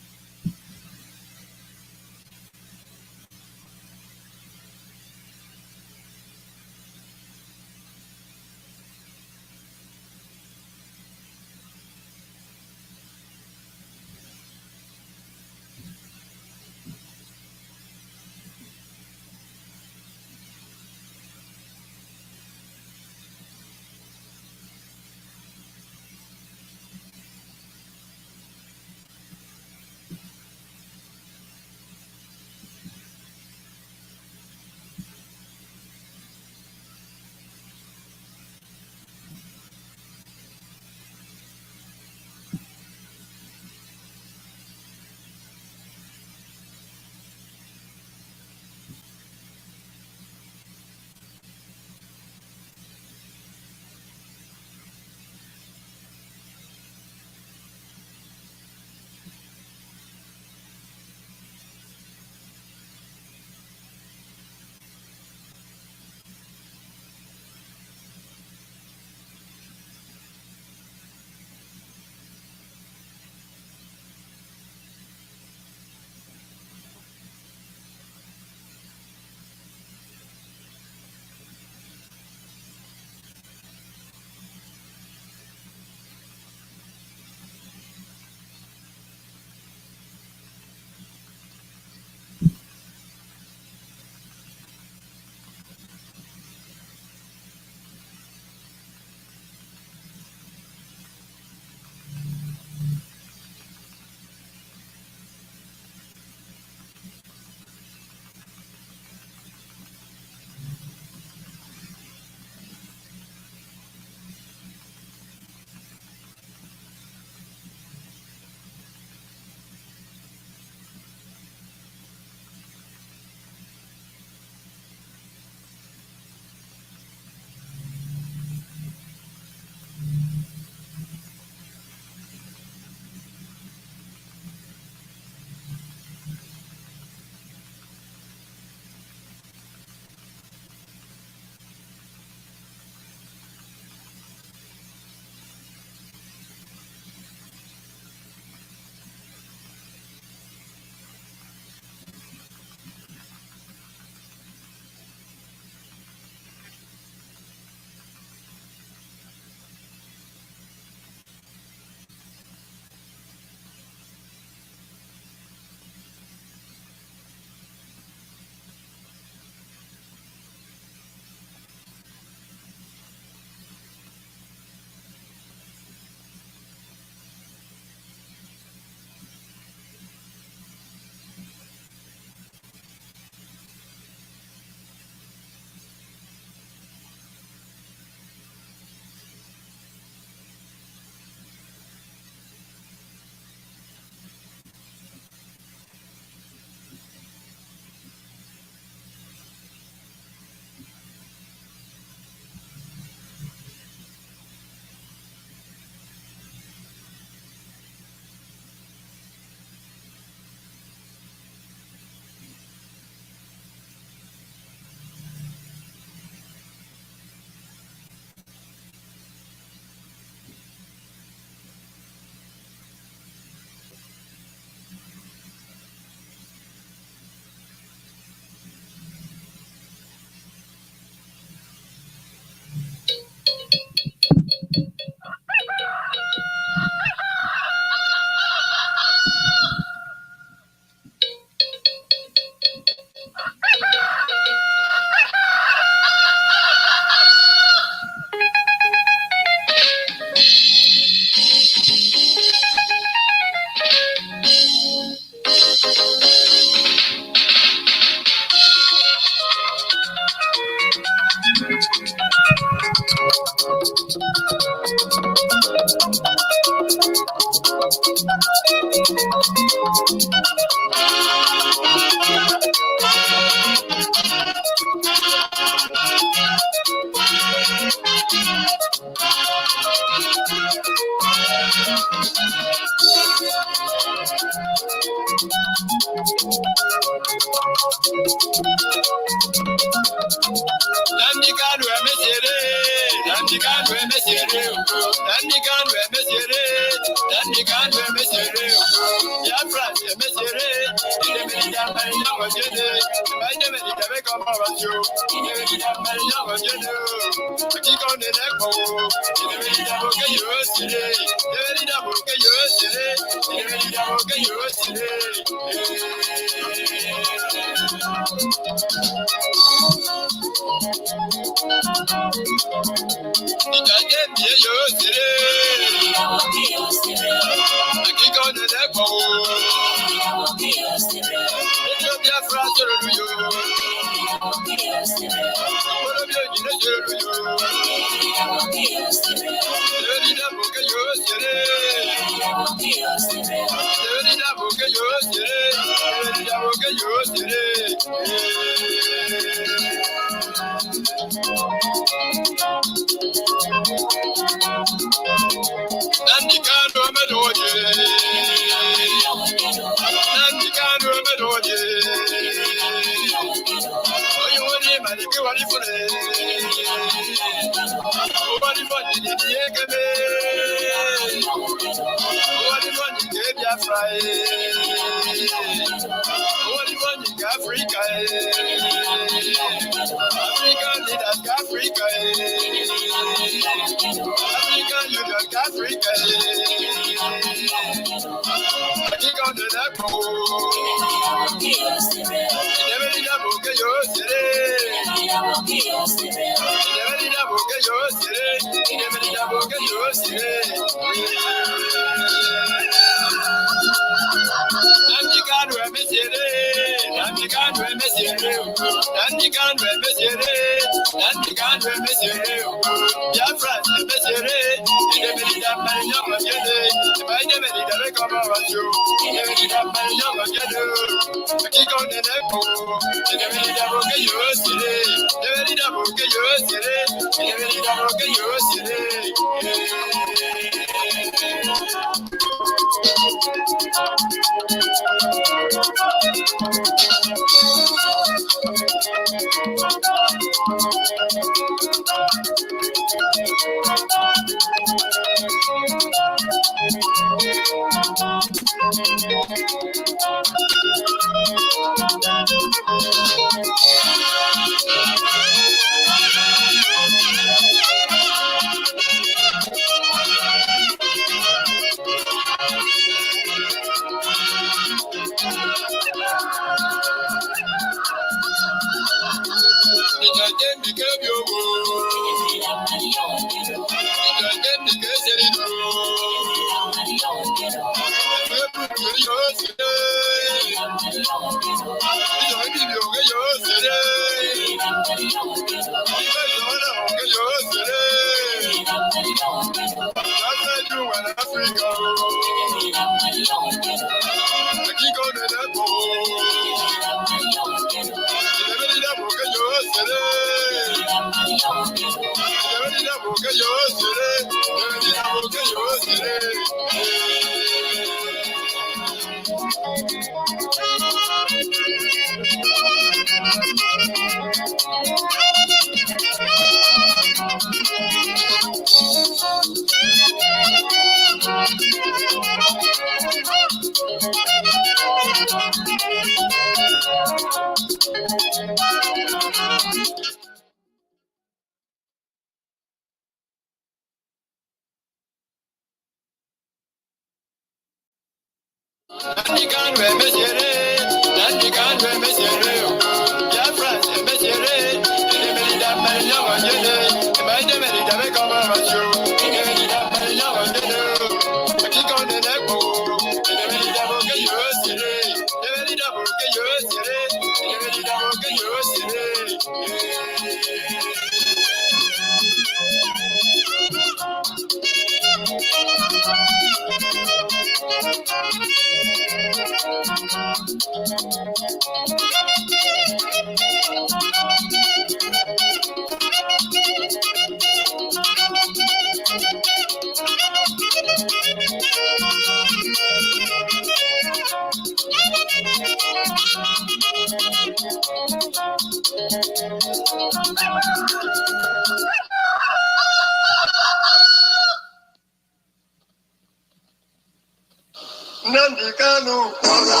Nandikanu kora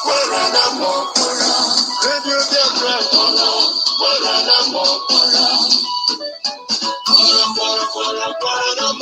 kora na mokora radio Biafra kora na mokora kora na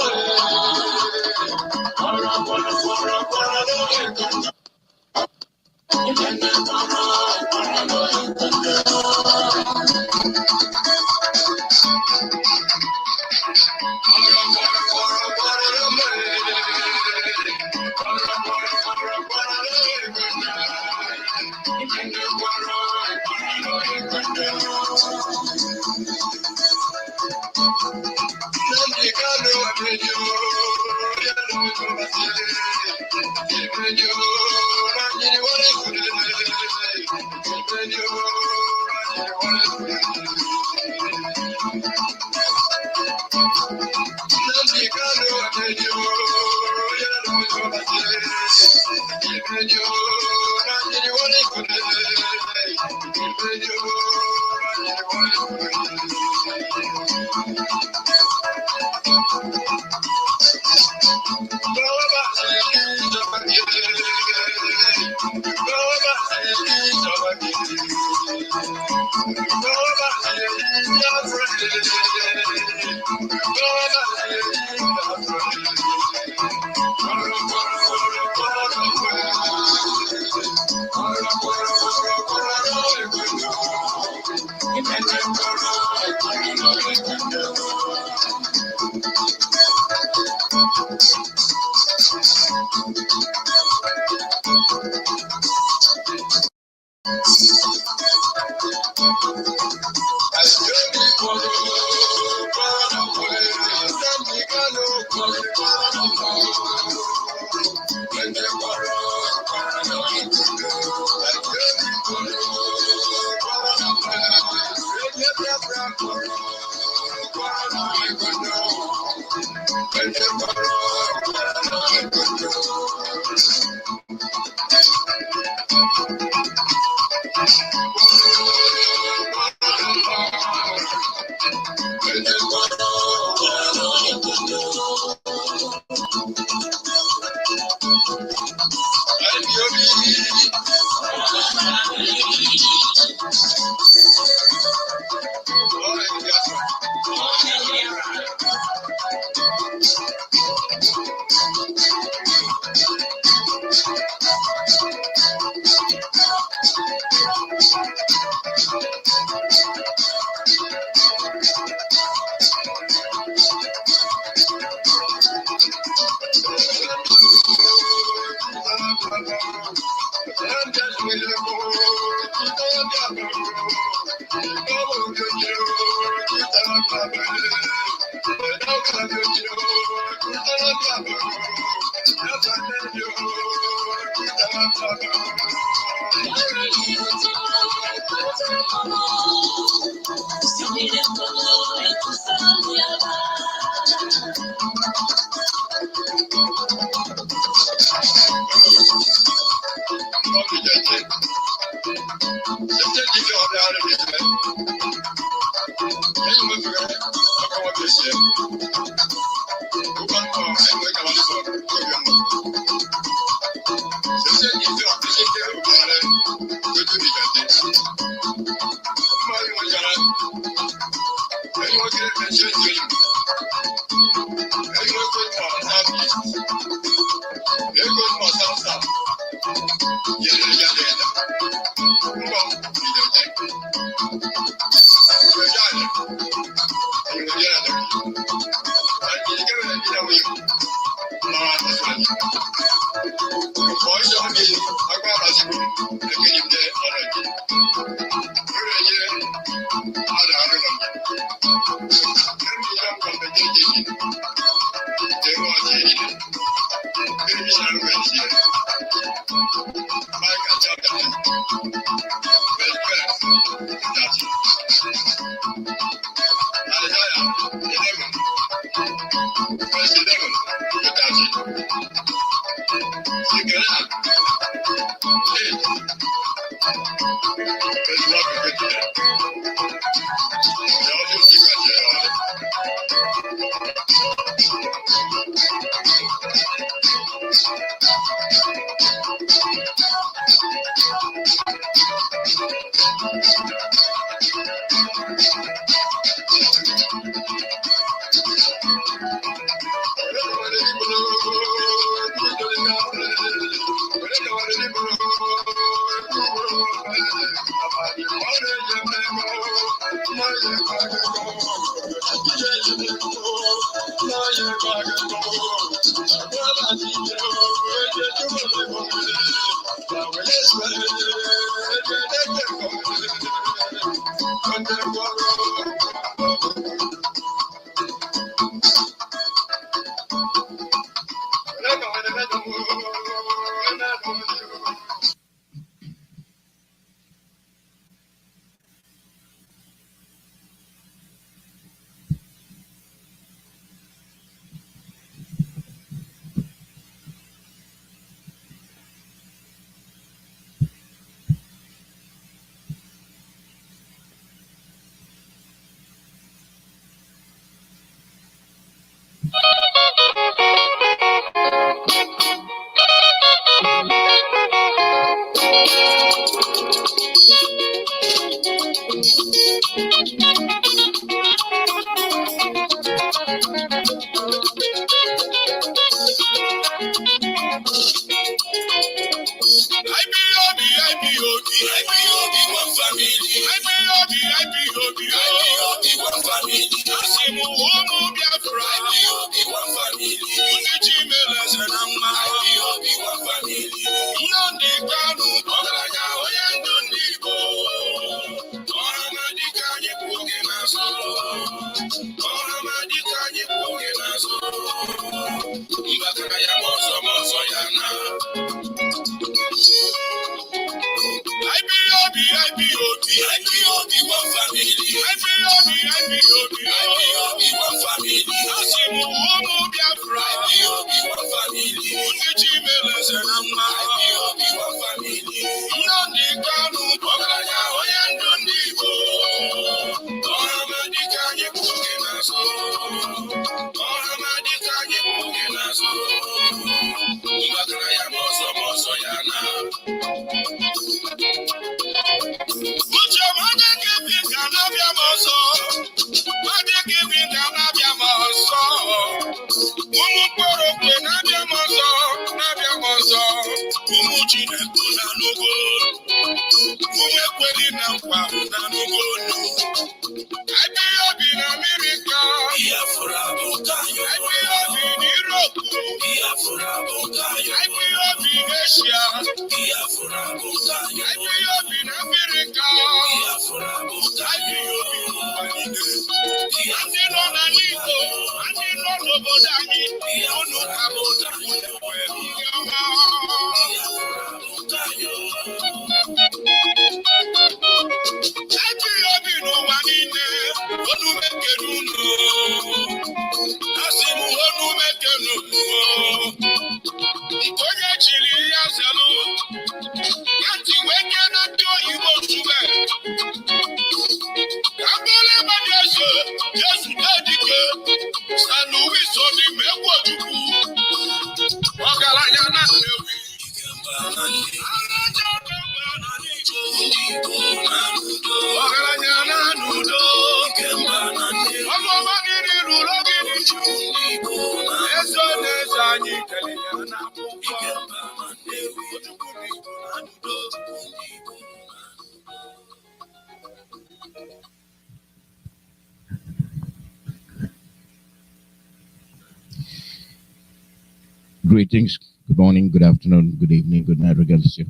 Greetings, good morning, good afternoon, good evening, good night, regardless of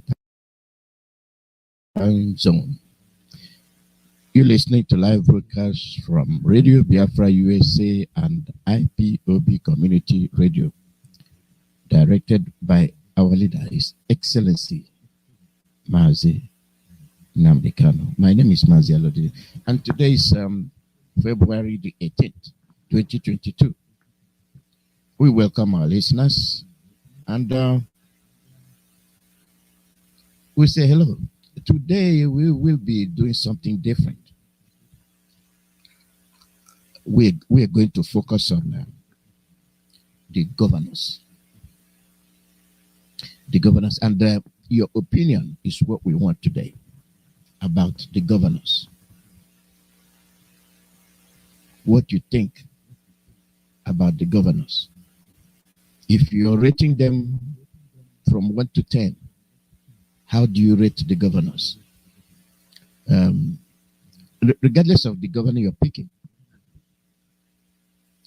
time zone. You're listening to live broadcasts from Radio Biafra USA and IPOB Community Radio, directed by our leader, His Excellency MAZI Nnamdi Kanu. My name is MAZI Alodi, and today is February the 18th, 2022. We welcome our listeners and we say hello today we will be doing something different. We're going to focus on the governors. The governors, and your opinion is what we want today about the governors. What you think about the governors. If you're rating them from 1 to 10, how do you rate the governors? Regardless of the governor you're picking,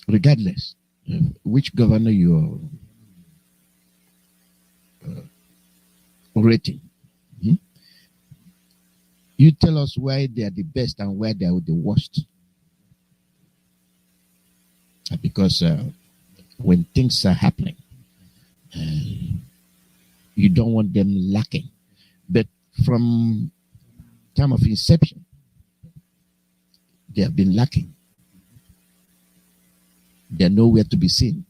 regardless of which governor you're rating, you tell us why they are the best and why they are the worst. Because when things are happening, you don't want them lacking. But from time of inception, they have been lacking. They're nowhere to be seen.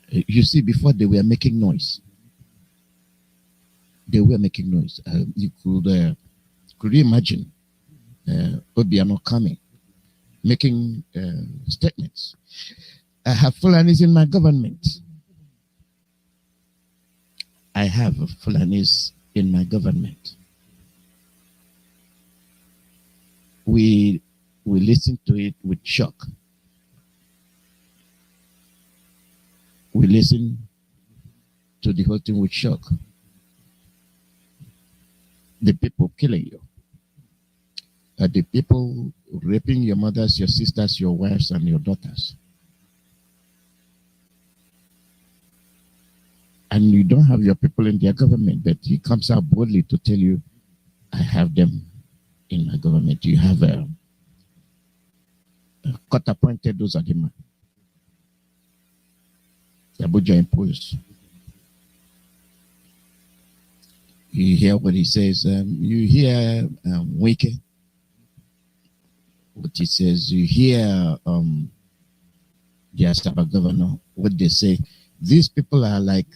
You see, before they were making noise. They were making noise. You could you imagine Obiano coming, making statements? I have Fulanis in my government. I have Fulanis in my government. We listen to it with shock. We listen to the whole thing with shock. The people killing you. The people raping your mothers, your sisters, your wives, and your daughters. And you don't have your people in their government, but he comes out boldly to tell you, I have them in my government. You have a court-appointed, those are the man. Abuja impose. You hear what he says. You hear Wike. What he says. You hear the Asaba governor. What they say. These people are like,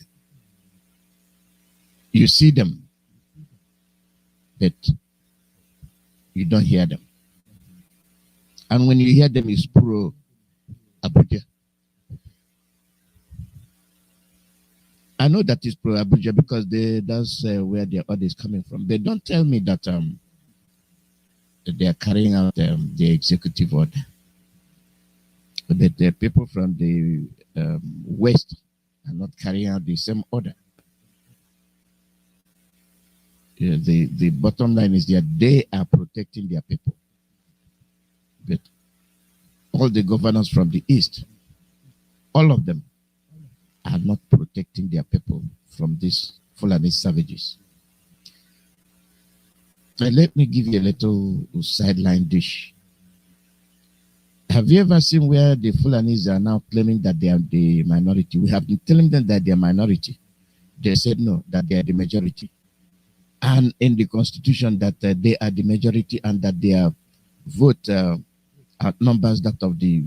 you see them, but you don't hear them. And when you hear them, it's pro Abuja. I know that is pro Abuja because that's where their order is coming from. They don't tell me that they are carrying out the executive order. But the people from the West are not carrying out the same order. The bottom line is that they are protecting their people. But all the governors from the East, all of them, are not protecting their people from these Fulani savages. Let me give you a little sideline dish. Have you ever seen where the Fulanis are now claiming that they are the minority? We have been telling them that they are minority. They said no, that they are the majority. And in the constitution that they are the majority and that their vote outnumbers that of the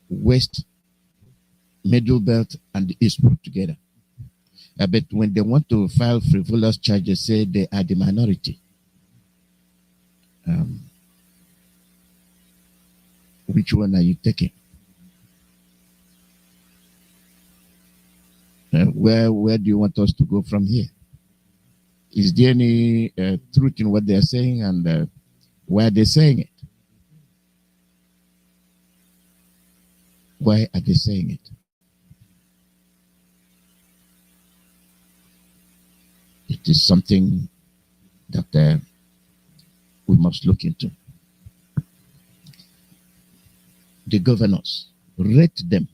West, Middle Belt, and the East put together. But when they want to file frivolous charges, say they are the minority. Which one are you taking? Where do you want us to go from here? Is there any truth in what they are saying, and why are they saying it? Why are they saying it? It is something that we must look into. The governors, rate them.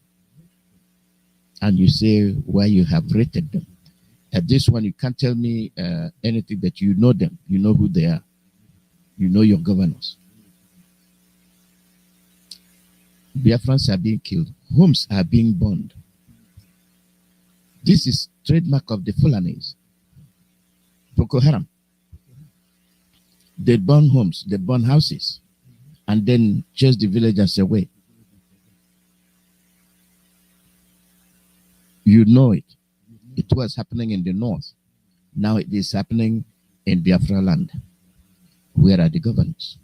And you say why you have rated them. At this one, you can't tell me anything that you know them. You know who they are. You know your governors. Biafrans are being killed. Homes are being burned. This is trademark of the Fulanis. Boko Haram. They burn homes, they burn houses, and then chase the villagers away. You know it. It was happening in the north. Now it is happening in Biafra land. Where are the governors?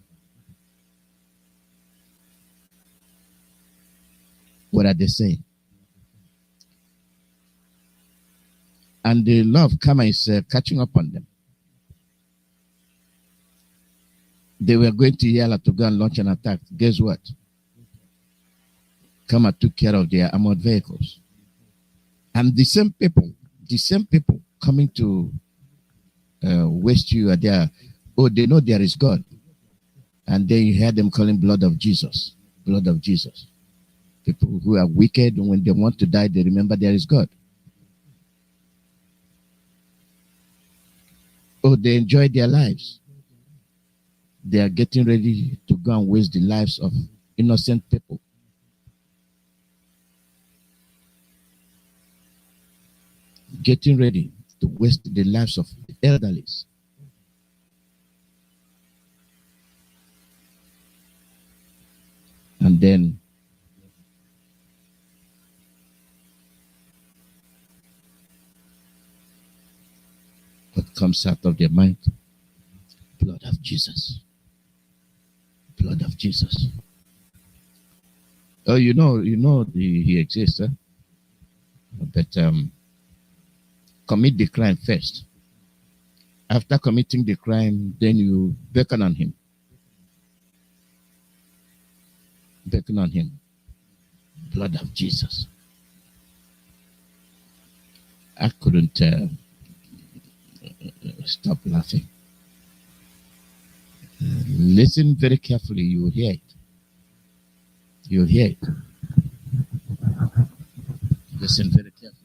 What are they saying? And the law of karma is catching up on them. They were going to Yala to go and launch an attack. Guess what? Karma took care of their armored vehicles. And the same people coming to waste you are there. Oh, they know there is God. And then you hear them calling blood of Jesus. Blood of Jesus. People who are wicked, and when they want to die, they remember there is God. Oh, they enjoy their lives. They are getting ready to go and waste the lives of innocent people. Getting ready to waste the lives of the elderly. And then what comes out of their mind? Blood of Jesus. Blood of Jesus. Oh, you know he exists, huh? But commit the crime first. After committing the crime, then you beckon on him. Beckon on him. Blood of Jesus. I couldn't stop laughing. Listen very carefully, you will hear it. You'll hear it. Listen very carefully.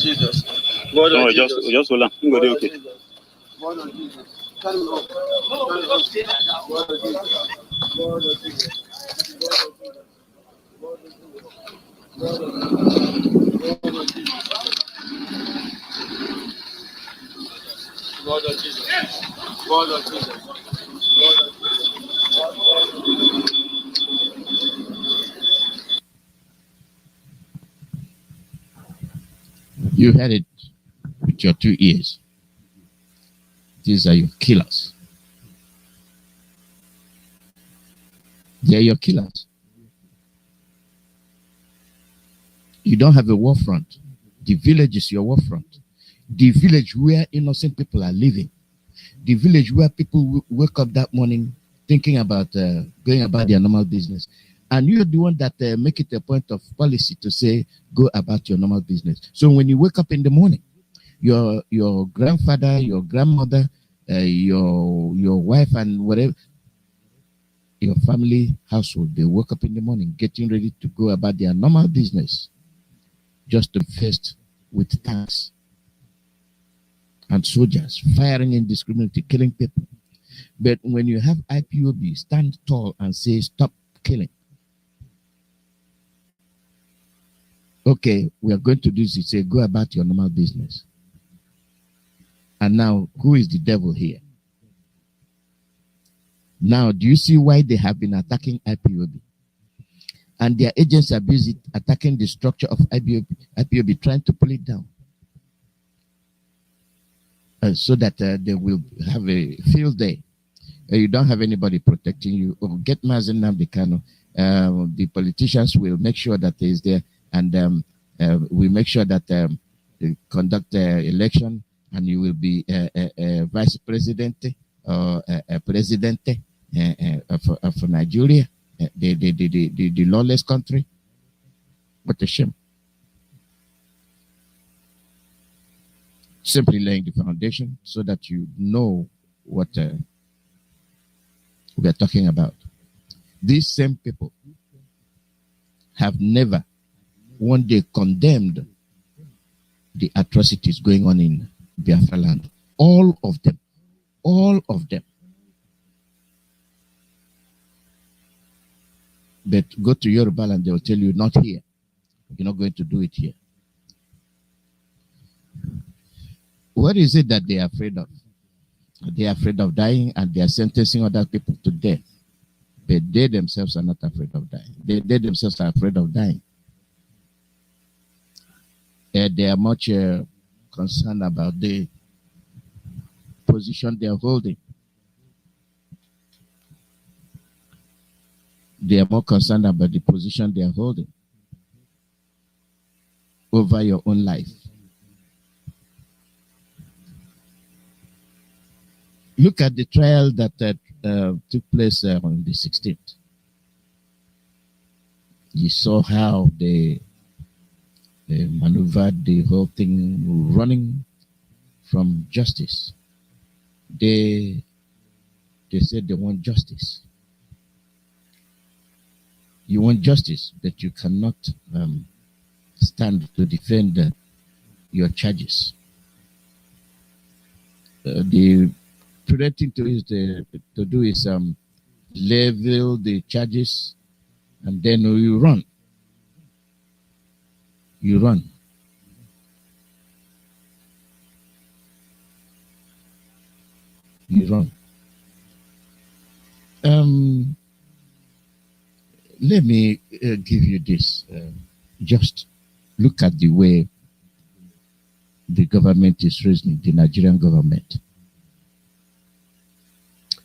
Jesus. No, just hold on. I'm going okay. You heard it with your 2 ears. These are your killers. They are your killers. You don't have a war front. The village is your war front. The village where innocent people are living. The village where people wake up that morning thinking about going about their normal business. And you're the one that make it a point of policy to say, go about your normal business. So when you wake up in the morning, your grandfather, your grandmother, your wife and whatever, your family household, they wake up in the morning getting ready to go about their normal business, just to face with tanks and soldiers firing indiscriminately, killing people. But when you have IPOB stand tall and say, stop killing. Okay, we are going to do this. Say, go about your normal business. And now, who is the devil here? Now, do you see why they have been attacking IPOB? And their agents are busy attacking the structure of IPOB, trying to pull it down. So that they will have a field day. You don't have anybody protecting you. Get MAZI Nnamdi Kanu. The politicians will make sure that he is there, and we make sure that they conduct the election, and you will be a vice president or a president of Nigeria, the lawless country. What a shame. Simply laying the foundation so that you know what we are talking about. These same people have never one day condemned the atrocities going on in Biafra land. All of them. All of them. But go to Yoruba land, they will tell you, not here. You're not going to do it here. What is it that they are afraid of? They are afraid of dying, and they are sentencing other people to death. But they themselves are not afraid of dying. They themselves are afraid of dying. They are much concerned about the position they are holding. They are more concerned about the position they are holding over your own life. Look at the trial that took place on the 16th. You saw how they maneuvered the whole thing, running from justice. They said they want justice. You want justice, but you cannot stand to defend your charges. The prudent thing to do is level the charges, and then you run. You run. You run. Let me give you this. Just look at the way the government is reasoning, the Nigerian government.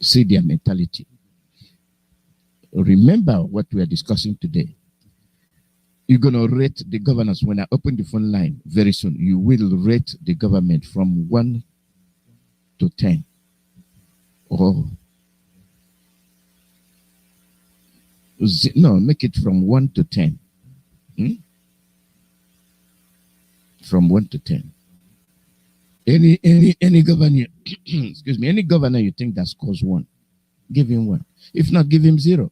See their mentality. Remember what we are discussing today. You're going to rate the governors. When I open the phone line very soon, you will rate the government from 1 to 10. Or no, make it from 1 to 10. From 1 to 10. Any governor, excuse me, any governor you think that scores 1, give him 1. If not, give him 0.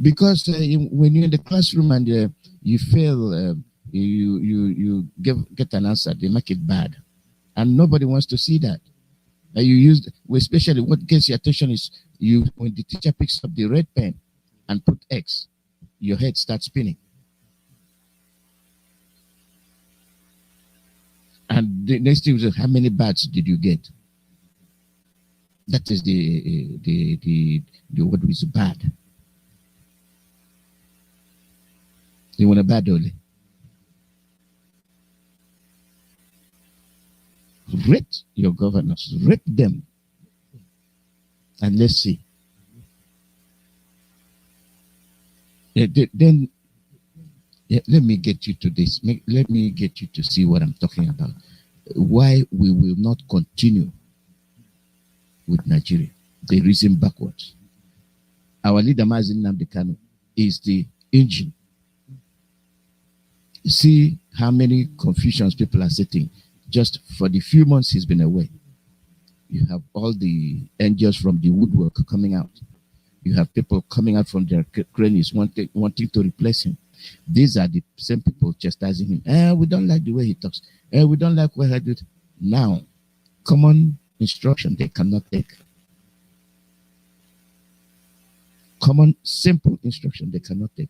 Because when you're in the classroom and you fail, you get an answer, they make it bad, and nobody wants to see that. You use, especially what gets your attention is when the teacher picks up the red pen and put X, your head starts spinning. And the next thing is, how many bats did you get? That is the what is bad. You want a bad only. Rate your governors, rate them, and let's see. Then let me get you to this. Let me get you to see what I'm talking about. Why we will not continue with Nigeria. The reason backwards. Our leader, MAZI Nnamdi Kanu, is the engine. See how many confusions people are setting just for the few months he's been away. You have all the angels from the woodwork coming out. You have people coming out from their crannies wanting to replace him. These are the same people chastising him. We don't like the way he talks. We don't like what I do. Now, common instruction they cannot take. Common, simple instruction they cannot take.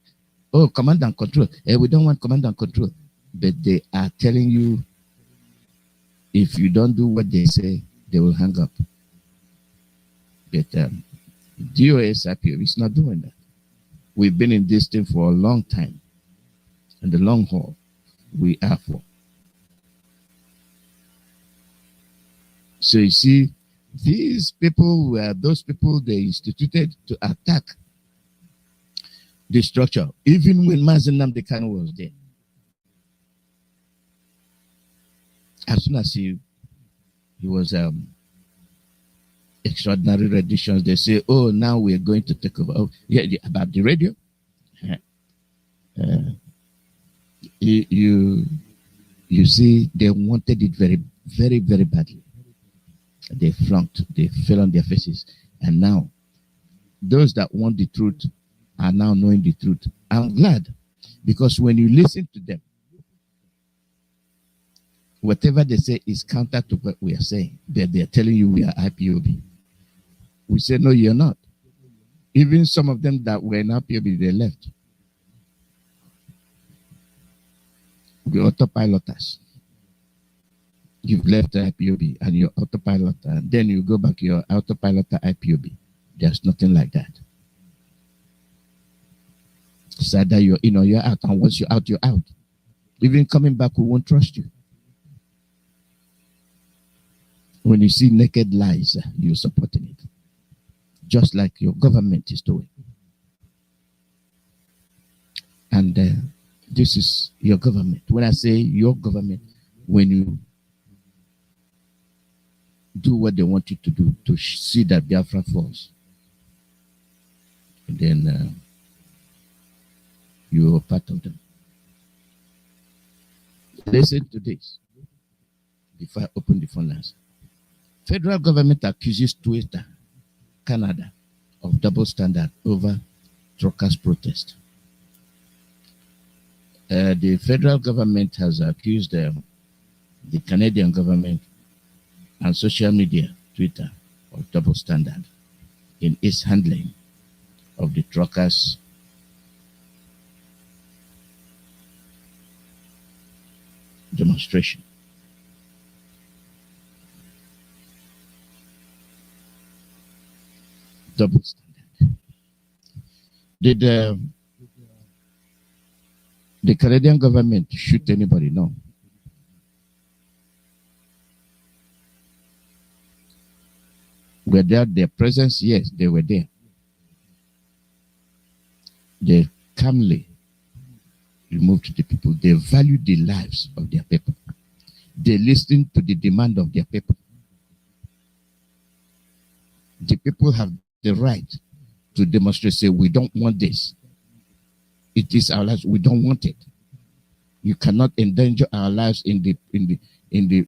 Oh, command and control. We don't want command and control. But they are telling you, if you don't do what they say, they will hang up. But DOS IPO is not doing that. We've been in this thing for a long time. And the long haul, we are for. So you see, these people were those people they instituted to attack the structure, even when MAZI Nnamdi Kanu was there. As soon as he was extraordinary renditions, they say, oh, now we're going to take over. Oh, yeah, about the radio. You see, they wanted it very, very, very badly. They flunked, they fell on their faces. And now, those that want the truth are now knowing the truth. I'm glad, because when you listen to them, whatever they say is counter to what we are saying. They're telling you we are IPOB. We say, no, you're not. Even some of them that were in IPOB, they left. We autopilot us. You've left the IPOB and you're autopilot, and then you go back, you're autopilot to IPOB. There's nothing like that. It's either you're in or you're out, and once you're out, you're out. Even coming back, we won't trust you. When you see naked lies, you're supporting it. Just like your government is doing. And this is your government. When I say your government, when you do what they want you to do, to see that Biafra falls, and then you are part of them. Listen to this before I open the phone lines. Federal government accuses Twitter, Canada, of double standard over truckers' protest. The federal government has accused the Canadian government and social media, Twitter, of double standard in its handling of the truckers' demonstration. Double standard. Did the Canadian government shoot anybody? No. Were there their presence? Yes, they were there. They calmly removed the people. They valued the lives of their people. They listened to the demand of their people. The people have the right to demonstrate, say, we don't want this. It is our lives. We don't want it. You cannot endanger our lives in the